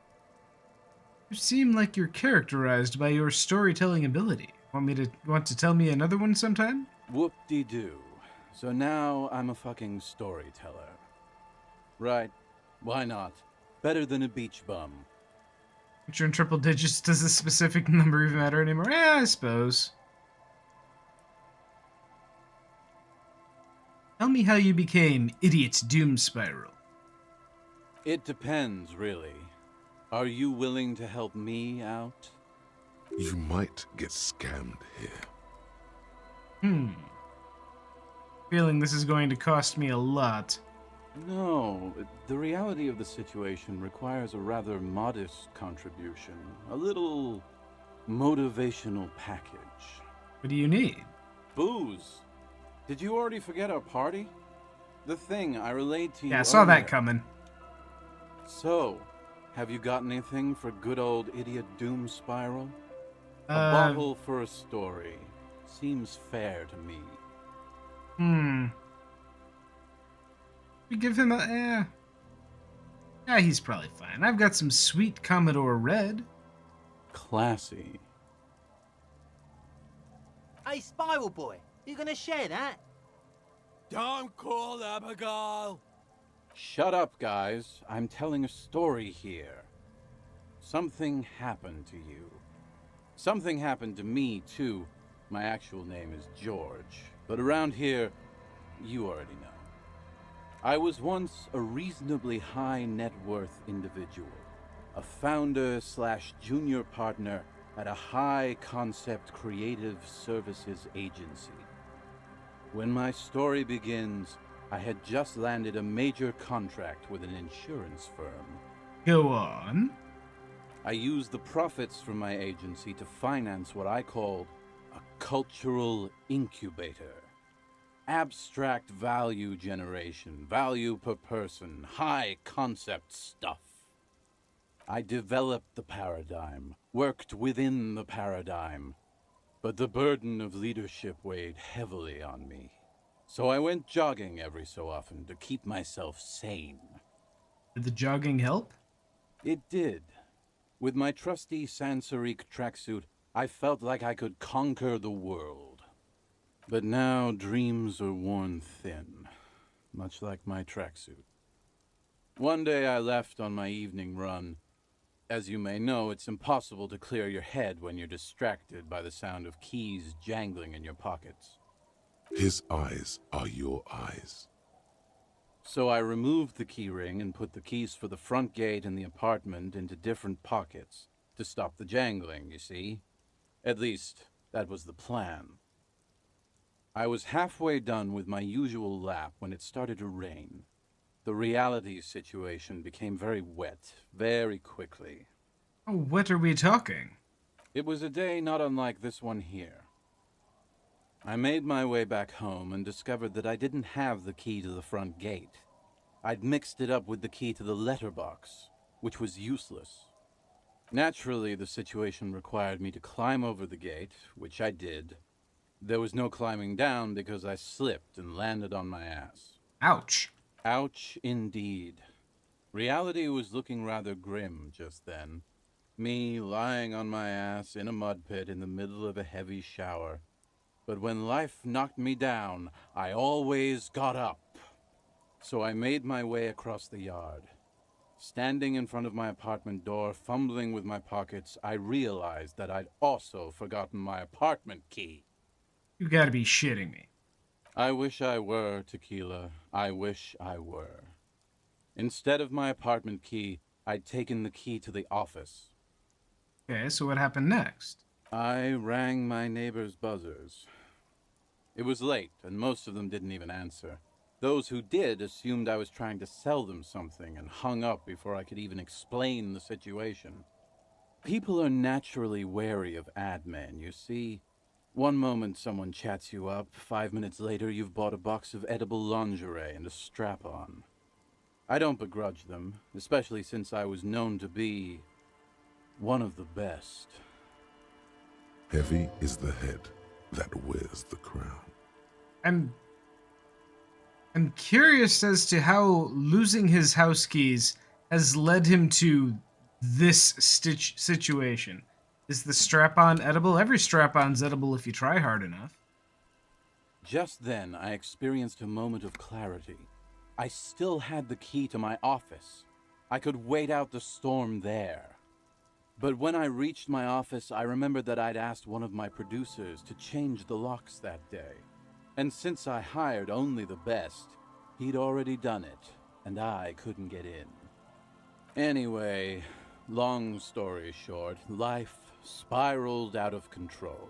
You seem like you're characterized by your storytelling ability. Want to tell me another one sometime? Whoop-de-doo. So now I'm a fucking storyteller. Right. Why not? Better than a beach bum. You're in triple digits. Does the specific number even matter anymore? Yeah, I suppose. Tell me how you became Idiot's Doom Spiral. It depends, really. Are you willing to help me out? You might get scammed here. Feeling this is going to cost me a lot. No, the reality of the situation requires a rather modest contribution. A little motivational package. What do you need? Booze. Did you already forget our party? The thing I relayed to you. Yeah, I saw that coming. So, have you got anything for good old Idiot Doom Spiral? A bottle for a story. Seems fair to me. We give him a... Yeah, he's probably fine. I've got some sweet Commodore Red. Classy. Hey, Spiral Boy, you gonna share that? Don't call Abigail! Shut up, guys. I'm telling a story here. Something happened to you. Something happened to me, too. My actual name is George, but around here, you already know. I was once a reasonably high net worth individual, a founder/junior partner at a high concept creative services agency. When my story begins, I had just landed a major contract with an insurance firm. Go on. I used the profits from my agency to finance what I called a cultural incubator. Abstract value generation, value per person, high concept stuff. I developed the paradigm, worked within the paradigm, but the burden of leadership weighed heavily on me. So I went jogging every so often to keep myself sane. Did the jogging help? It did. With my trusty Sansarique tracksuit, I felt like I could conquer the world. But now dreams are worn thin, much like my tracksuit. One day I left on my evening run. As you may know, it's impossible to clear your head when you're distracted by the sound of keys jangling in your pockets. His eyes are your eyes. So I removed the key ring and put the keys for the front gate and the apartment into different pockets to stop the jangling, you see. At least, that was the plan. I was halfway done with my usual lap when it started to rain. The reality situation became very wet, very quickly. Oh, what are we talking? It was a day not unlike this one here. I made my way back home and discovered that I didn't have the key to the front gate. I'd mixed it up with the key to the letterbox, which was useless. Naturally, the situation required me to climb over the gate, which I did. There was no climbing down because I slipped and landed on my ass. Ouch. Ouch indeed. Reality was looking rather grim just then. Me lying on my ass in a mud pit in the middle of a heavy shower. But when life knocked me down, I always got up. So I made my way across the yard. Standing in front of my apartment door, fumbling with my pockets, I realized that I'd also forgotten my apartment key. You gotta be shitting me. I wish I were, Tequila. I wish I were. Instead of my apartment key, I'd taken the key to the office. Okay, so what happened next? I rang my neighbors' buzzers. It was late, and most of them didn't even answer. Those who did assumed I was trying to sell them something and hung up before I could even explain the situation. People are naturally wary of ad men, you see. One moment someone chats you up, 5 minutes later you've bought a box of edible lingerie and a strap-on. I don't begrudge them, especially since I was known to be one of the best. Heavy is the head that wears the crown. I'm curious as to how losing his house keys has led him to this situation. Is the strap-on edible? Every strap-on's edible if you try hard enough. Just then, I experienced a moment of clarity. I still had the key to my office. I could wait out the storm there. But when I reached my office, I remembered that I'd asked one of my producers to change the locks that day. And since I hired only the best, he'd already done it, and I couldn't get in. Anyway, long story short, life spiraled out of control.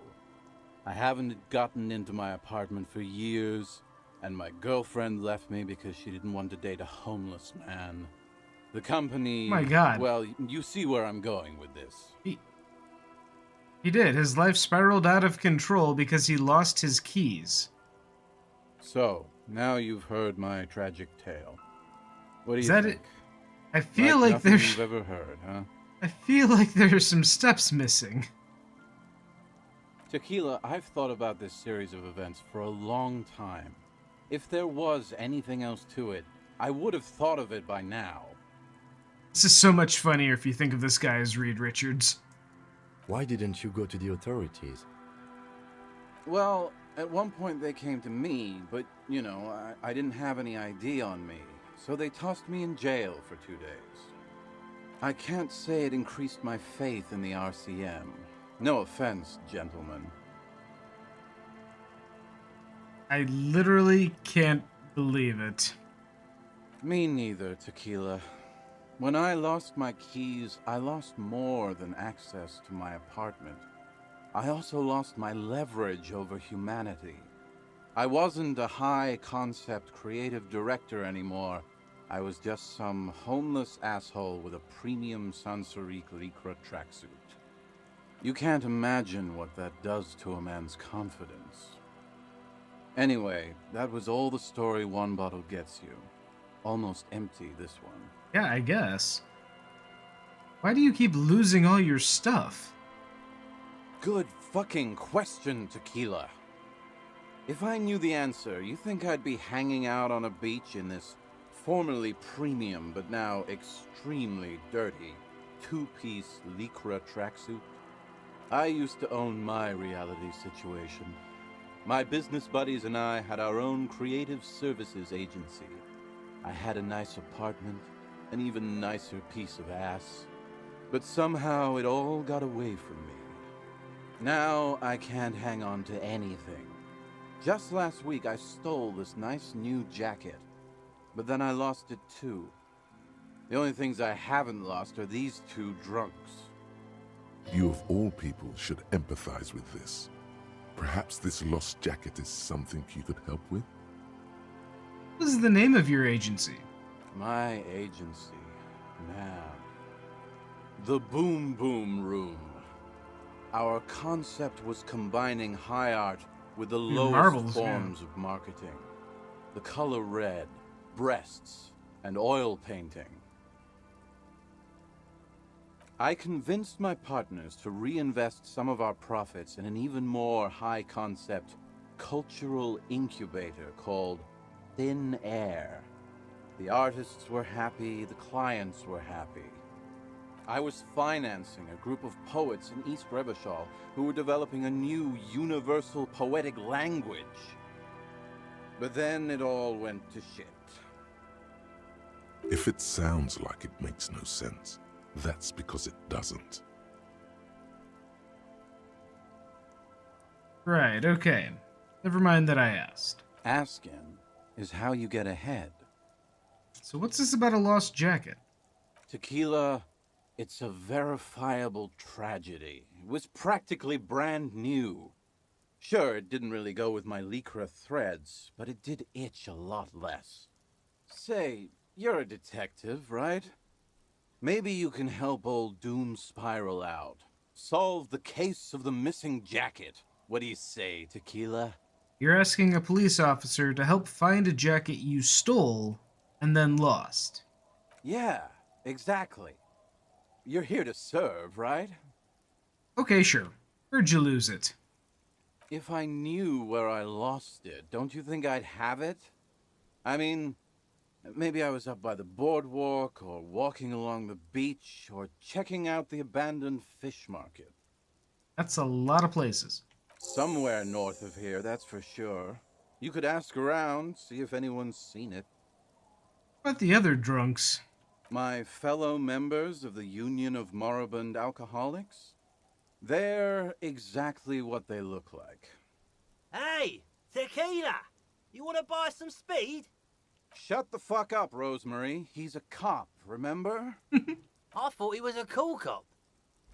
I haven't gotten into my apartment for years, and my girlfriend left me because she didn't want to date a homeless man. The company... My God. Well, you see where I'm going with this. He did. His life spiraled out of control because he lost his keys. So, now you've heard my tragic tale. What do Is you that think? it? I feel like nothing there's... you've ever heard, huh? I feel like there's some steps missing. Tequila, I've thought about this series of events for a long time. If there was anything else to it, I would have thought of it by now. This is so much funnier if you think of this guy as Reed Richards. Why didn't you go to the authorities? Well, at one point they came to me, but, you know, I didn't have any ID on me, so they tossed me in jail for 2 days. I can't say it increased my faith in the RCM. No offense, gentlemen. I literally can't believe it. Me neither, Tequila. When I lost my keys, I lost more than access to my apartment. I also lost my leverage over humanity. I wasn't a high-concept creative director anymore. I was just some homeless asshole with a premium Sansorique Lycra tracksuit. You can't imagine what that does to a man's confidence. Anyway, that was all the story one bottle gets you. Almost empty, this one. Yeah, I guess. Why do you keep losing all your stuff? Good fucking question, Tequila. If I knew the answer, you think I'd be hanging out on a beach in this formerly premium but now extremely dirty two-piece Lycra tracksuit? I used to own my reality situation. My business buddies and I had our own creative services agency. I had a nice apartment, an even nicer piece of ass. But somehow it all got away from me. Now I can't hang on to anything. Just last week I stole this nice new jacket, but then I lost it too. The only things I haven't lost are these two drunks. You of all people should empathize with this. Perhaps this lost jacket is something you could help with? What is the name of your agency? My agency, man. The Boom Boom Room. Our concept was combining high art with the Marbles, lowest forms of marketing. The color red, breasts, and oil painting. I convinced my partners to reinvest some of our profits in an even more high-concept cultural incubator called Thin Air. The artists were happy, the clients were happy. I was financing a group of poets in East Rebishal who were developing a new universal poetic language. But then it all went to shit. If it sounds like it makes no sense, that's because it doesn't. Right, okay. Never mind that I asked. Asking is how you get ahead. So what's this about a lost jacket? Tequila, it's a verifiable tragedy. It was practically brand new. Sure, it didn't really go with my Lycra threads, but it did itch a lot less. Say, you're a detective, right? Maybe you can help old Doom Spiral out. Solve the case of the missing jacket. What do you say, Tequila? You're asking a police officer to help find a jacket you stole and then lost. Yeah, exactly. You're here to serve, right? Okay, sure. Where'd you lose it? If I knew where I lost it, don't you think I'd have it? I mean, maybe I was up by the boardwalk, or walking along the beach, or checking out the abandoned fish market. That's a lot of places. Somewhere north of here, that's for sure. You could ask around, see if anyone's seen it. What about the other drunks? My fellow members of the Union of Moribund Alcoholics? They're exactly what they look like. Hey, Tequila! You want to buy some speed? Shut the fuck up, Rosemary. He's a cop, remember? I thought he was a cool cop.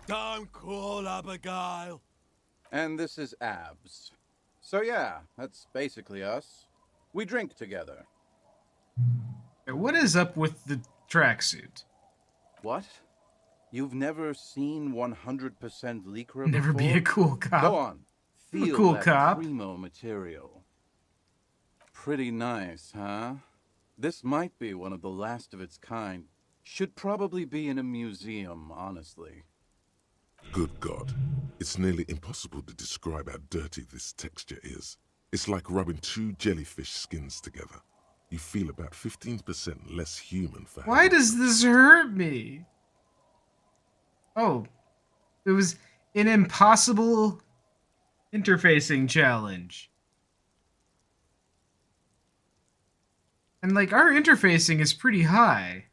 Don't call Abigail. And this is Abs. So yeah, that's basically us. We drink together. What is up with the tracksuit? What? You've never seen 100% Lycra Never before? be a cool cop. Go on. I'm a Feel cool that cop. primo material. Pretty nice, huh? This might be one of the last of its kind. Should probably be in a museum, honestly. Good God. It's nearly impossible to describe how dirty this texture is. It's like rubbing two jellyfish skins together. You feel about 15% less human for Why having does this hurt me? Oh, it was an impossible interfacing challenge. And like, our interfacing is pretty high.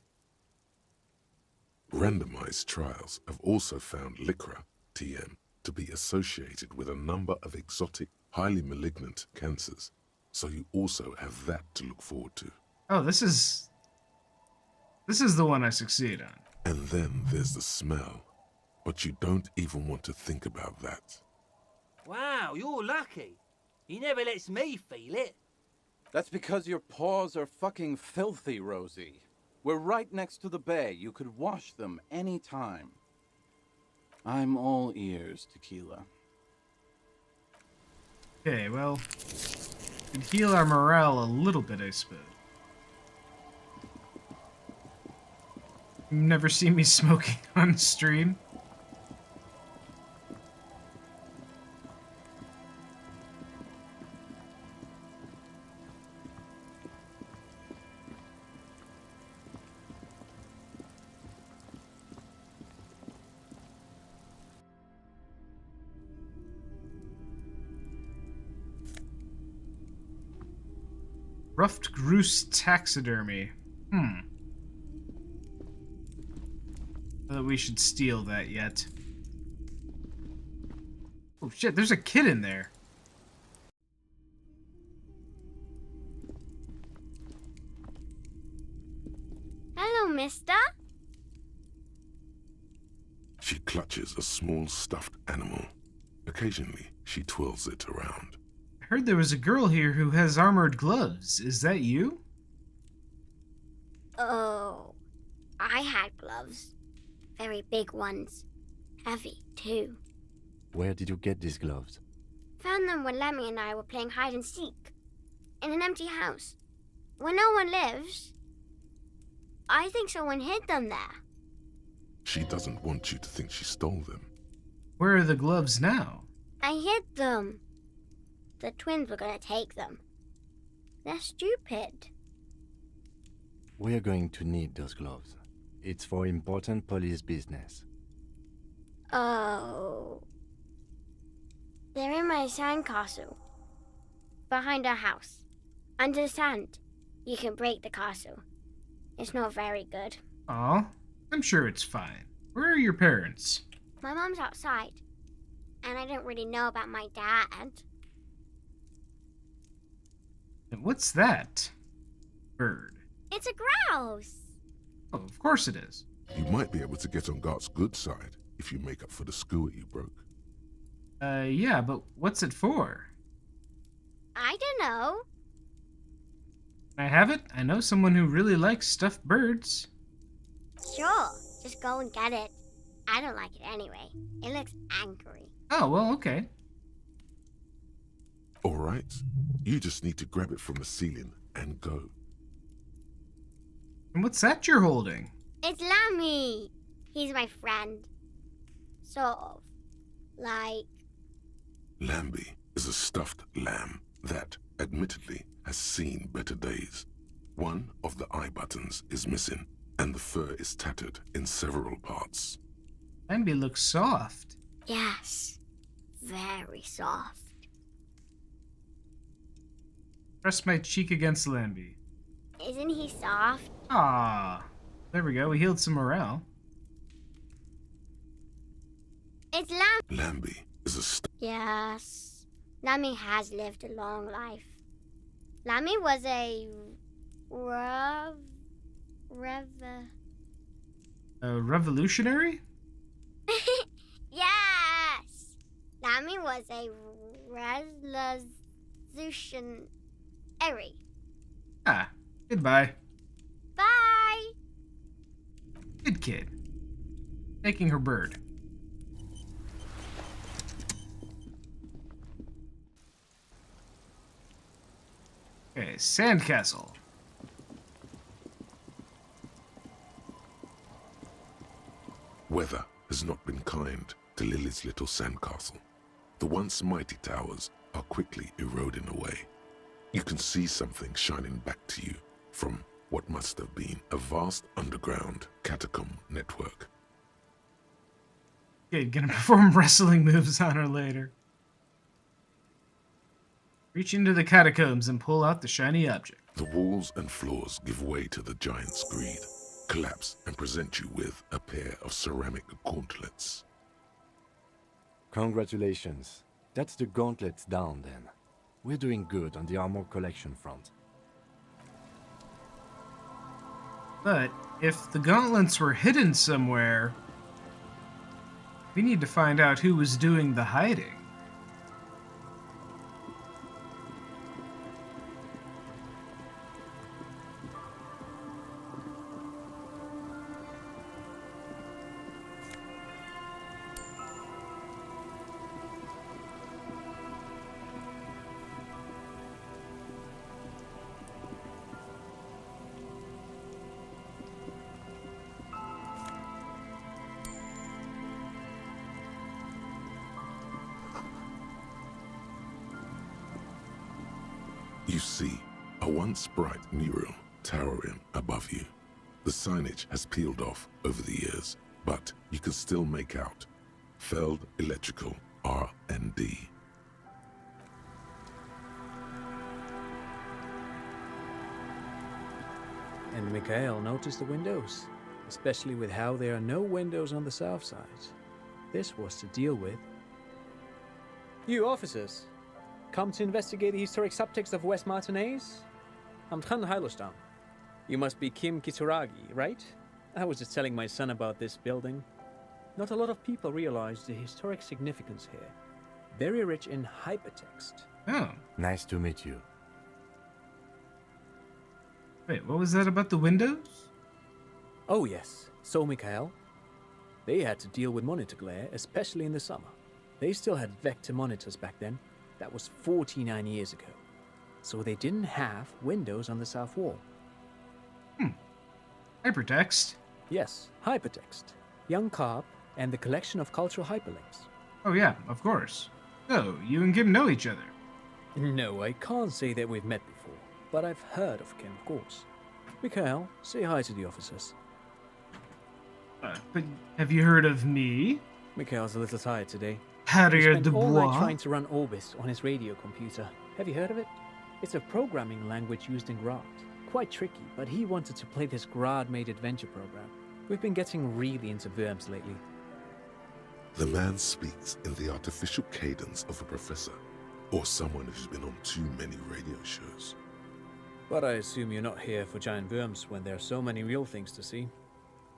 Randomized trials have also found Lycra, TM, to be associated with a number of exotic, highly malignant cancers. So you also have that to look forward to. Oh, this is the one I succeed on. And then there's the smell. But you don't even want to think about that. Wow, you're lucky. He never lets me feel it. That's because your paws are fucking filthy, Rosie. We're right next to the bay. You could wash them any time. I'm all ears, Tequila. Okay, well, could heal our morale a little bit, I suppose. You've never seen me smoking on stream. Ruffed Groose Taxidermy. Not that we should steal that yet. Oh shit, there's a kid in there. Hello, mister. She clutches a small stuffed animal. Occasionally, she twirls it around. I heard there was a girl here who has armored gloves. Is that you? Oh, I had gloves. Very big ones. Heavy, too. Where did you get these gloves? Found them when Lemmy and I were playing hide and seek. In an empty house. Where no one lives. I think someone hid them there. She doesn't want you to think she stole them. Where are the gloves now? I hid them. The twins were gonna take them. They're stupid. We are going to need those gloves. It's for important police business. Oh. They're in my sandcastle. Behind our house. Under the sand. You can break the castle. It's not very good. Aw, I'm sure it's fine. Where are your parents? My mom's outside. And I don't really know about my dad. And what's that? Bird. It's a grouse. Oh, of course it is. You might be able to get on Gart's good side if you make up for the skewer you broke. Yeah, but what's it for? I don't know. Can I have it? I know someone who really likes stuffed birds. Sure. Just go and get it. I don't like it anyway. It looks angry. Oh, well, okay. All right. You just need to grab it from the ceiling and go. And what's that you're holding? It's Lammy. He's my friend. Sort of. Like... Lambie is a stuffed lamb that, admittedly, has seen better days. One of the eye buttons is missing, and the fur is tattered in several parts. Lambie looks soft. Yes. Very soft. Press my cheek against Lambie. Isn't he soft? Ah, there we go. We healed some morale. It's Lambie is a Yes. Lammy has lived a long life. Lammy was a... revolutionary? Yes! Lammy was a resolutionary. Ah, goodbye. Bye! Good kid. Taking her bird. Okay, sandcastle. Weather has not been kind to Lily's little sandcastle. The once mighty towers are quickly eroding away. You can see something shining back to you from what must have been a vast underground catacomb network. Okay, gonna perform wrestling moves on her later. Reach into the catacombs and pull out the shiny object. The walls and floors give way to the giant's greed, collapse and present you with a pair of ceramic gauntlets. Congratulations. That's the gauntlets down then. We're doing good on the armor collection front. But if the gauntlets were hidden somewhere, we need to find out who was doing the hiding. You see a once bright mural towering above you. The signage has peeled off over the years, but you can still make out Feld Electrical R&D. And Mikhail noticed the windows, especially with how there are no windows on the south side. This was to deal with. You officers, come to investigate the historic subtext of West Martinez? I'm Tran Heilostam. You must be Kim Kitsuragi, right? I was just telling my son about this building. Not a lot of people realize the historic significance here. Very rich in hypertext. Oh. Nice to meet you. Wait, what was that about the windows? Oh yes, so Mikhail. They had to deal with monitor glare, especially in the summer. They still had vector monitors back then. That was 49 years ago. So they didn't have windows on the south wall. Hypertext? Yes, hypertext. Young Carp and the collection of cultural hyperlinks. Oh yeah, of course. So, you and Kim know each other? No, I can't say that we've met before, but I've heard of Kim, of course. Mikhail, say hi to the officers. But have you heard of me? Mikhail's a little tired today. Harrier He spent de all night Bois? trying to run Orbis on his radio computer. Have you heard of it? It's a programming language used in Grad. Quite tricky, but he wanted to play this Grad-made adventure program. We've been getting really into Worms lately. The man speaks in the artificial cadence of a professor, or someone who's been on too many radio shows. But I assume you're not here for giant worms when there are so many real things to see.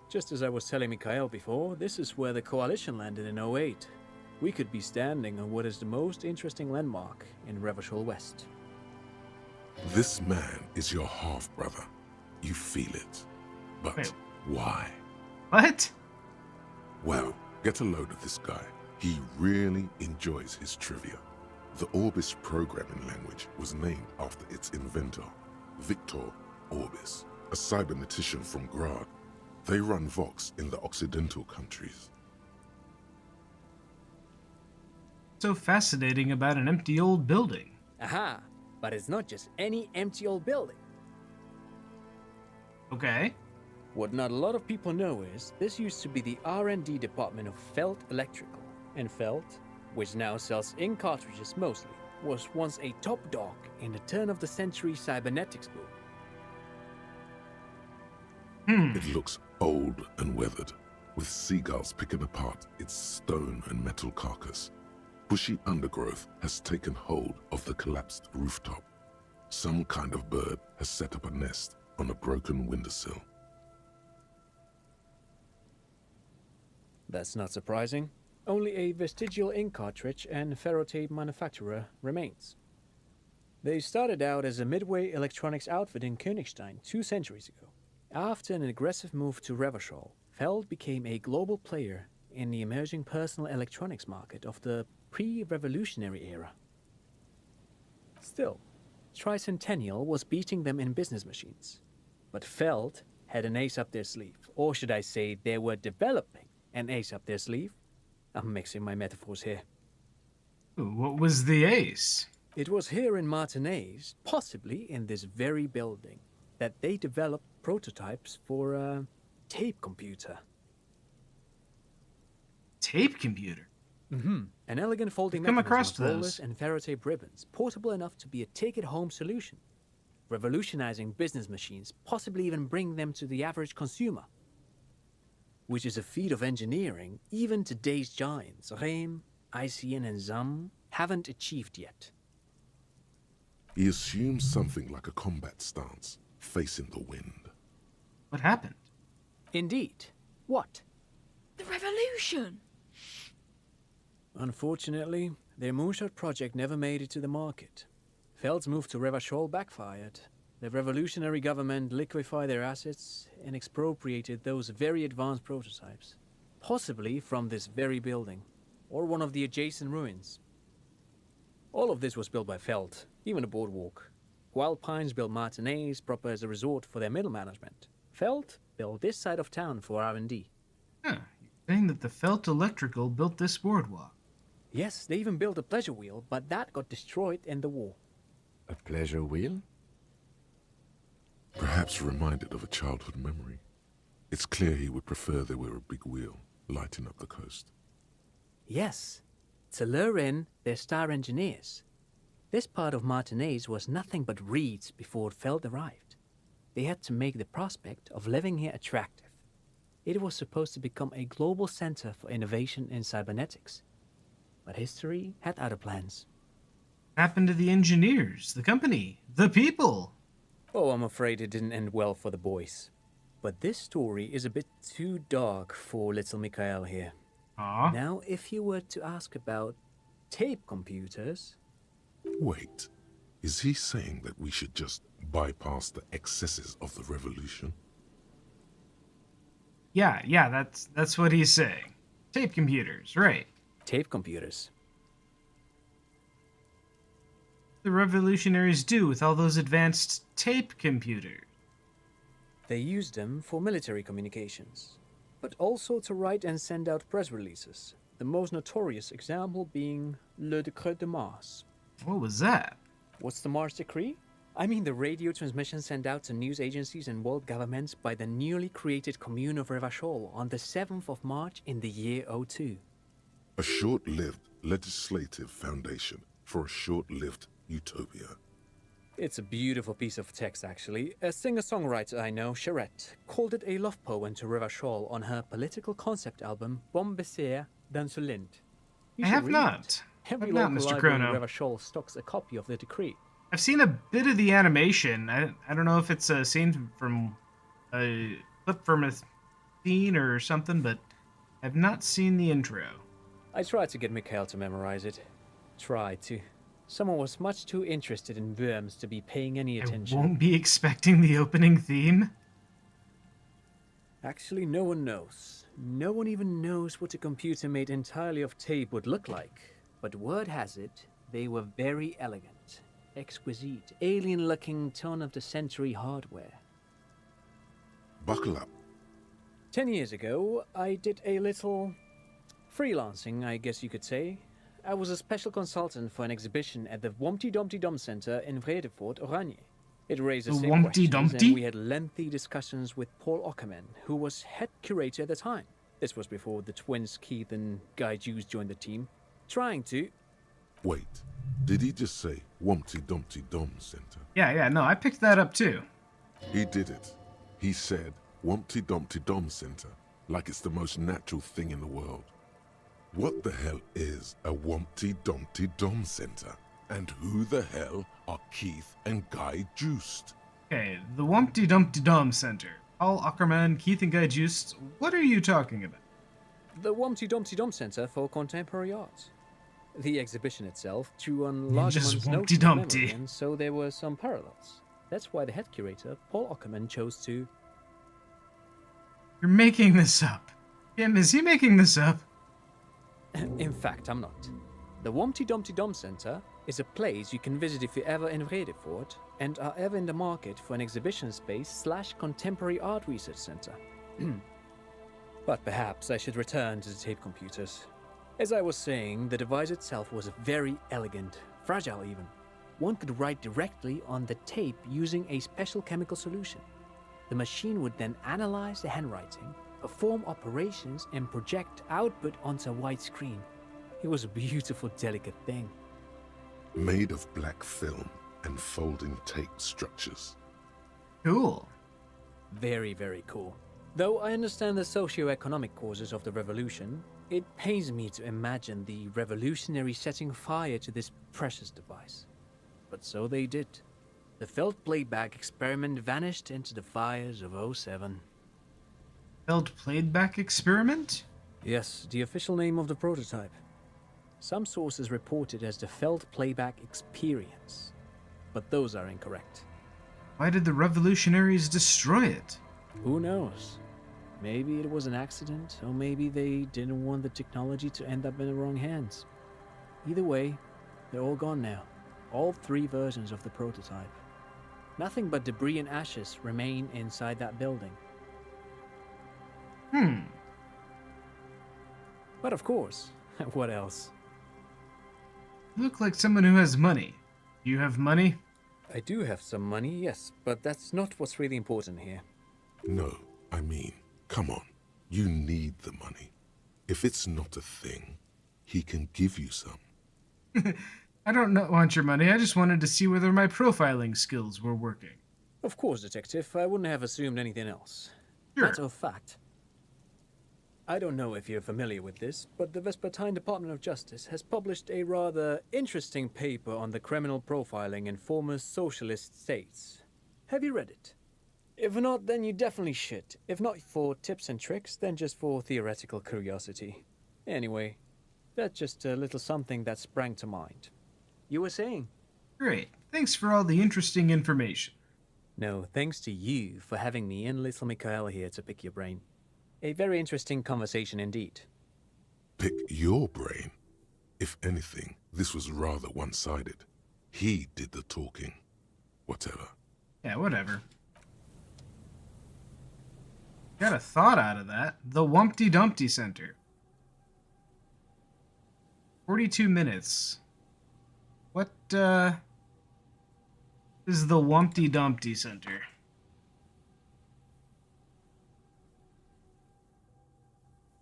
Just as I was telling Mikhail before, this is where the Coalition landed in '08. We could be standing on what is the most interesting landmark in Revachol West. This man is your half-brother. You feel it. But Wait. why? What? Well, get a load of this guy. He really enjoys his trivia. The Orbis programming language was named after its inventor, Victor Orbis, a cybernetician from Grad. They run Vox in the Occidental countries. So fascinating about an empty old building. Aha! But it's not just any empty old building. Okay. What not a lot of people know is this used to be the R&D department of Felt Electrical. And Felt, which now sells ink cartridges mostly, was once a top dog in the turn-of-the-century cybernetics boom. It looks old and weathered, with seagulls picking apart its stone and metal carcass. Bushy undergrowth has taken hold of the collapsed rooftop. Some kind of bird has set up a nest on a broken windowsill. That's not surprising. Only a vestigial ink cartridge and ferrotape manufacturer remains. They started out as a midway electronics outfit in Königstein 2 centuries ago. After an aggressive move to Revachol, Feld became a global player in the emerging personal electronics market of the pre-revolutionary era. Still, Tricentennial was beating them in business machines. But Feld had an ace up their sleeve, or should I say they were developing an ace up their sleeve. I'm mixing my metaphors here. What was the ace? It was here in Martinez, possibly in this very building, that they developed prototypes for a tape computer. Tape computer? An elegant folding I've come mechanism across of rollers those. and ferrotape ribbons, portable enough to be a take-it-home solution, revolutionizing business machines, possibly even bring them to the average consumer. Which is a feat of engineering even today's giants, Rehm, ICN and ZAM, haven't achieved yet. He assumes something like a combat stance, facing the wind. What happened? Indeed. What? The revolution! Unfortunately, their moonshot project never made it to the market. Feld's move to Revachol backfired. The revolutionary government liquefied their assets and expropriated those very advanced prototypes, possibly from this very building, or one of the adjacent ruins. All of this was built by Feld, even the boardwalk. Wild Pines built Martinez proper as a resort for their middle management. Feld built this side of town for R&D. Huh. You're saying that the Felt Electrical built this boardwalk. Yes, they even built a pleasure wheel, but that got destroyed in the war. A pleasure wheel? Perhaps reminded of a childhood memory. It's clear he would prefer there were a big wheel lighting up the coast. Yes, to lure in their star engineers. This part of Martinez was nothing but reeds before Feld arrived. They had to make the prospect of living here attractive. It was supposed to become a global center for innovation in cybernetics. But history had other plans. Happened to the engineers, the company, the people. Oh, I'm afraid it didn't end well for the boys. But this story is a bit too dark for little Mikhail here. Aww. Now, if you were to ask about tape computers... Wait, is he saying that we should just bypass the excesses of the revolution? Yeah, that's what he's saying. Tape computers, right. Tape computers. the revolutionaries do with all those advanced tape computers? They used them for military communications, but also to write and send out press releases. The most notorious example being Le Décret de Mars. What was that? What's the Mars Decree? I mean the radio transmission sent out to news agencies and world governments by the newly created Commune of Revachol on the 7th of March in the year 02. A short-lived legislative foundation for a short-lived utopia. It's a beautiful piece of text, actually. A singer-songwriter I know, Charette, called it a love poem to Revachol on her political concept album, Bombe Baiser dans le Lind. I have not. Every I've not, local Mr. library in Chrono. Revachol stocks a copy of the decree. I've seen a bit of the animation. I don't know if it's a scene from a clip from a scene or something, but I've not seen the intro. I tried to get Mikhail to memorize it. Tried to. Someone was much too interested in worms to be paying any attention. I won't be expecting the opening theme. Actually, no one knows. No one even knows what a computer made entirely of tape would look like. But word has it, they were very elegant, exquisite, alien-looking turn-of-the-century hardware. Buckle up. 10 years ago, I did a little freelancing, I guess you could say. I was a special consultant for an exhibition at the Wompty Dumpty Dum Center in Vredefort, Oranje. It raised the The same Wompty questions, Dumpty? and we had lengthy discussions with Paul Ockerman, who was head curator at the time. This was before the twins Keith and Guy Hughes joined the team, trying to... Wait, did he just say Wumpty Dumpty Dum Center? Yeah, no, I picked that up too. He did it. He said Wumpty Dumpty Dum Center, like it's the most natural thing in the world. What the hell is a Wumpty Dumpty Dum Center? And who the hell are Keith and Guy Joost? Okay, the Wumpty Dumpty Dum Center. Paul Ackerman, Keith and Guy Joost. What are you talking about? The Wumpty Dumpty Dum Center for Contemporary Art. The exhibition itself drew on large Just amounts Wumpty notes of Dumpty. memory, and so there were some parallels. That's why the head curator, Paul Ockerman, chose to... You're making this up. Kim, is he making this up? In fact, I'm not. The Wumpty Dumpty Dum Center is a place you can visit if you're ever in Vredefort and are ever in the market for an exhibition space / contemporary art research center. But perhaps I should return to the tape computers. As I was saying, the device itself was very elegant, fragile even. One could write directly on the tape using a special chemical solution. The machine would then analyze the handwriting, perform operations, and project output onto a white screen. It was a beautiful, delicate thing. Made of black film and folding tape structures. Cool. Very, very cool. Though I understand the socio-economic causes of the revolution, it pains me to imagine the revolutionaries setting fire to this precious device. But so they did. The felt playback experiment vanished into the fires of 07. Felt playback experiment? Yes, the official name of the prototype. Some sources report it as the Felt Playback Experience, but those are incorrect. Why did the revolutionaries destroy it? Who knows? Maybe it was an accident, or maybe they didn't want the technology to end up in the wrong hands. Either way, they're all gone now. All 3 versions of the prototype. Nothing but debris and ashes remain inside that building. But of course, what else? You look like someone who has money. Do you have money? I do have some money, yes, but that's not what's really important here. No, I mean, come on. You need the money. If it's not a thing, he can give you some. I don't want your money. I just wanted to see whether my profiling skills were working. Of course, Detective. I wouldn't have assumed anything else. Sure. Matter of fact, I don't know if you're familiar with this, but the Vespertine Department of Justice has published a rather interesting paper on the criminal profiling in former socialist states. Have you read it? If not, then you definitely should. If not for tips and tricks, then just for theoretical curiosity. Anyway, that's just a little something that sprang to mind. You were saying? Great. Thanks for all the interesting information. No, thanks to you for having me and little Mikhail here to pick your brain. A very interesting conversation indeed. Pick your brain? If anything, this was rather one-sided. He did the talking. Whatever. Yeah, whatever. Got a thought out of that. The Wumpty Dumpty Center. 42 minutes. What, is the Wumpty Dumpty Center?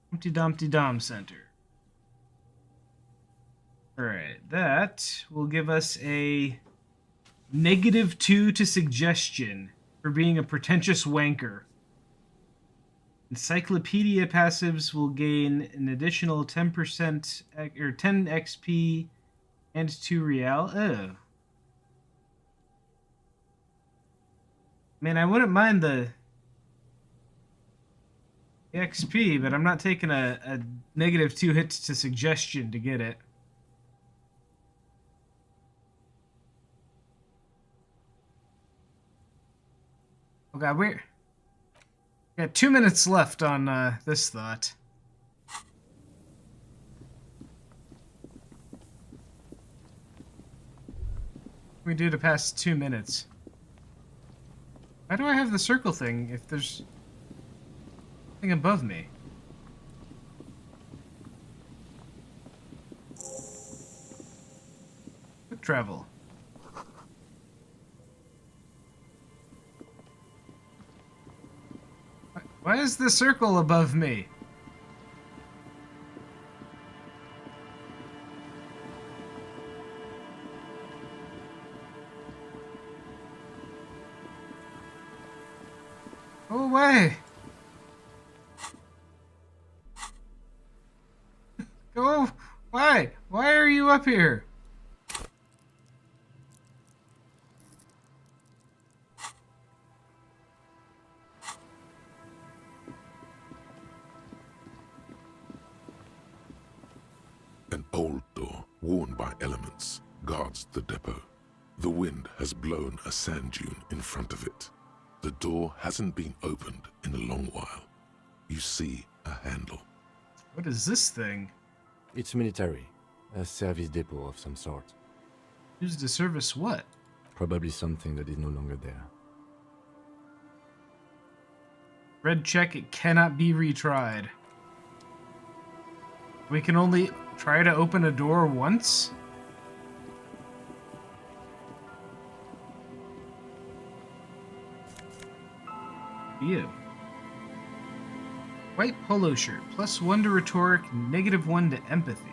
Humpty Dumpty Dom Center. Alright, that will give us a -2 to suggestion for being a pretentious wanker. Encyclopedia passives will gain an additional 10% or 10 XP and 2 real. Oh. Man, I wouldn't mind the XP, but I'm not taking a -2 hits to suggestion to get it. Oh god, we got 2 minutes left on this thought. What do we do to pass 2 minutes? Why do I have the circle thing if there's nothing above me? Quick travel. Why is the circle above me? Go away! Go! Why? Why are you up here? An old door, worn by elements, guards the depot. The wind has blown a sand dune in front of it. The door hasn't been opened in a long while. You see a handle. What is this thing? It's military. A service depot of some sort. Used to service what? Probably something that is no longer there. Red check, it cannot be retried. We can only try to open a door once? You. White polo shirt, +1 to rhetoric, -1 to empathy.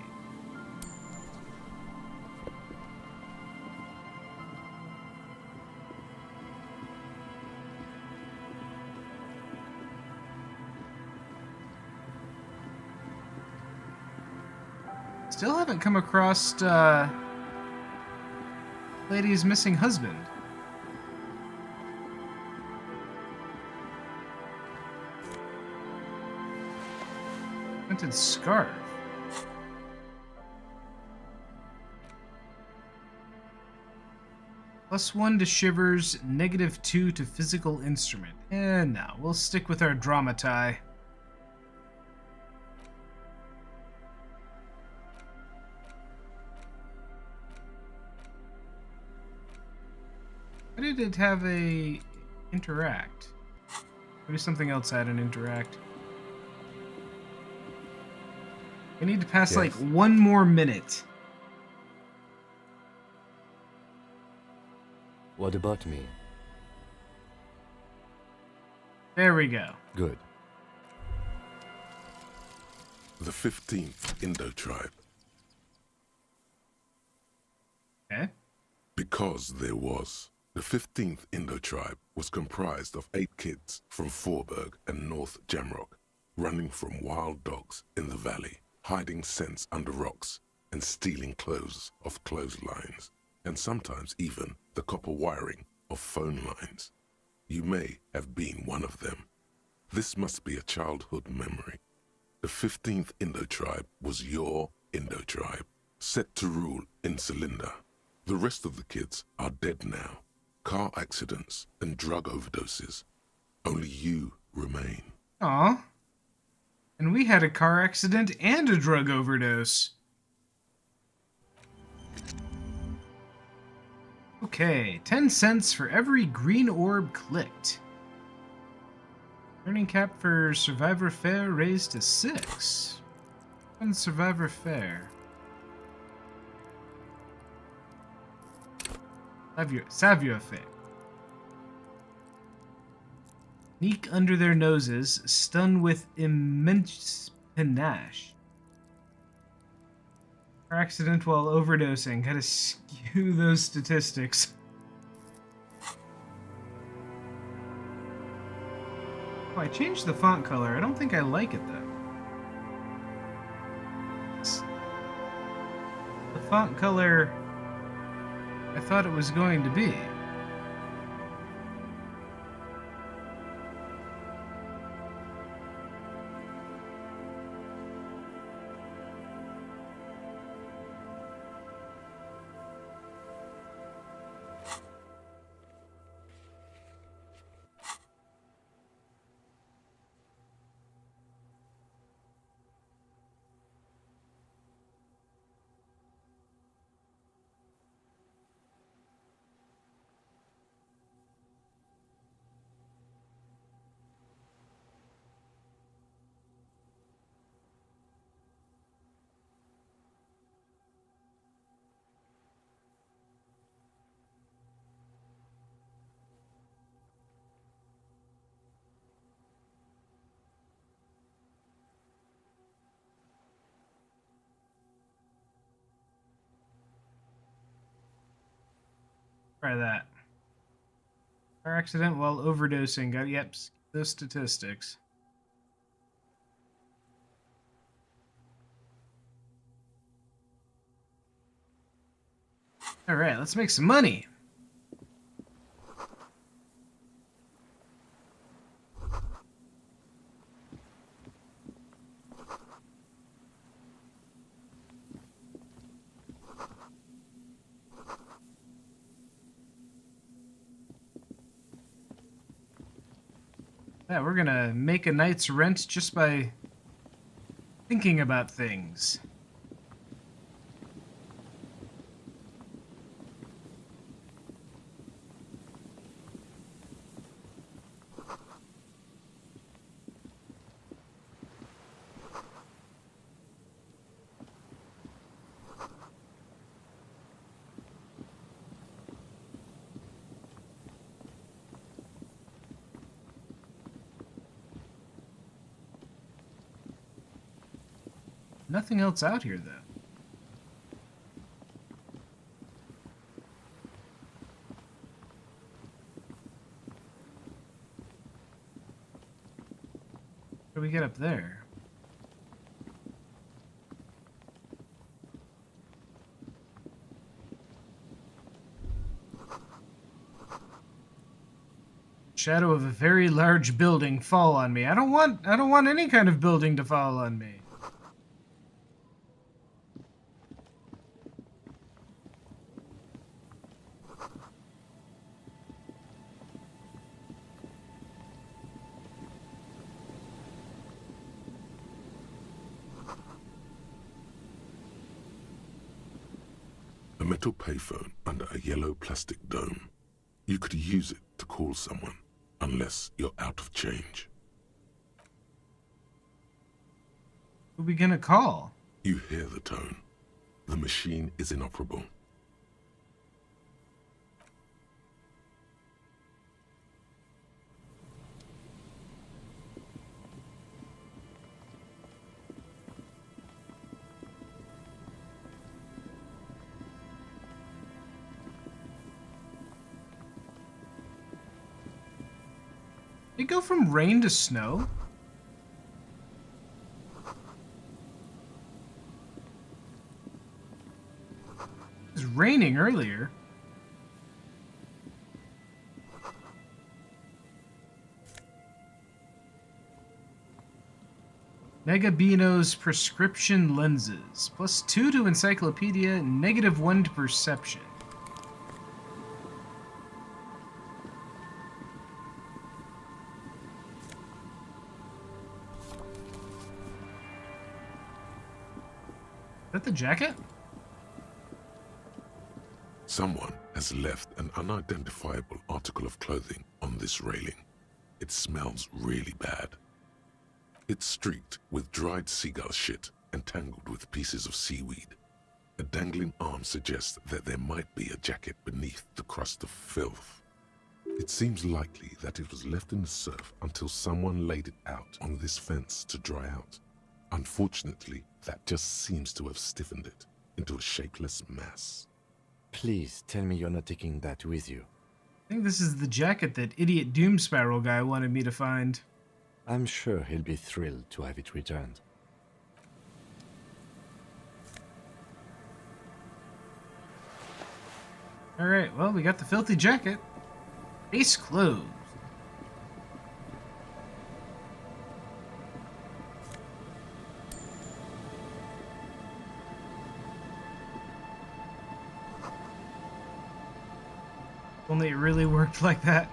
Still haven't come across lady's missing husband. Scented scarf. +1 to shivers, -2 to physical instrument. And no, we'll stick with our drama tie. Why did it have a interact? Maybe something else had an interact. We need to pass like 1 more minute. What about me? There we go. Good. The 15th Indo tribe. Okay. Because there was. The 15th Indo tribe was comprised of 8 kids from Forberg and North Jamrock, running from wild dogs in the valley, hiding scents under rocks, and stealing clothes off clotheslines, and sometimes even the copper wiring of phone lines. You may have been one of them. This must be a childhood memory. The 15th Indo tribe was your Indo tribe, set to rule in Cylinder. The rest of the kids are dead now. Car accidents and drug overdoses. Only you remain. Aw. And we had a car accident and a drug overdose. Okay, 10 cents for every green orb clicked. Earning cap for Survivor Fair raised to 6. And Survivor Fair. Savio Fair. Sneak under their noses, stun with immense panache. Or accident while overdosing. Gotta skew those statistics. Oh, I changed the font color. I don't think I like it though. The font color I thought it was going to be. Try that. Car accident while overdosing. Got yep, those statistics. All right, let's make some money. Yeah, we're gonna make a night's rent just by thinking about things. Nothing else out here, though. How do we get up there? Shadow of a very large building fall on me. I don't want any kind of building to fall on me. A metal payphone under a yellow plastic dome. You could use it to call someone, unless you're out of change. Who are we gonna call? You hear the tone. The machine is inoperable. Did it go from rain to snow? It was raining earlier. Megabino's prescription lenses. +2 to encyclopedia, -1 to perception. Is that the jacket? Someone has left an unidentifiable article of clothing on this railing. It smells really bad. It's streaked with dried seagull shit and tangled with pieces of seaweed. A dangling arm suggests that there might be a jacket beneath the crust of filth. It seems likely that it was left in the surf until someone laid it out on this fence to dry out. Unfortunately, that just seems to have stiffened it into a shapeless mass. Please tell me you're not taking that with you. I think this is the jacket that idiot Doom Spiral guy wanted me to find. I'm sure he'll be thrilled to have it returned. Alright, well, we got the filthy jacket. Case closed. Only it really worked like that.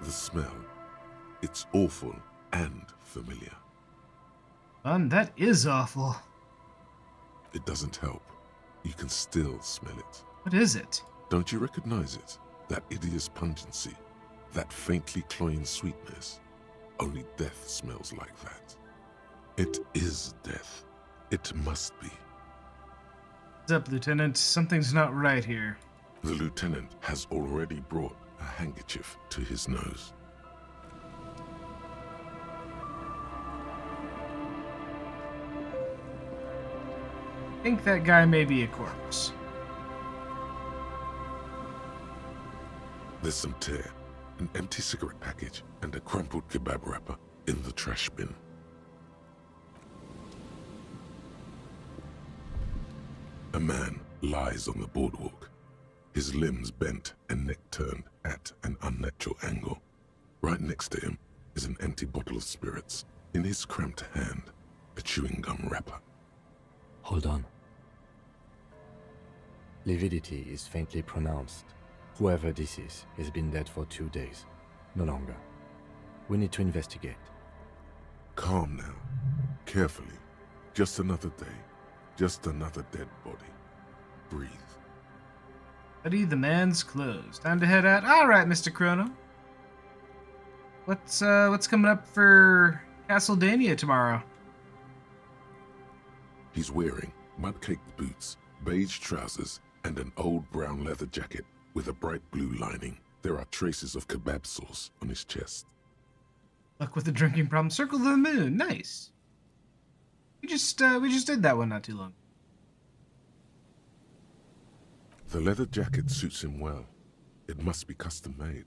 The smell, it's awful and familiar. That is awful. It doesn't help. You can still smell it. What is it? Don't you recognize it? That hideous pungency, that faintly cloying sweetness. Only death smells like that. It is death. It must be. What's up, Lieutenant? Something's not right here. The lieutenant has already brought a handkerchief to his nose. I think that guy may be a corpse. There's some tear, an empty cigarette package, and a crumpled kebab wrapper in the trash bin. A man lies on the boardwalk, his limbs bent and neck turned at an unnatural angle. Right next to him is an empty bottle of spirits. In his cramped hand, a chewing gum wrapper. Hold on. Lividity is faintly pronounced. Whoever this is has been dead for 2 days. No longer. We need to investigate. Calm now. Carefully. Just another day. Just another dead body. Breathe. Buddy, the man's closed. Time to head out. All right, Mr. Chrono. What's coming up for Castledania tomorrow? He's wearing mud-caked boots, beige trousers, and an old brown leather jacket with a bright blue lining. There are traces of kebab sauce on his chest. Luck with the drinking problem. Circle of the moon. Nice. We just did that one not too long. The leather jacket suits him well. It must be custom made.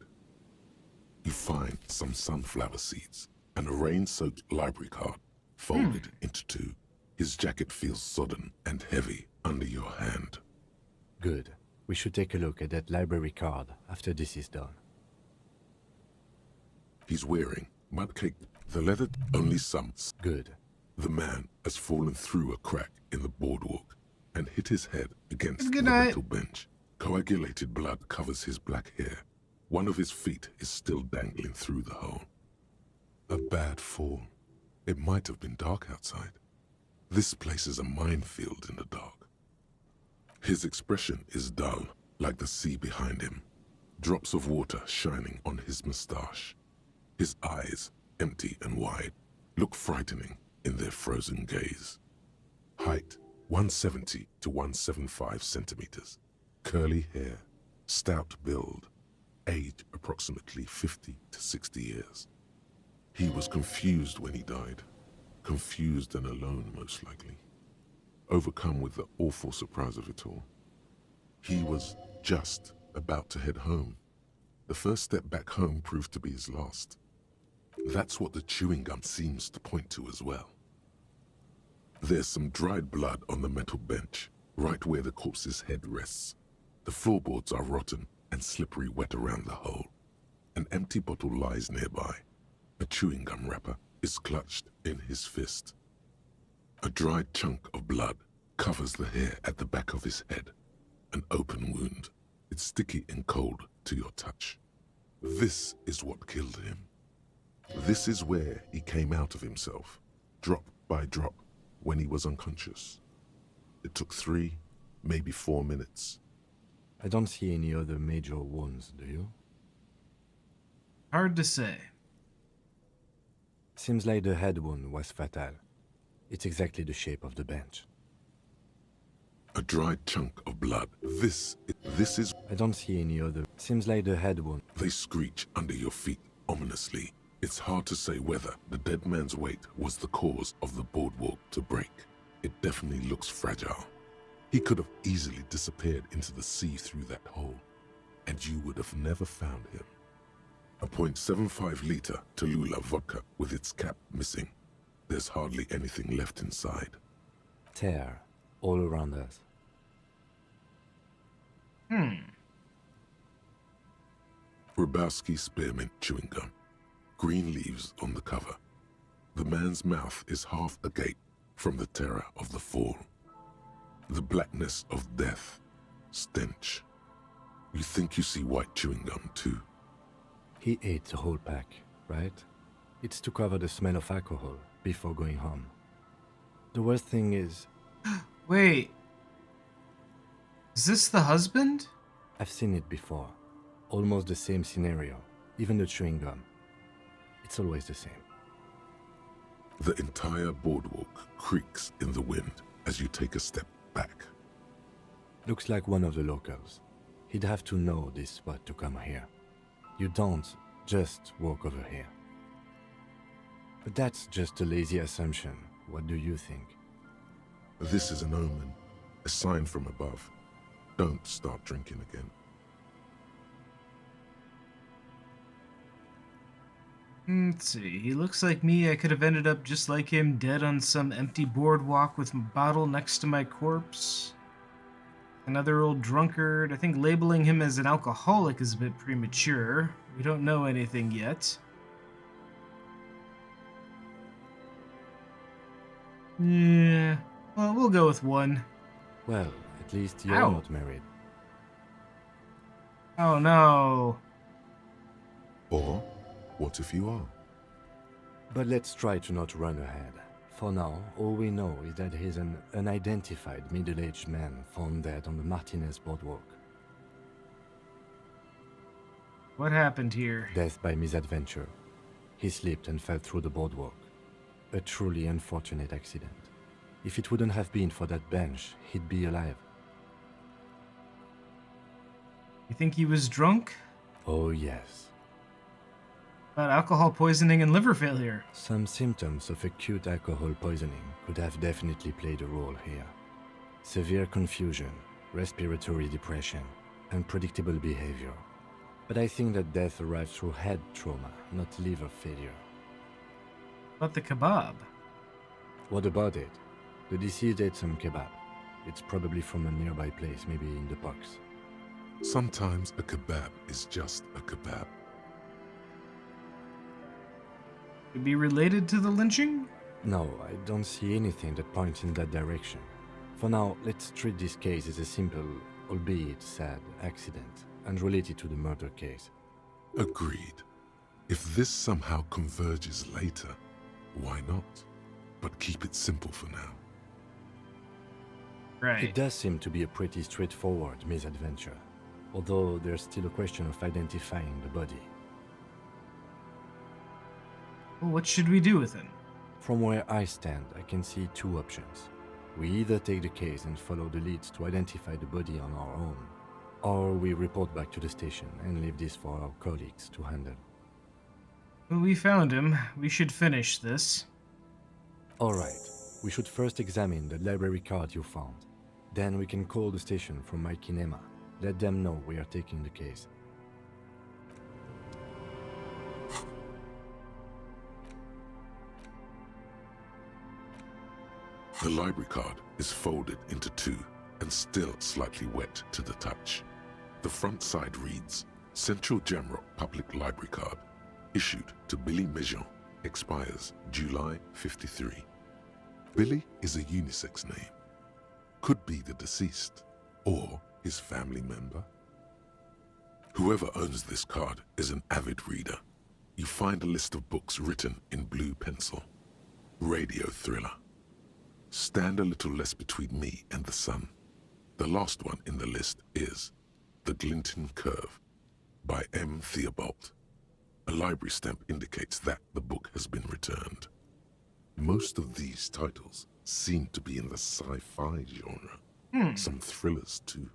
You find some sunflower seeds and a rain-soaked library card folded into two. His jacket feels sodden and heavy under your hand. Good. We should take a look at that library card after this is done. He's wearing mud-caked, the leather only sums. Good. The man has fallen through a crack in the boardwalk and hit his head against Good the night. metal bench. Coagulated blood covers his black hair. One of his feet is still dangling through the hole. A bad fall. It might have been dark outside. This place is a minefield in the dark. His expression is dull, like the sea behind him. Drops of water shining on his mustache. His eyes, empty and wide, look frightening in their frozen gaze. Height, 170 to 175 centimeters. Curly hair, stout build. Age, approximately 50 to 60 years. He was confused when he died. Confused and alone, most likely. Overcome with the awful surprise of it all. He was just about to head home. The first step back home proved to be his last. That's what the chewing gum seems to point to as well. There's some dried blood on the metal bench, right where the corpse's head rests. The floorboards are rotten and slippery wet around the hole. An empty bottle lies nearby. A chewing gum wrapper is clutched in his fist. A dried chunk of blood covers the hair at the back of his head. An open wound. It's sticky and cold to your touch. This is what killed him. This is where he came out of himself, drop by drop, when he was unconscious. It took 3, maybe 4 minutes. I don't see any other major wounds, do you? Hard to say. Seems like the head wound was fatal. It's exactly the shape of the bench. A dried chunk of blood. This is... I don't see any other... Seems like the head wound. They screech under your feet ominously. It's hard to say whether the dead man's weight was the cause of the boardwalk to break. It definitely looks fragile. He could have easily disappeared into the sea through that hole, and you would have never found him. A .75-liter Tallulah vodka with its cap missing. There's hardly anything left inside. Tear all around us. Grabowski spearmint chewing gum. Green leaves on the cover. The man's mouth is half agape from the terror of the fall. The blackness of death. Stench. You think you see white chewing gum too? He ate the whole pack, right? It's to cover the smell of alcohol before going home. The worst thing is... Wait. Is this the husband? I've seen it before. Almost the same scenario. Even the chewing gum. It's always the same. The entire boardwalk creaks in the wind as you take a step back. Looks like one of the locals. He'd have to know this spot to come here. You don't just walk over here. But that's just a lazy assumption. What do you think? This is an omen, a sign from above. Don't start drinking again. Let's see. He looks like me. I could have ended up just like him, dead on some empty boardwalk with a bottle next to my corpse. Another old drunkard. I think labeling him as an alcoholic is a bit premature. We don't know anything yet. Yeah. Well, we'll go with 1. Well, at least you're Ow. not married. Oh no. Or, what if you are? But let's try to not run ahead. For now, all we know is that he's an unidentified middle-aged man found dead on the Martinez boardwalk. What happened here? Death by misadventure. He slipped and fell through the boardwalk. A truly unfortunate accident. If it wouldn't have been for that bench, he'd be alive. You think he was drunk? Oh yes. About alcohol poisoning and liver failure. Some symptoms of acute alcohol poisoning could have definitely played a role here. Severe confusion, respiratory depression, unpredictable behavior. But I think that death arrived through head trauma, not liver failure. About the kebab? What about it? The deceased ate some kebab. It's probably from a nearby place, maybe in the box. Sometimes a kebab is just a kebab. Could be related to the lynching? No, I don't see anything that points in that direction. For now, let's treat this case as a simple, albeit sad, accident, unrelated to the murder case. Agreed. If this somehow converges later, why not? But keep it simple for now. Right. It does seem to be a pretty straightforward misadventure, although there's still a question of identifying the body. Well, what should we do with him? From where I stand, I can see 2 options. We either take the case and follow the leads to identify the body on our own, or we report back to the station and leave this for our colleagues to handle. Well, we found him. We should finish this. Alright, we should first examine the library card you found. Then we can call the station from my kinema. Let them know we are taking the case. The library card is folded into 2 and still slightly wet to the touch. The front side reads, Central Jamrock Public Library Card, issued to Billy Mejean, expires July 53. Billy is a unisex name. Could be the deceased, or his family member. Whoever owns this card is an avid reader. You find a list of books written in blue pencil. Radio thriller. Stand a little less between me and the sun. The last one in the list is The Glinton Curve by M. Theobald. A library stamp indicates that the book has been returned. Most of these titles seem to be in the sci-fi genre. Some thrillers too.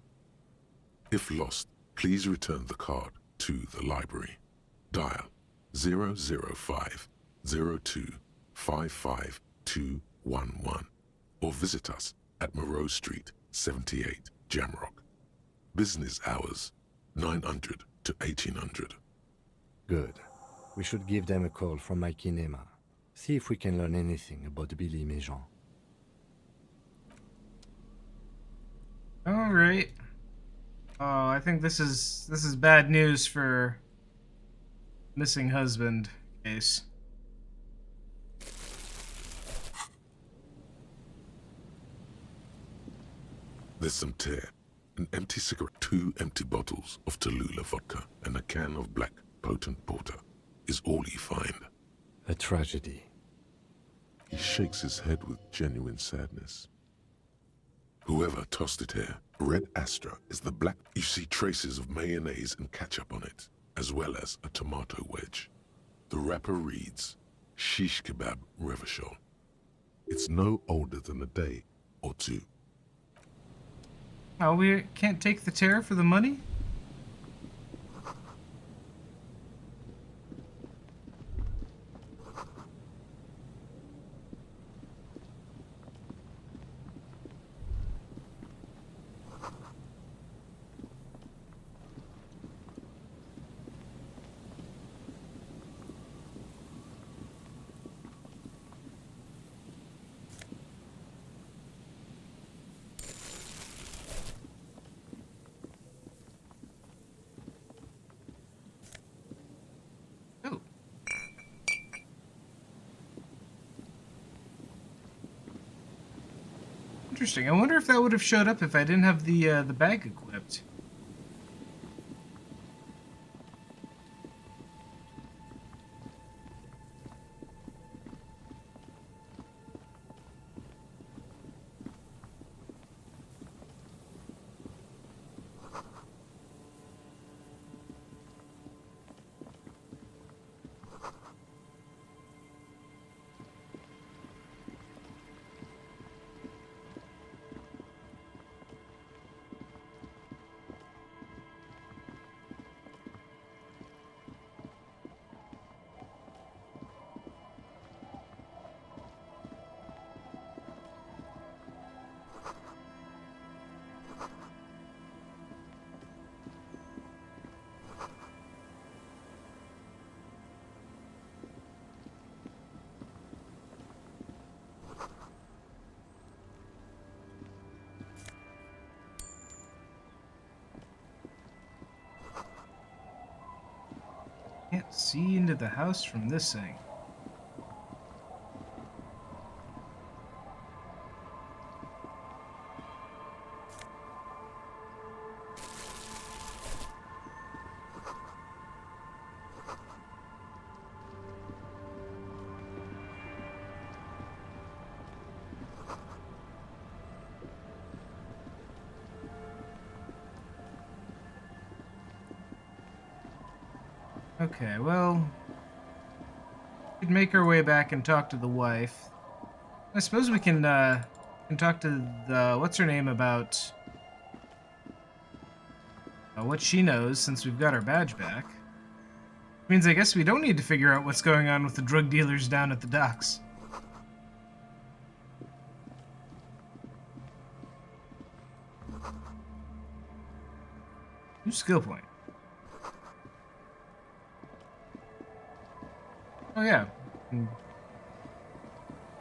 If lost, please return the card to the library. Dial 005 02 55211 or visit us at Moreau Street, 78, Jamrock. Business hours, 900 to 1800. Good. We should give them a call from my kinema. See if we can learn anything about Billy Méjean. All right. Oh, I think this is bad news for missing husband case. There's some tear, an empty cigarette, 2 empty bottles of Tallulah vodka, and a can of black potent porter is all you find. A tragedy. He shakes his head with genuine sadness. Whoever tossed it here, Red Astra is the black. You see traces of mayonnaise and ketchup on it, as well as a tomato wedge. The wrapper reads, Shish Kebab Revachol. It's no older than a day or two. Oh, we can't take the tear for the money? Interesting. I wonder if that would have showed up if I didn't have the bag equipped. Can't see into the house from this thing. Okay, well, we could make our way back and talk to the wife. I suppose we can talk to the what's her name about what she knows since we've got our badge back. Means I guess we don't need to figure out what's going on with the drug dealers down at the docks. New skill point. Oh yeah.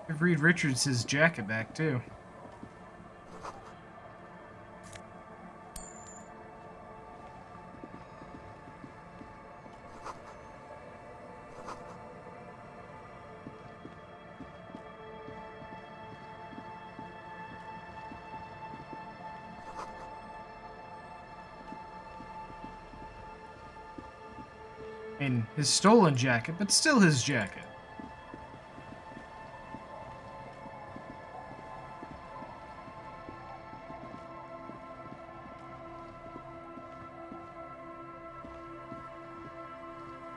Give Reed Richards his jacket back too. In his stolen jacket, but still his jacket.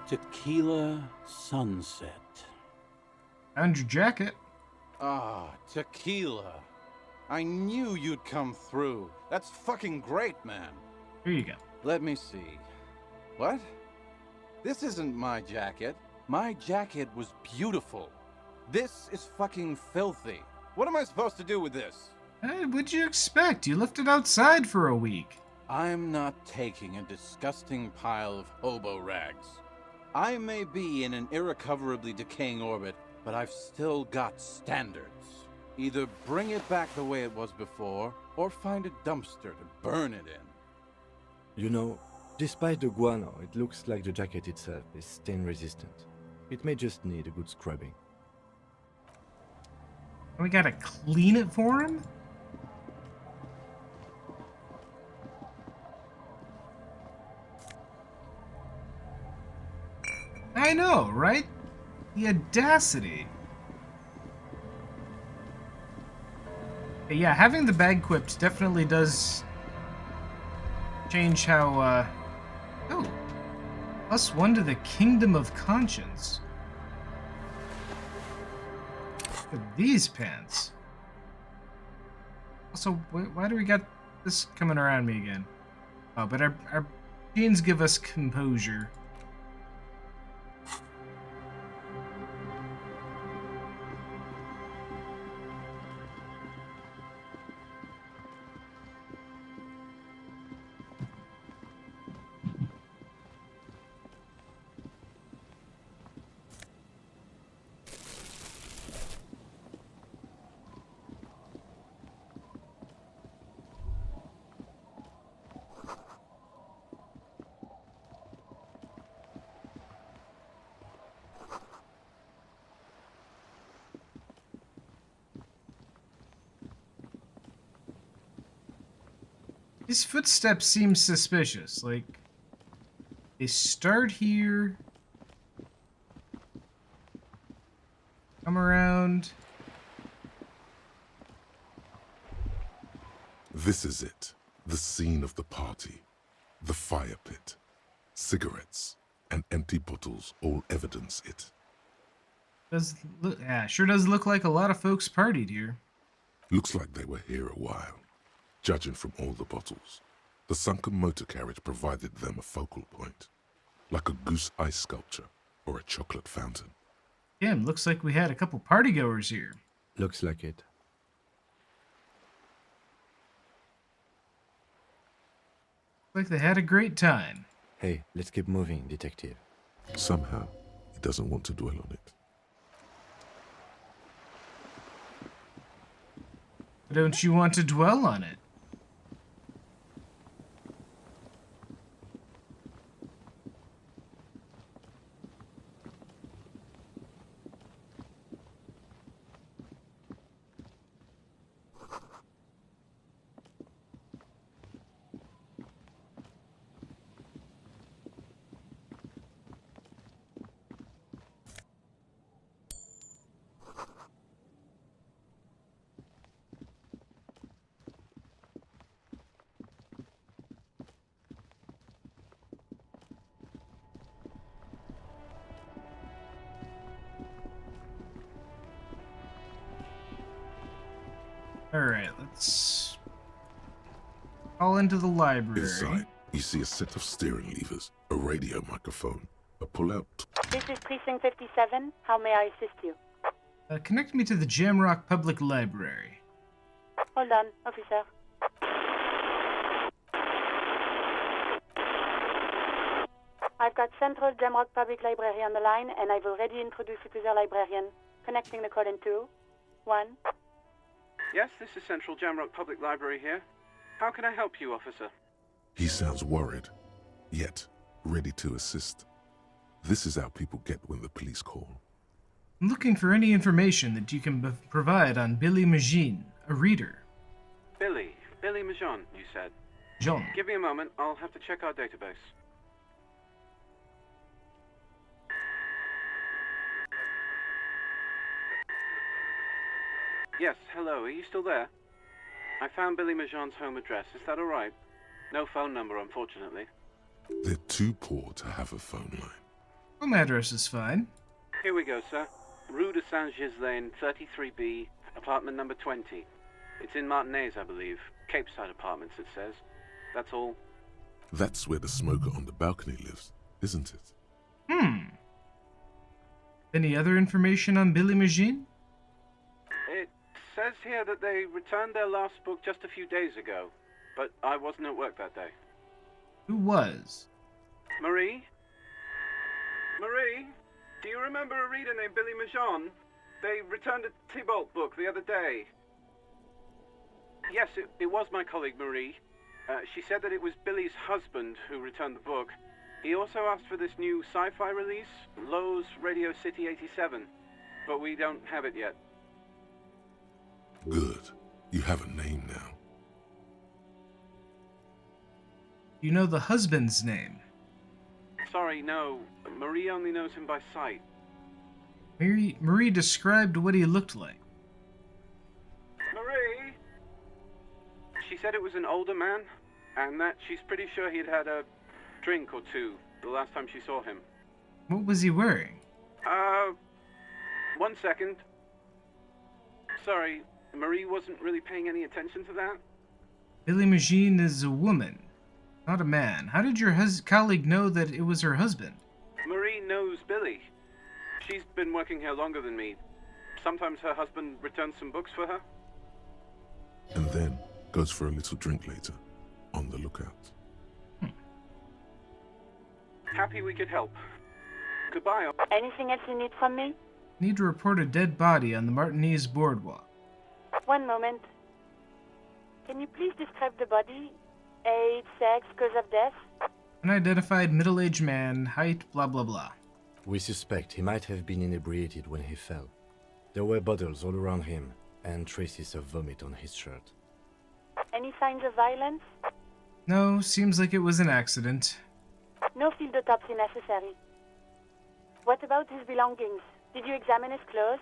Tequila sunset. Found your jacket. Ah, tequila. I knew you'd come through. That's fucking great, man. Here you go. Let me see. What? This isn't my jacket. My jacket was beautiful. This is fucking filthy. What am I supposed to do with this? Hey, what'd you expect? You left it outside for a week. I'm not taking a disgusting pile of hobo rags. I may be in an irrecoverably decaying orbit, but I've still got standards. Either bring it back the way it was before, or find a dumpster to burn it in. You know, despite the guano, it looks like the jacket itself is stain resistant. It may just need a good scrubbing. We gotta clean it for him? I know, right? The audacity. But yeah, having the bag quipped definitely does change how, Oh. +1 to the Kingdom of Conscience. Look at these pants. Also, why do we got this coming around me again? Oh, but our jeans give us composure. These footsteps seem suspicious. Like, they start here, come around. This is it. The scene of the party. The fire pit. Cigarettes and empty bottles all evidence it. Sure does look like a lot of folks partied here. Looks like they were here a while. Judging from all the bottles, the sunken motor carriage provided them a focal point, like a goose ice sculpture or a chocolate fountain. Damn, looks like we had a couple partygoers here. Looks like it. Like they had a great time. Hey, let's keep moving, detective. Somehow, he doesn't want to dwell on it. Don't you want to dwell on it? Alright, let's call into the library. Inside, you see a set of steering levers, a radio microphone, a pull-out. This is Precinct 57. How may I assist you? Connect me to the Jamrock Public Library. Hold on, officer. I've got Central Jamrock Public Library on the line, and I've already introduced you to their librarian. Connecting the call in 2, 1. Yes, this is Central Jamrock Public Library here. How can I help you, officer? He sounds worried, yet ready to assist. This is how people get when the police call. I'm looking for any information that you can provide on Billy Magin, a reader. Billy Majon, you said. Jean. Give me a moment, I'll have to check our database. Yes, hello, are you still there? I found Billy Majon's home address, is that alright? No phone number, unfortunately. They're too poor to have a phone line. Home address is fine. Here we go, sir. Rue de Saint-Ghislain, 33B, apartment number 20. It's in Martinez, I believe. Cape Side Apartments, it says. That's all. That's where the smoker on the balcony lives, isn't it? Any other information on Billy Majon? It says here that they returned their last book just a few days ago, but I wasn't at work that day. Who was? Marie? Marie? Do you remember a reader named Billy Majon? They returned a Tybalt book the other day. Yes, it was my colleague Marie. She said that it was Billy's husband who returned the book. He also asked for this new sci-fi release, Lowe's Radio City 87, but we don't have it yet. Good. You have a name now. You know the husband's name? Sorry, no. Marie only knows him by sight. Marie described what he looked like. Marie? She said it was an older man, and that she's pretty sure he'd had a drink or two the last time she saw him. What was he wearing? 1 second. Sorry, Marie wasn't really paying any attention to that. Billy Majon is a woman, not a man. How did your colleague know that it was her husband? Marie knows Billy. She's been working here longer than me. Sometimes her husband returns some books for her. And then goes for a little drink later. On the lookout. Happy we could help. Goodbye. Anything else you need from me? Need to report a dead body on the Martinez boardwalk. One moment. Can you please describe the body? Age, sex, cause of death? Unidentified middle-aged man, height, blah blah blah. We suspect he might have been inebriated when he fell. There were bottles all around him, and traces of vomit on his shirt. Any signs of violence? No, seems like it was an accident. No field autopsy necessary. What about his belongings? Did you examine his clothes?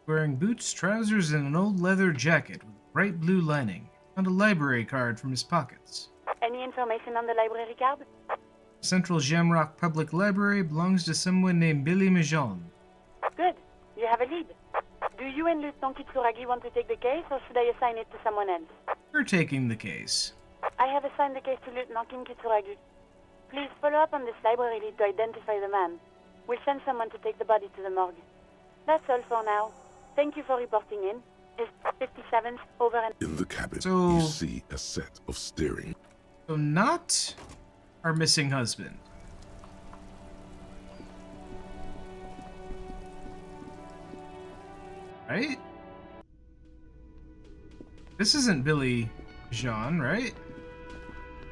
Wearing boots, trousers, and an old leather jacket with bright blue lining. Found a library card from his pockets. Any information on the library card? Central Jamrock Public Library belongs to someone named Billy Majon. Good. You have a lead. Do you and Lieutenant Kitsuragi want to take the case, or should I assign it to someone else? We're taking the case. I have assigned the case to Lieutenant Kim Kitsuragi. Please follow up on this library lead to identify the man. We'll send someone to take the body to the morgue. That's all for now. Thank you for reporting in. Is 57th over and... In the cabin, So- you see a set of steering. So not our missing husband. Right? This isn't Billy Majon, right?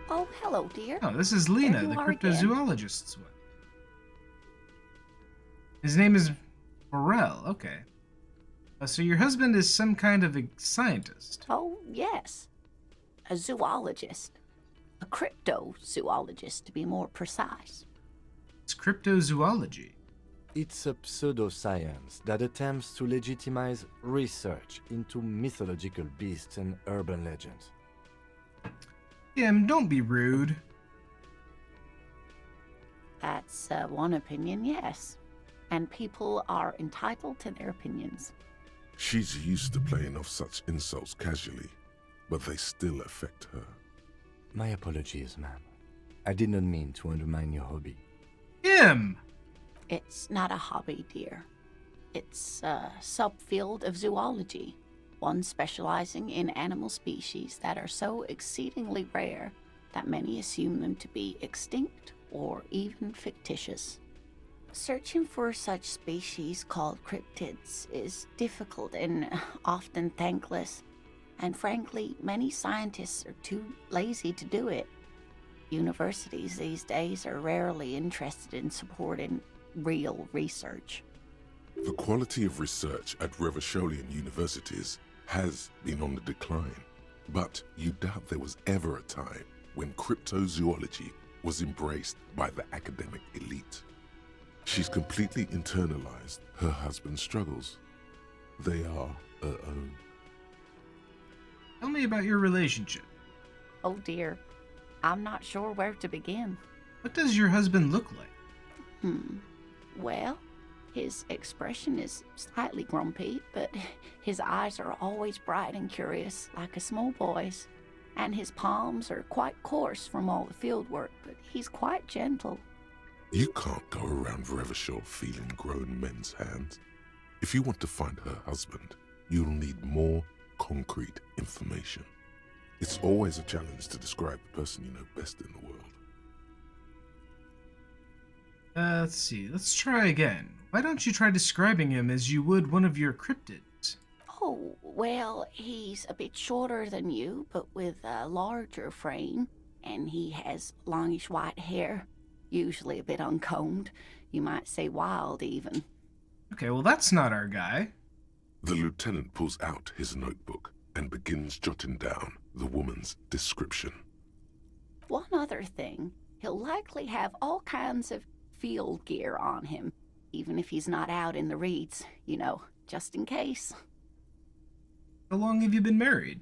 Oh, hello, dear. No, this is Lena, There you the are again. cryptozoologist's one. His name is Morel, okay. So your husband is some kind of a scientist. Oh, yes. A zoologist. A cryptozoologist, to be more precise. It's cryptozoology. It's a pseudoscience that attempts to legitimize research into mythological beasts and urban legends. Tim, don't be rude. That's one opinion, yes. And people are entitled to their opinions. She's used to playing off such insults casually, but they still affect her. My apologies, ma'am. I did not mean to undermine your hobby. Tim! It's not a hobby, dear. It's a subfield of zoology, one specializing in animal species that are so exceedingly rare that many assume them to be extinct or even fictitious. Searching for such species called cryptids is difficult and often thankless, and frankly, many scientists are too lazy to do it. Universities these days are rarely interested in supporting real research. The quality of research at Revacholian universities has been on the decline, but you doubt there was ever a time when cryptozoology was embraced by the academic elite. She's completely internalized her husband's struggles. They are her own. Tell me about your relationship. Oh dear, I'm not sure where to begin. What does your husband look like? Well, his expression is slightly grumpy, but his eyes are always bright and curious, like a small boy's. And his palms are quite coarse from all the field work, but he's quite gentle. You can't go around Revachol feeling grown men's hands. If you want to find her husband, you'll need more concrete information. It's always a challenge to describe the person you know best in the world. Let's see. Let's try again. Why don't you try describing him as you would one of your cryptids? Oh, well, he's a bit shorter than you, but with a larger frame, and he has longish white hair, usually a bit uncombed. You might say wild, even. Okay, well, that's not our guy. The lieutenant pulls out his notebook and begins jotting down the woman's description. One other thing, he'll likely have all kinds of field gear on him, even if he's not out in the reeds, you know, just in case. How long have you been married?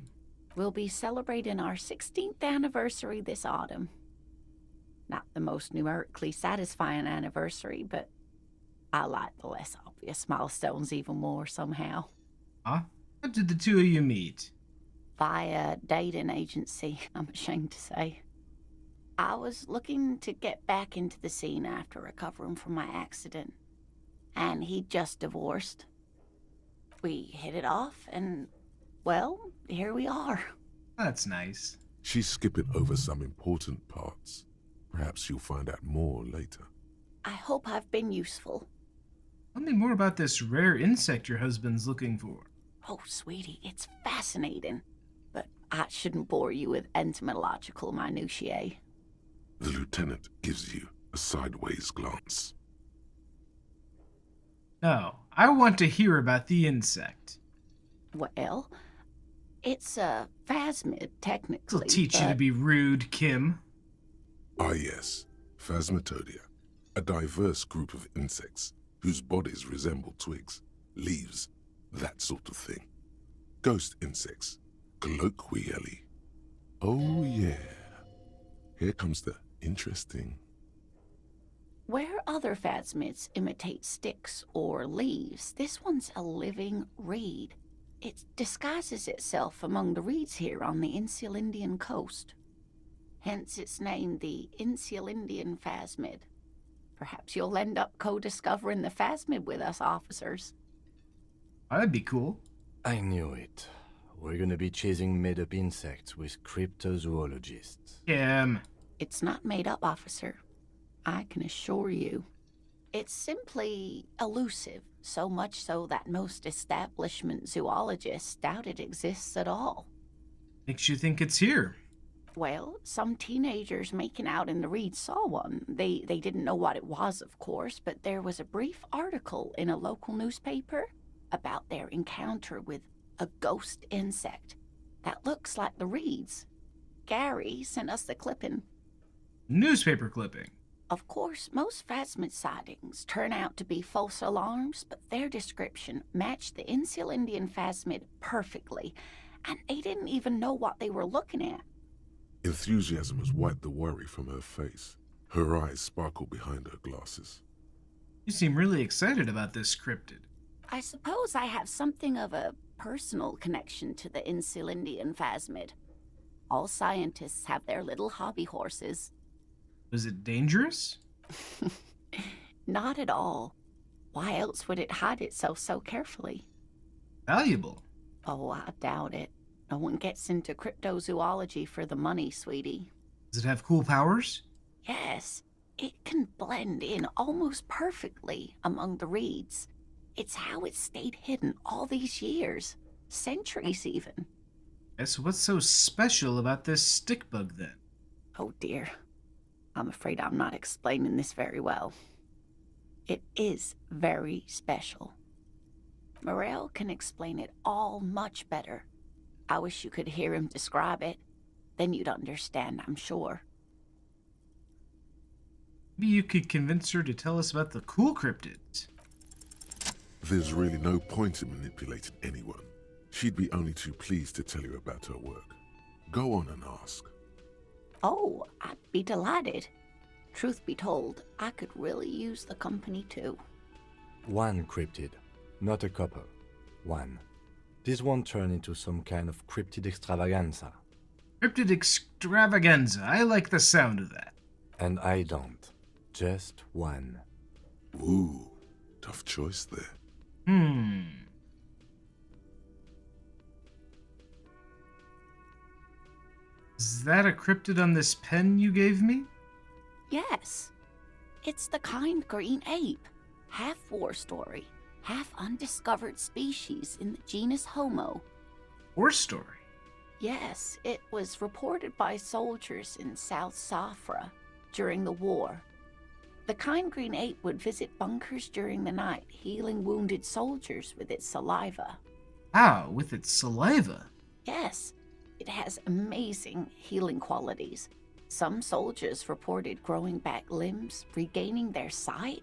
We'll be celebrating our 16th anniversary this autumn. Not the most numerically satisfying anniversary, but I like the less obvious milestones even more somehow. Huh? How did the two of you meet? Via dating agency, I'm ashamed to say. I was looking to get back into the scene after recovering from my accident, and he'd just divorced. We hit it off, and, well, here we are. That's nice. She's skipping over some important parts. Perhaps you'll find out more later. I hope I've been useful. Tell me more about this rare insect your husband's looking for. Oh, sweetie, it's fascinating, but I shouldn't bore you with entomological minutiae. The lieutenant gives you a sideways glance. No, I want to hear about the insect. Well, it's a phasmid, technically. I'll teach you to be rude, Kim. Ah yes, Phasmatodia, a diverse group of insects whose bodies resemble twigs, leaves, that sort of thing. Ghost insects, colloquially. Oh yeah, here comes the interesting. Where other phasmids imitate sticks or leaves, this one's a living reed. It disguises itself among the reeds here on the Insulindian coast. Hence its name, the Insulindian phasmid. Perhaps you'll end up co-discovering the phasmid with us, officers. That'd be cool. I knew it. We're gonna be chasing made-up insects with cryptozoologists. Kim. It's not made up, officer. I can assure you. It's simply elusive, so much so that most establishment zoologists doubt it exists at all. Makes you think it's here. Well, some teenagers making out in the reeds saw one. They didn't know what it was, of course, but there was a brief article in a local newspaper about their encounter with a ghost insect that looks like the reeds. Gary sent us the clipping. Newspaper clipping. Of course, most phasmid sightings turn out to be false alarms, but their description matched the Insulindian phasmid perfectly, and they didn't even know what they were looking at. Enthusiasm has wiped the worry from her face. Her eyes sparkle behind her glasses. You seem really excited about this cryptid. I suppose I have something of a personal connection to the Insulindian phasmid. All scientists have their little hobby horses. Was it dangerous? Not at all. Why else would it hide itself so carefully? Valuable. Oh, I doubt it. No one gets into cryptozoology for the money, sweetie. Does it have cool powers? Yes, it can blend in almost perfectly among the reeds. It's how it stayed hidden all these years. Centuries, even. So what's so special about this stick bug, then? Oh, dear. I'm afraid I'm not explaining this very well. It is very special. Morel can explain it all much better. I wish you could hear him describe it. Then you'd understand, I'm sure. Maybe you could convince her to tell us about the cool cryptids. There's really no point in manipulating anyone. She'd be only too pleased to tell you about her work. Go on and ask. Oh, I'd be delighted. Truth be told, I could really use the company too. One cryptid, not a couple. One. This won't turn into some kind of cryptid extravaganza. Cryptid extravaganza. I like the sound of that. And I don't. Just one. Ooh, tough choice there. Is that a cryptid on this pen you gave me? Yes. It's the kind green ape. Half war story, half undiscovered species in the genus Homo. War story? Yes, it was reported by soldiers in South Safra during the war. The kind green ape would visit bunkers during the night, healing wounded soldiers with its saliva. Wow, with its saliva? Yes, it has amazing healing qualities. Some soldiers reported growing back limbs, regaining their sight.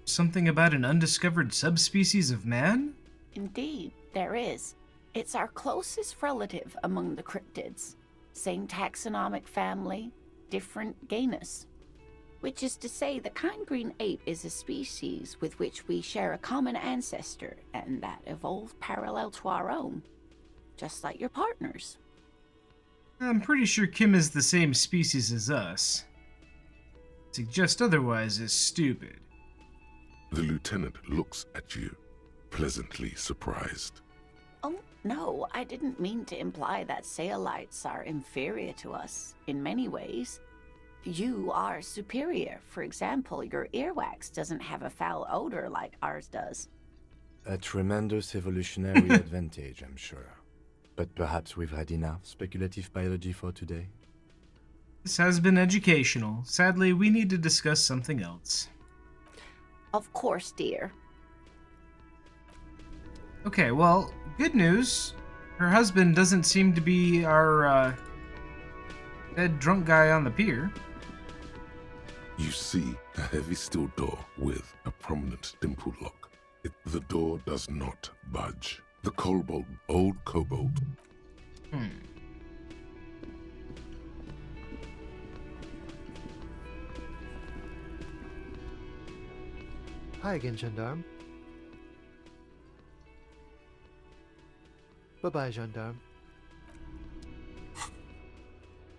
Something about an undiscovered subspecies of man? Indeed, there is. It's our closest relative among the cryptids. Same taxonomic family, different genus. Which is to say, the kind green ape is a species with which we share a common ancestor and that evolved parallel to our own. Just like your partners. I'm pretty sure Kim is the same species as us. To suggest otherwise is stupid. The lieutenant looks at you, pleasantly surprised. Oh, no, I didn't mean to imply that Saolites are inferior to us in many ways. You are superior. For example, your earwax doesn't have a foul odor like ours does. A tremendous evolutionary advantage, I'm sure. But perhaps we've had enough speculative biology for today? This has been educational. Sadly, we need to discuss something else. Of course, dear. Okay, well, good news. Her husband doesn't seem to be our, dead drunk guy on the pier. You see a heavy steel door with a prominent dimple lock. The door does not budge. The old kobold. Hi again, gendarme. Bye-bye, gendarme.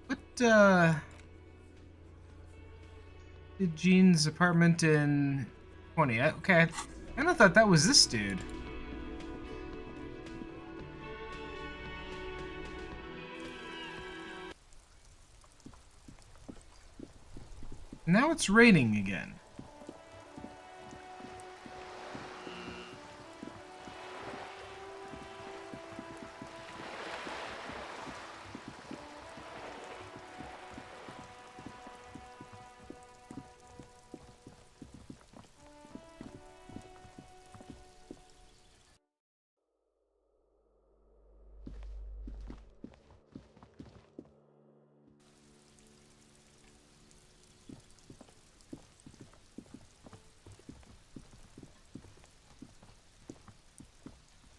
What, did Jean's apartment in 20? Okay, I kinda thought that was this dude. Now it's raining again.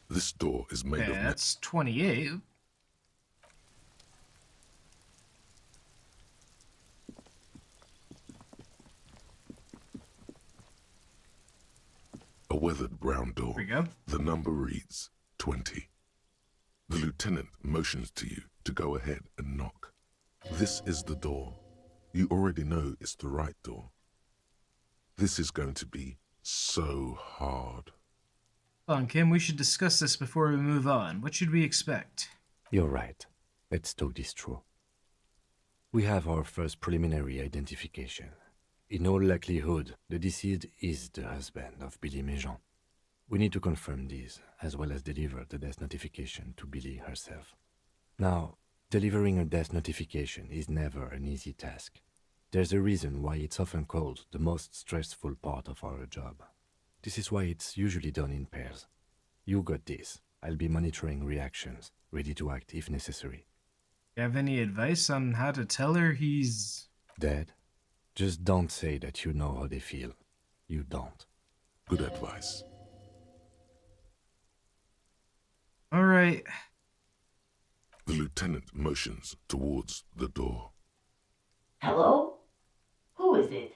This door is made of That's 28. a weathered brown door. There we go. The number reads 20. The lieutenant motions to you to go ahead and knock. This is the door. You already know it's the right door. This is going to be so hard. Hold on, Kim, we should discuss this before we move on. What should we expect? You're right. Let's talk this through. We have our first preliminary identification. In all likelihood, the deceased is the husband of Billy Méjean. We need to confirm this, as well as deliver the death notification to Billy herself. Now, delivering a death notification is never an easy task. There's a reason why it's often called the most stressful part of our job. This is why it's usually done in pairs. You got this. I'll be monitoring reactions, ready to act if necessary. You have any advice on how to tell her he's... Dead? Just don't say that you know how they feel. You don't. Good advice. All right. The lieutenant motions towards the door. Hello? Who is it?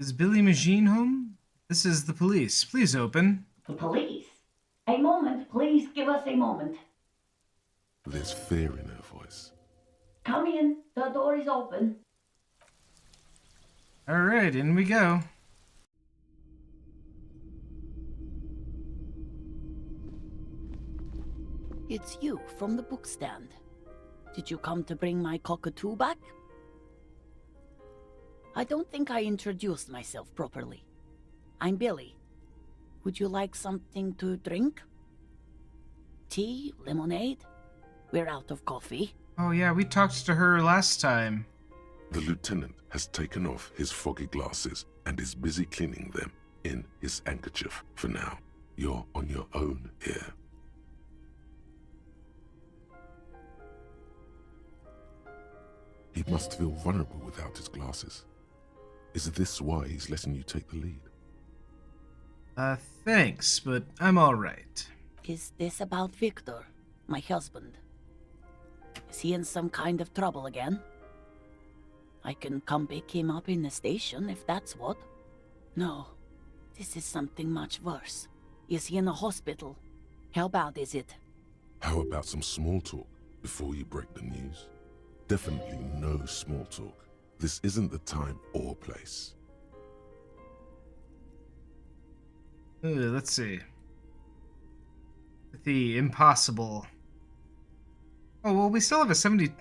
Is Billy Magine home? This is the police. Please open. The police. A moment, please give us a moment. There's fear in her voice. Come in. The door is open. All right, in we go. It's you from the bookstand. Did you come to bring my cockatoo back? I don't think I introduced myself properly. I'm Billy. Would you like something to drink? Tea? Lemonade? We're out of coffee. Oh yeah, we talked to her last time. The lieutenant has taken off his foggy glasses and is busy cleaning them in his handkerchief for now. You're on your own here. He must feel vulnerable without his glasses. Is this why he's letting you take the lead? Thanks, but I'm all right. Is this about Victor, my husband? Is he in some kind of trouble again? I can come pick him up in the station if that's what. No, this is something much worse. Is he in a hospital? How bad is it? How about some small talk before you break the news? Definitely no small talk. This isn't the time or place. Let's see. The impossible. Oh, well, we still have a 70...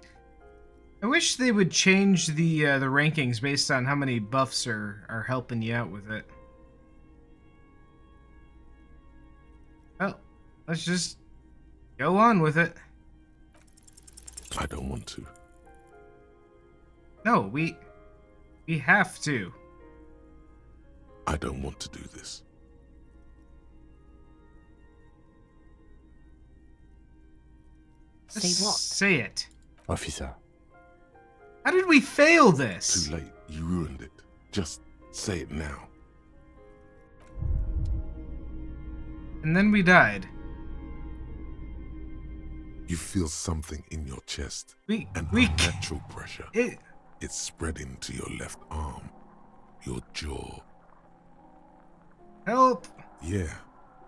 I wish they would change the rankings based on how many buffs are helping you out with it. Well, let's just go on with it. I don't want to. No, we have to. I don't want to do this. Say what? Say it. Officer. How did we fail this? Too late. You ruined it. Just say it now. And then we died. You feel something in your chest. We unnatural pressure. It's spreading to your left arm. Your jaw. Help! Yeah.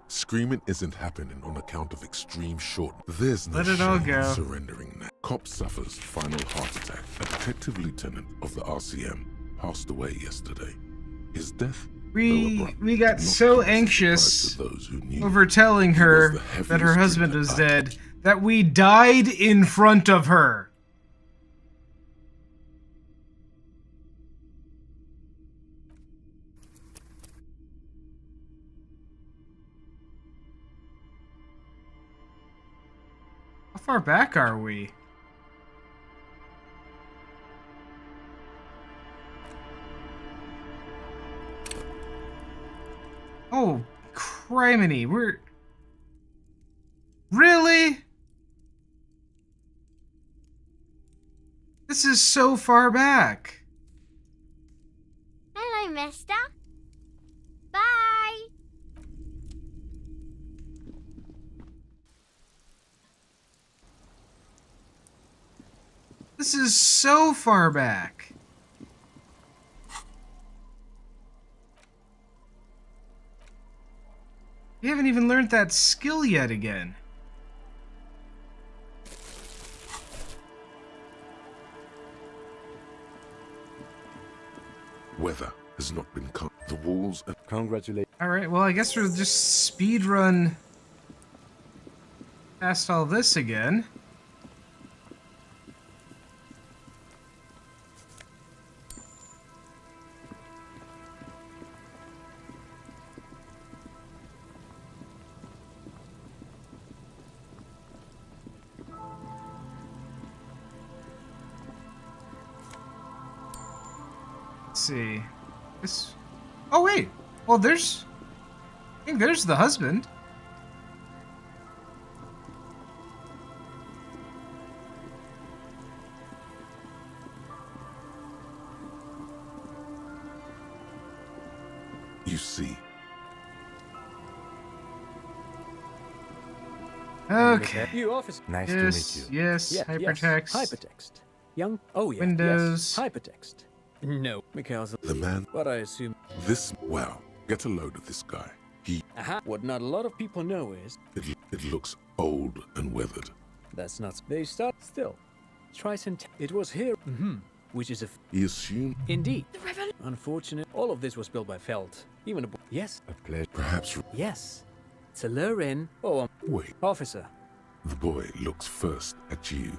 Screaming isn't happening on account of extreme short. There's no Let it all shame go. in surrendering now. Cop suffers final heart attack. A detective lieutenant of the RCM passed away yesterday. His death, we got so anxious over telling her that her husband was dead that we died in front of her. How far back are we? Oh, criminy, we're... Really? This is so far back. Hello, mister. Bye. This is so far back. We haven't even learned that skill yet again. Weather has not been cut. The walls and congratulations. Alright, well I guess we'll just speed run past all this again. Let's see. This. Oh wait. Well, there's. I think there's the husband. you see. Okay. You officer. Nice yes, to meet you. Yes, Yes, hypertext. hypertext. Young. Oh yeah. Windows. Yes, hypertext. No, Mikhail's. The man, What I assume. this, well, get a load of this guy. Aha. What not a lot of people know is It looks old and weathered. that's not. They start still. Tricentennial. It was here. Which is a. He assumed Indeed. The revolution. Unfortunate. All of this was built by Felt. Even a. Yes. A pleasure. perhaps Yes. To lure in. Oh, wait. officer. The boy looks first at you,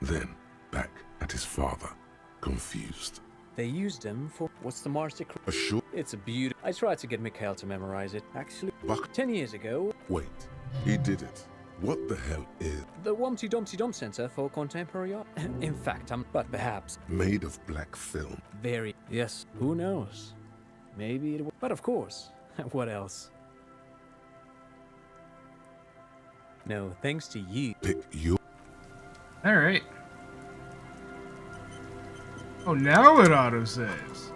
then back at his father, confused. They used them for. What's the Mars decree? A short It's a beauty. I tried to get Mikhail to memorize it. Actually, buck. 10 years ago, Wait, he did it. What the hell is the Wumpty Dumpty Dump Center for Contemporary Art. In fact, but perhaps made of black film? very. Yes. Who knows? Maybe it. But of course. What else? No, thanks to you. Pick your. All right. Oh, now it autosaves.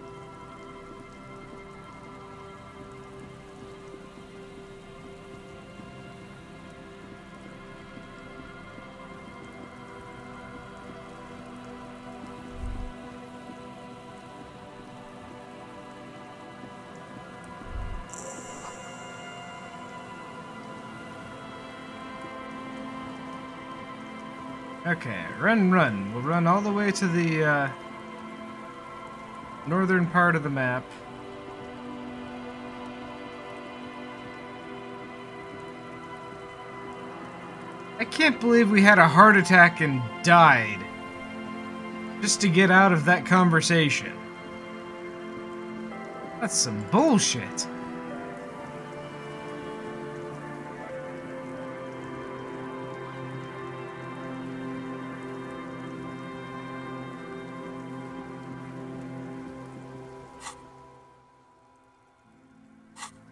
Okay, run. We'll run all the way to the northern part of the map. I can't believe we had a heart attack and died just to get out of that conversation. That's some bullshit.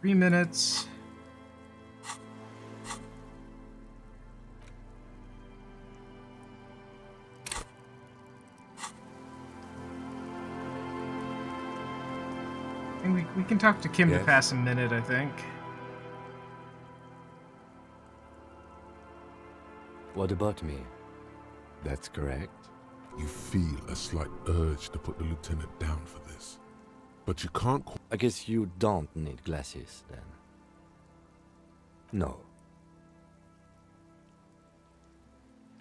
Three minutes. And we can talk to Kim to Yes. pass a minute, I think. What about me? That's correct. You feel a slight urge to put the lieutenant down for this, but you can't. I guess you don't need glasses then. No.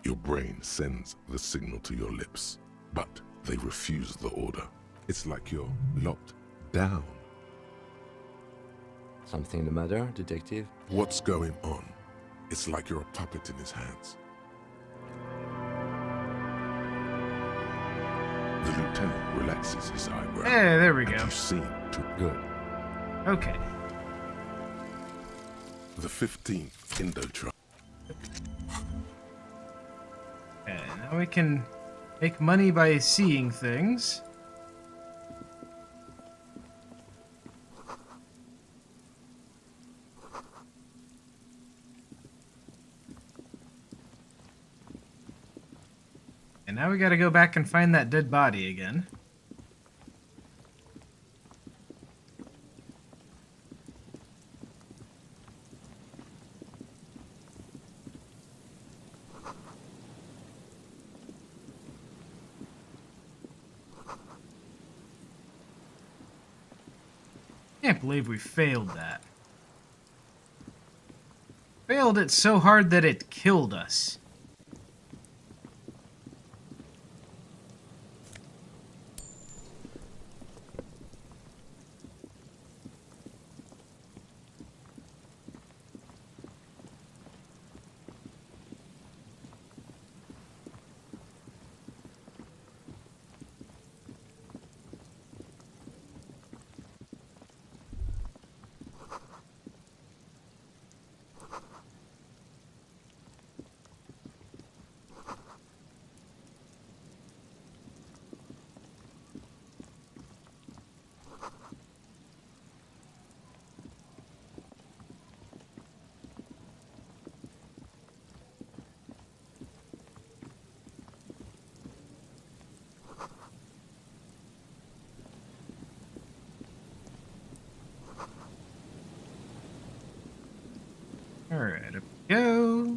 Your brain sends the signal to your lips, but they refuse the order. It's like you're locked down. Something the matter, detective? What's going on? It's like you're a puppet in his hands. The lieutenant relaxes his eyebrow. Hey, there we and go. You seem to. Good. Okay. The 15th Indotron. Okay, now we can make money by seeing things. And now we gotta go back and find that dead body again. Can't believe we failed that. Failed it so hard that it killed us. Alright, up we go.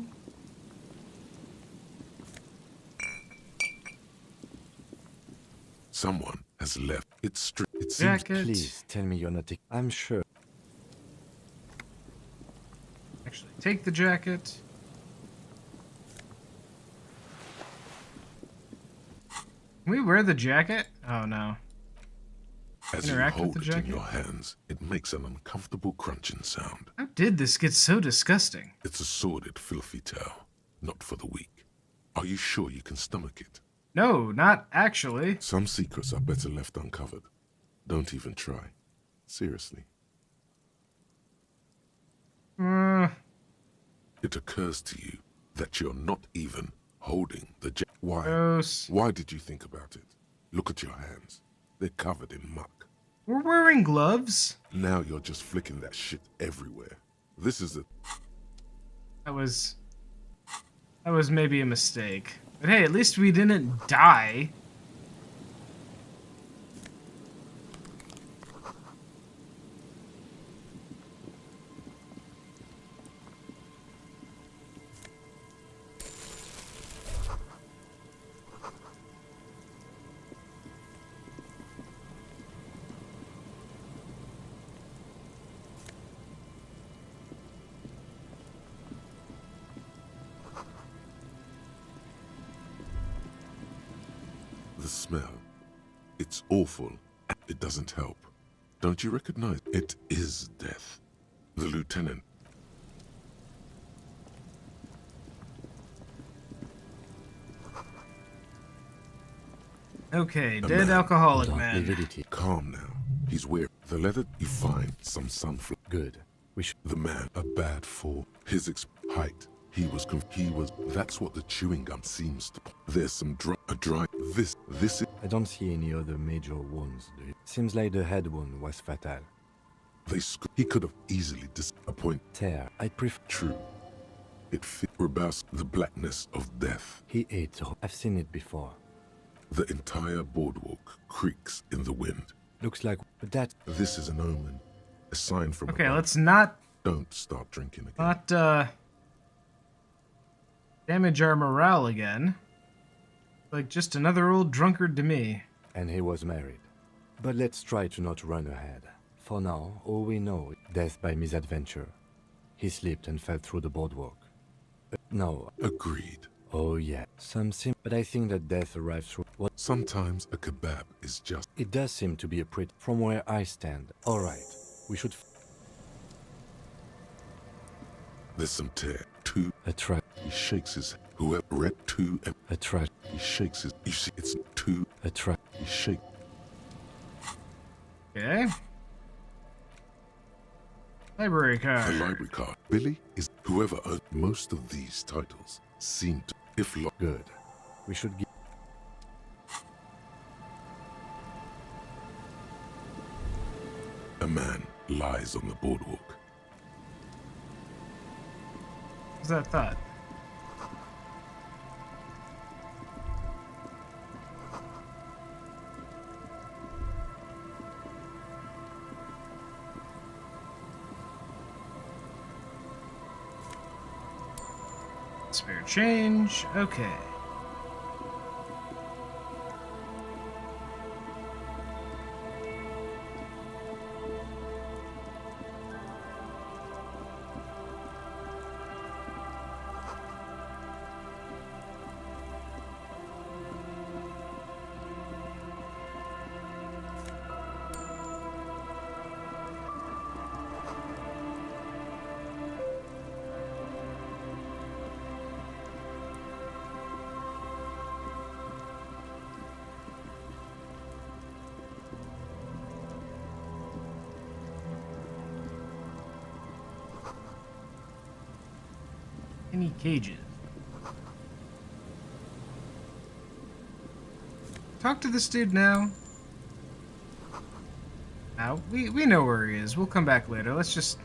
Someone has left. It seems. Jacket. Please tell me you're not. I'm sure. Actually, take the jacket. Can we wear the jacket? Oh no. As Interact you with hold the it in jacket? your hands, it makes an uncomfortable crunching sound. How did this get so disgusting? It's a sordid, filthy tale, not for the weak. Are you sure you can stomach it? No, not actually. Some secrets are better left uncovered. Don't even try. Seriously. It occurs to you that you're not even holding the jacket. Why? Gross. Why did you think about it? Look at your hands. They're covered in muck. We're wearing gloves. Now you're just flicking that shit everywhere. This is a... That was maybe a mistake. But hey, at least we didn't die. The smell. It's awful. It doesn't help. Don't you recognize? It is death. The lieutenant. Okay, A dead man. alcoholic Hold on. man. Calm now. He's weird. The leather, you find some sunflower. Good. The man, a bad fall. His height. He was. That's what the chewing gum seems to. There's some dry. This is. I don't see any other major wounds. Seems like the head wound was fatal. He could have easily disappointed. Tear. I prefer. True. It fit Rabas the blackness of death. He ate. I've seen it before. The entire boardwalk creaks in the wind. Looks like that. This is an omen. A sign from Okay, above. let's not Don't start drinking again. not damage our morale again. Like just another old drunkard to me. And he was married. But let's try to not run ahead. For now, all we know is death by misadventure. He slipped and fell through the boardwalk. No. Agreed. Oh yeah, but I think that death arrives through what? Sometimes a kebab is just. It does seem to be a pretty. From where I stand. All right, we should. There's some tear. Two. A trap. He shakes his. Whoever read two. A trap. He shakes his. You see, it's two. A trap. He shake. Okay. Library A card. library card. Billy is whoever owned most of these titles. Seem to, if good. We should give. A man lies on the boardwalk. What's that thought? Spare change. Okay. Any cages? Talk to this dude now. Now, we know where he is. We'll come back later. Let's just...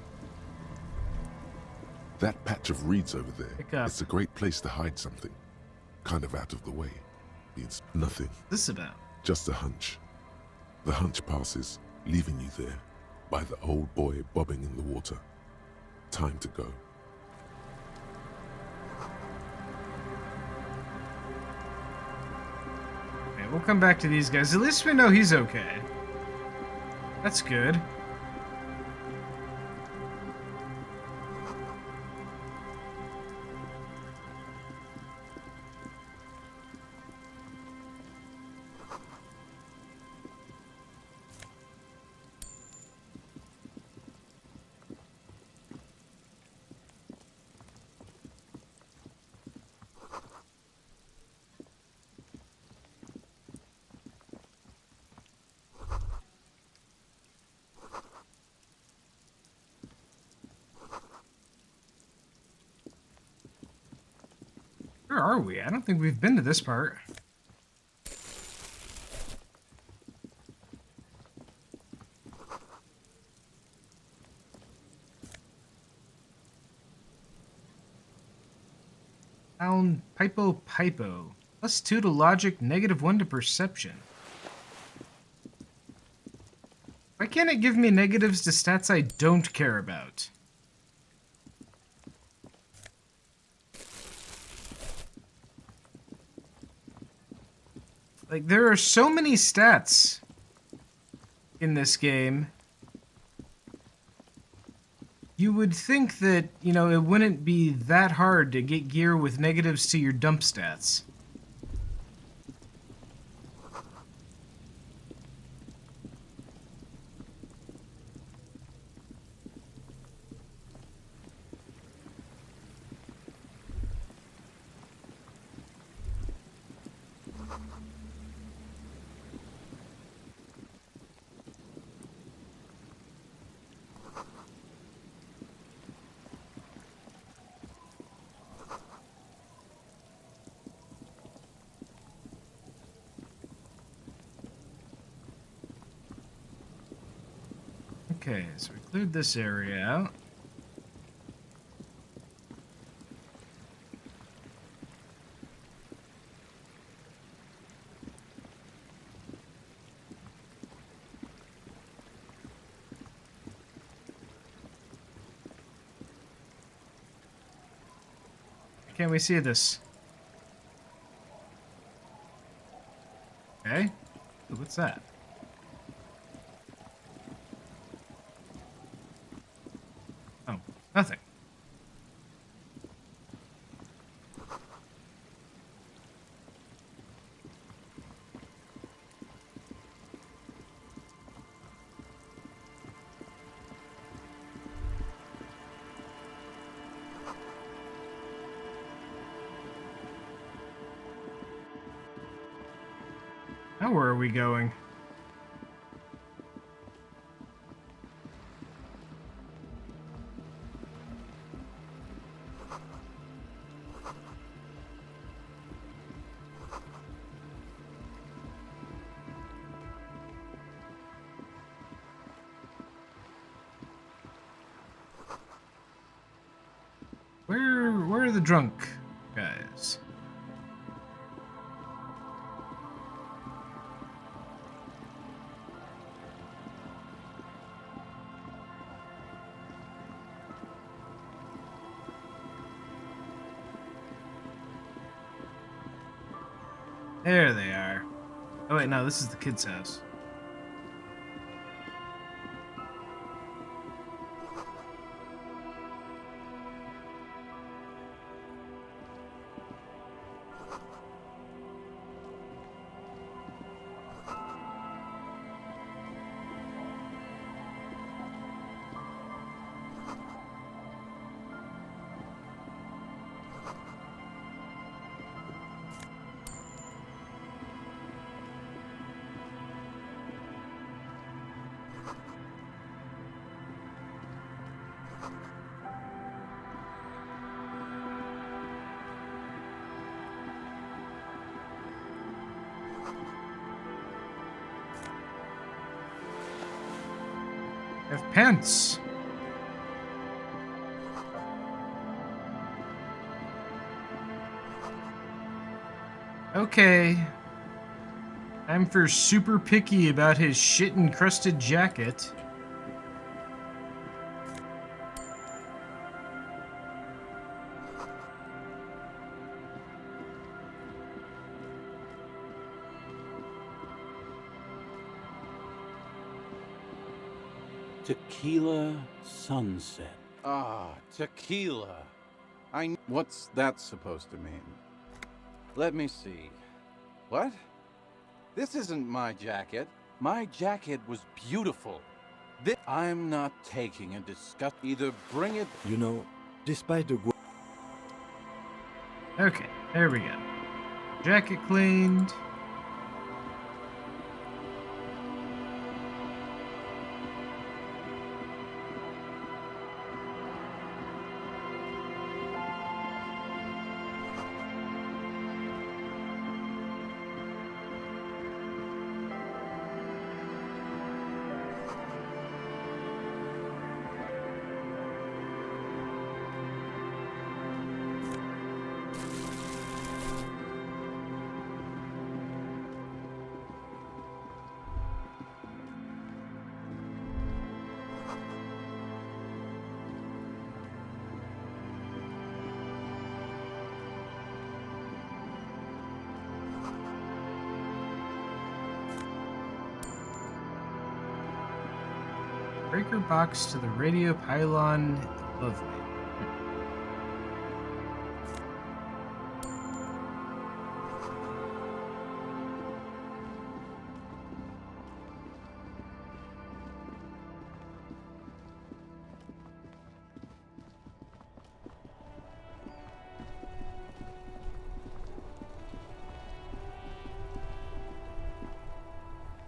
That patch of reeds over there. Pick up. It's a great place to hide something. Kind of out of the way. It's nothing. What's this about? Just a hunch. The hunch passes, leaving you there, by the old boy bobbing in the water. Time to go. we'll come back to these guys. At least we know he's okay. That's good. Where are we? I don't think we've been to this part. Found Pipo. +2 to logic, -1 to perception. Why can't it give me negatives to stats I don't care about? Like, there are so many stats in this game. You would think that, you know, it wouldn't be that hard to get gear with negatives to your dump stats. Okay, so we cleared this area out. Can we see this? Okay. Ooh, what's that? Oh, nothing. Now where are we going? Where are the drunk guys? There they are. Oh wait, no, this is the kid's house. Have pants. Okay. I'm for super picky about his shit-encrusted jacket. Tequila sunset. Ah, tequila. What's that supposed to mean? Let me see. What? This isn't my jacket. My jacket was beautiful. I'm not taking a disgust. Either bring it. You know, despite the Okay, there we go. Jacket cleaned. Breaker box to the radio pylon above me.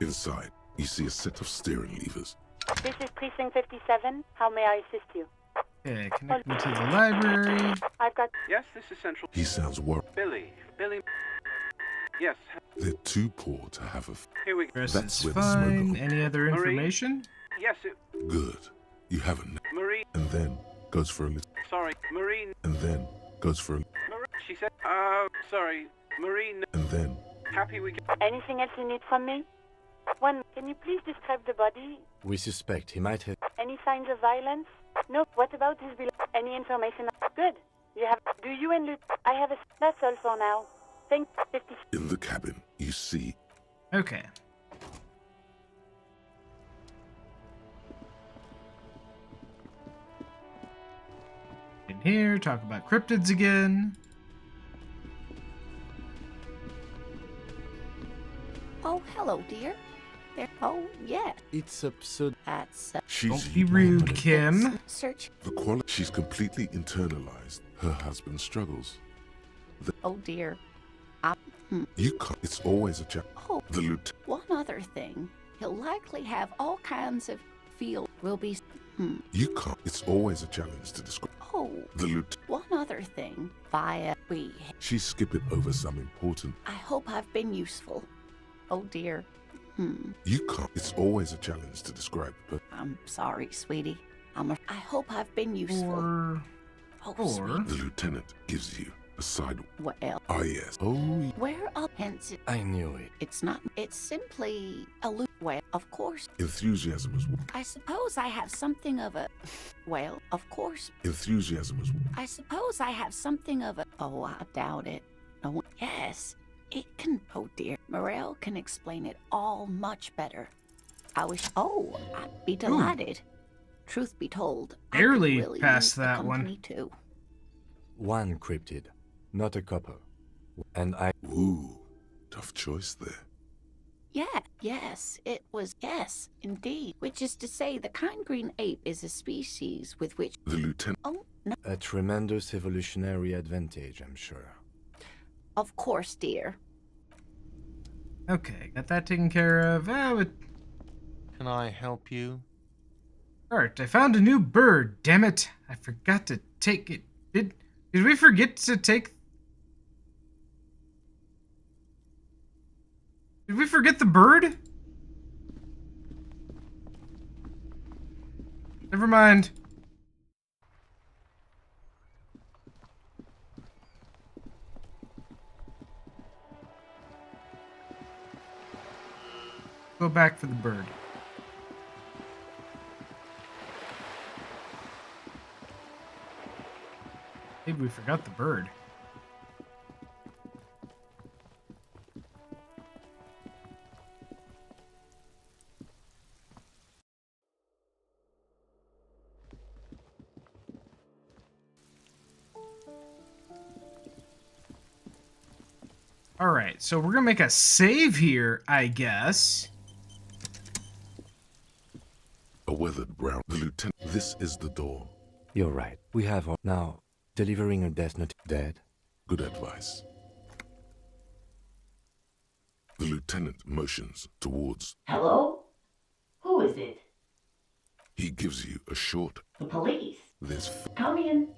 Inside, you see a set of steering levers. This is Precinct 57. How may I assist you? Okay, connect me to the library. I've got... Yes, this is Central. He sounds worried. Billy. Yes. They're too poor to have a... Here we go. Dress That's is where the smoke fine. will- Any other Marie? information? Yes, Good. You haven't. Marie. And then goes for a little. Sorry, Marie. And then goes for a... Marie. She said, sorry. Marie. And then... Happy we can... Anything else you need from me? One, can you please describe the body? We suspect he might have... Any signs of violence? No. What about his Any information? Good. You have... Do you and Luke... I have a... That's all for now. Thank... 50... In the cabin, you see... Okay. In here, talk about cryptids again. Oh, hello, dear. There. Oh, yeah. It's absurd. That's... She's... Don't be rude, Kim. Search. The quality... She's completely internalized her husband's struggles. Oh, dear. You can't... It's always a chap. Oh. The lieutenant... One other thing. He'll likely have all kinds of feel. Will be... You can't... It's always a challenge to describe... Oh. The lieutenant... One other thing. Via... We... She's skipping over some important... I hope I've been useful. Oh, dear. You can't... It's always a challenge to describe... But... I'm sorry, sweetie. I hope I've been useful. The lieutenant gives you a side... Well... Ah, yes. Oh... Where up? Hence it... I knew it. It's not... It's simply a loop. Well, of course. Enthusiasm is... I suppose I have something of a... Well, of course. Enthusiasm is... I suppose I have something of a... Oh, I doubt it. No, yes. It can... Oh, dear. Morel can explain it all much better. I wish... Oh, I'd be delighted. Truth be told, Barely I could really passed use the that company one. too. One cryptid, not a couple. And I... Ooh, tough choice there. Yeah, yes, it was, yes, indeed. Which is to say, the kind green ape is a species with which... The lieutenant... Oh, no. A tremendous evolutionary advantage, I'm sure. Of course, dear. Okay, got that taken care of. Can I help you? Art, I found a new bird. Damn it! I forgot to take it. Did we forget to take? Did we forget the bird? Never mind. Go back for the bird. Maybe we forgot the bird. Alright, so we're gonna make a save here, I guess. A weathered brown. The lieutenant. This is the door. You're right. We have now delivering a death note. Dead. Good advice. The lieutenant motions towards. Hello? Who is it? He gives you a short. The police. There's. Come in.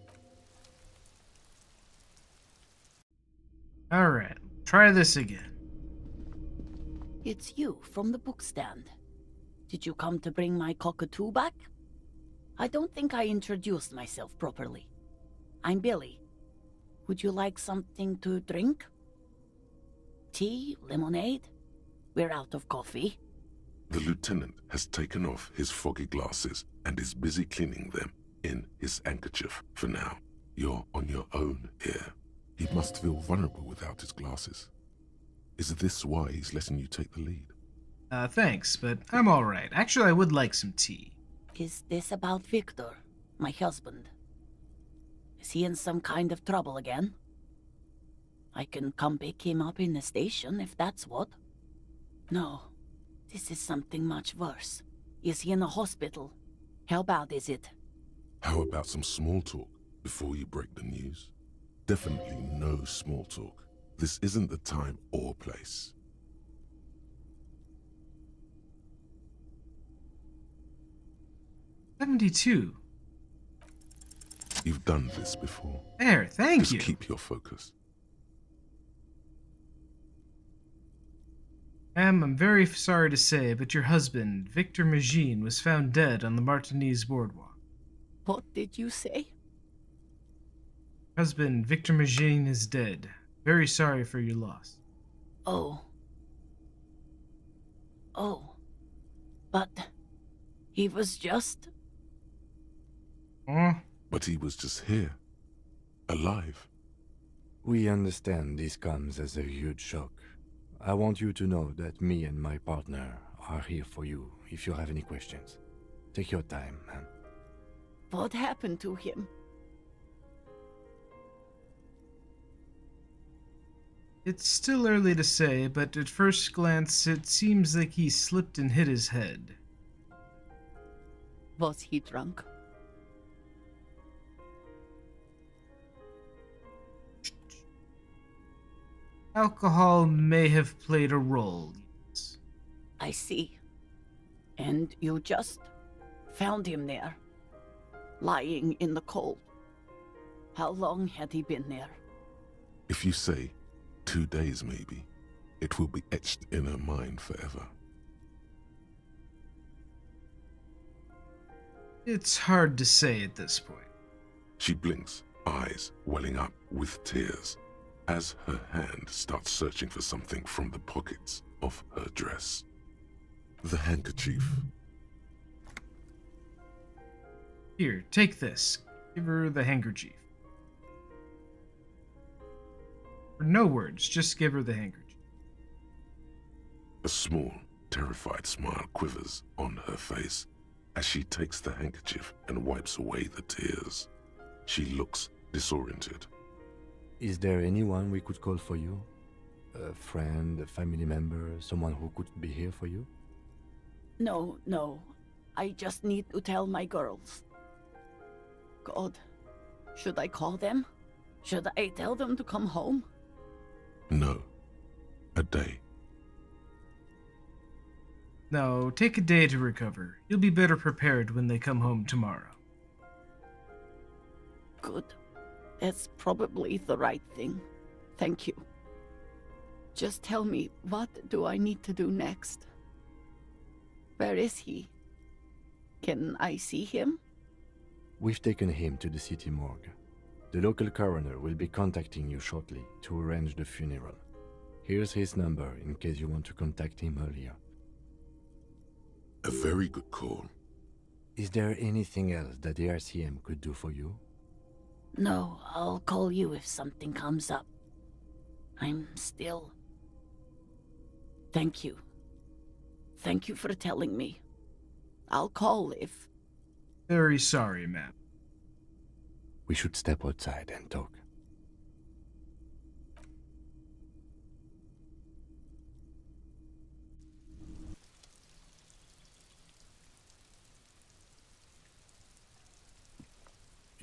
Alright, try this again. It's you from the bookstand. Did you come to bring my cockatoo back? I don't think I introduced myself properly. I'm Billy. Would you like something to drink? Tea? Lemonade? We're out of coffee. The lieutenant has taken off his foggy glasses and is busy cleaning them in his handkerchief for now. You're on your own here. He must feel vulnerable without his glasses. Is this why he's letting you take the lead? Thanks, but I'm alright. Actually, I would like some tea. Is this about Victor, my husband? Is he in some kind of trouble again? I can come pick him up in the station if that's what. No, this is something much worse. Is he in a hospital? How bad is it? How about some small talk before you break the news? Definitely no small talk. This isn't the time or place. $72. You've done this before. There, thank you. Just keep your focus. Ma'am, I'm very sorry to say, but your husband, Victor Magine, was found dead on the Martinez boardwalk. What did you say? Husband, Victor Magine, is dead. Very sorry for your loss. Oh. Oh. But he was just... But he was just here. Alive. We understand this comes as a huge shock. I want you to know that me and my partner are here for you if you have any questions. Take your time, man. What happened to him? It's still early to say, but at first glance, it seems like he slipped and hit his head. Was he drunk? Alcohol may have played a role, yes. I see. And you just found him there, lying in the cold. How long had he been there? If you say 2 days maybe, it will be etched in her mind forever. It's hard to say at this point. She blinks, eyes welling up with tears, as her hand starts searching for something from the pockets of her dress. The handkerchief. Here, take this. Give her the handkerchief. No words, just give her the handkerchief. A small, terrified smile quivers on her face as she takes the handkerchief and wipes away the tears. She looks disoriented. Is there anyone we could call for you? A friend, a family member, someone who could be here for you? No, no. I just need to tell my girls. God, should I call them? Should I tell them to come home? No. A day. No, take a day to recover. You'll be better prepared when they come home tomorrow. Good. That's probably the right thing. Thank you. Just tell me, what do I need to do next? Where is he? Can I see him? We've taken him to the city morgue. The local coroner will be contacting you shortly to arrange the funeral. Here's his number in case you want to contact him earlier. A very good call. Is there anything else that the RCM could do for you? No, I'll call you if something comes up. I'm still... Thank you. Thank you for telling me. I'll call if... Very sorry, ma'am. We should step outside and talk.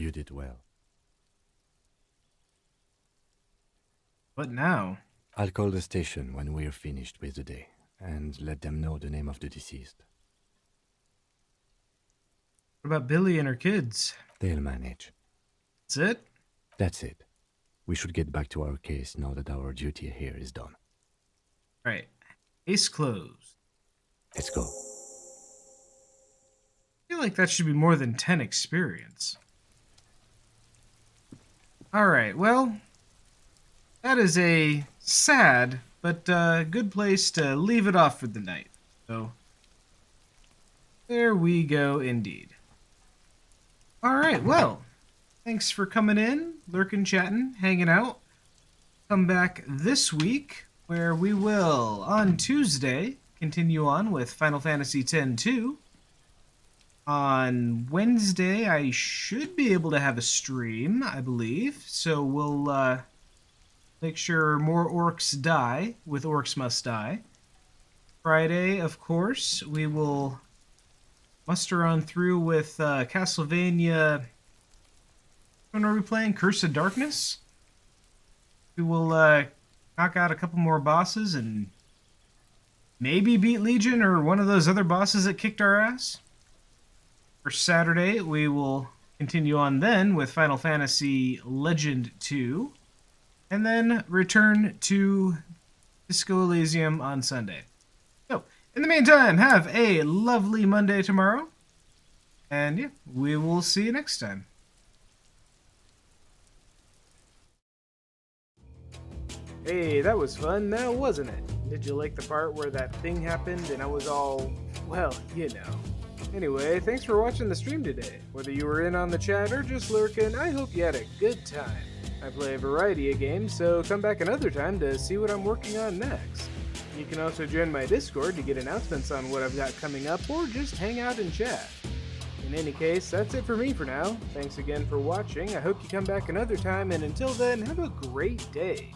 You did well. What now? I'll call the station when we're finished with the day, and let them know the name of the deceased. What about Billy and her kids? They'll manage. That's it? That's it. We should get back to our case now that our duty here is done. Right. Case closed. Let's go. I feel like that should be more than 10 experience. Alright, well, that is a sad but good place to leave it off for the night. So, there we go indeed. Alright, well, thanks for coming in, lurking, chatting, hanging out. Come back this week, where we will, on Tuesday, continue on with Final Fantasy X-2. On Wednesday, I should be able to have a stream, I believe. So we'll make sure more orcs die with Orcs Must Die. Friday, of course, we will muster on through with Castlevania. When are we playing? Curse of Darkness? We will knock out a couple more bosses and maybe beat Legion or one of those other bosses that kicked our ass. For Saturday, we will continue on then with Final Fantasy Legend 2, and then return to Disco Elysium on Sunday. So, in the meantime, have a lovely Monday tomorrow, and yeah, we will see you next time. Hey, that was fun now, wasn't it? Did you like the part where that thing happened and I was all, well, you know. Anyway, thanks for watching the stream today. Whether you were in on the chat or just lurking, I hope you had a good time. I play a variety of games, so come back another time to see what I'm working on next. You can also join my Discord to get announcements on what I've got coming up, or just hang out and chat. In any case, that's it for me for now. Thanks again for watching. I hope you come back another time, and until then, have a great day.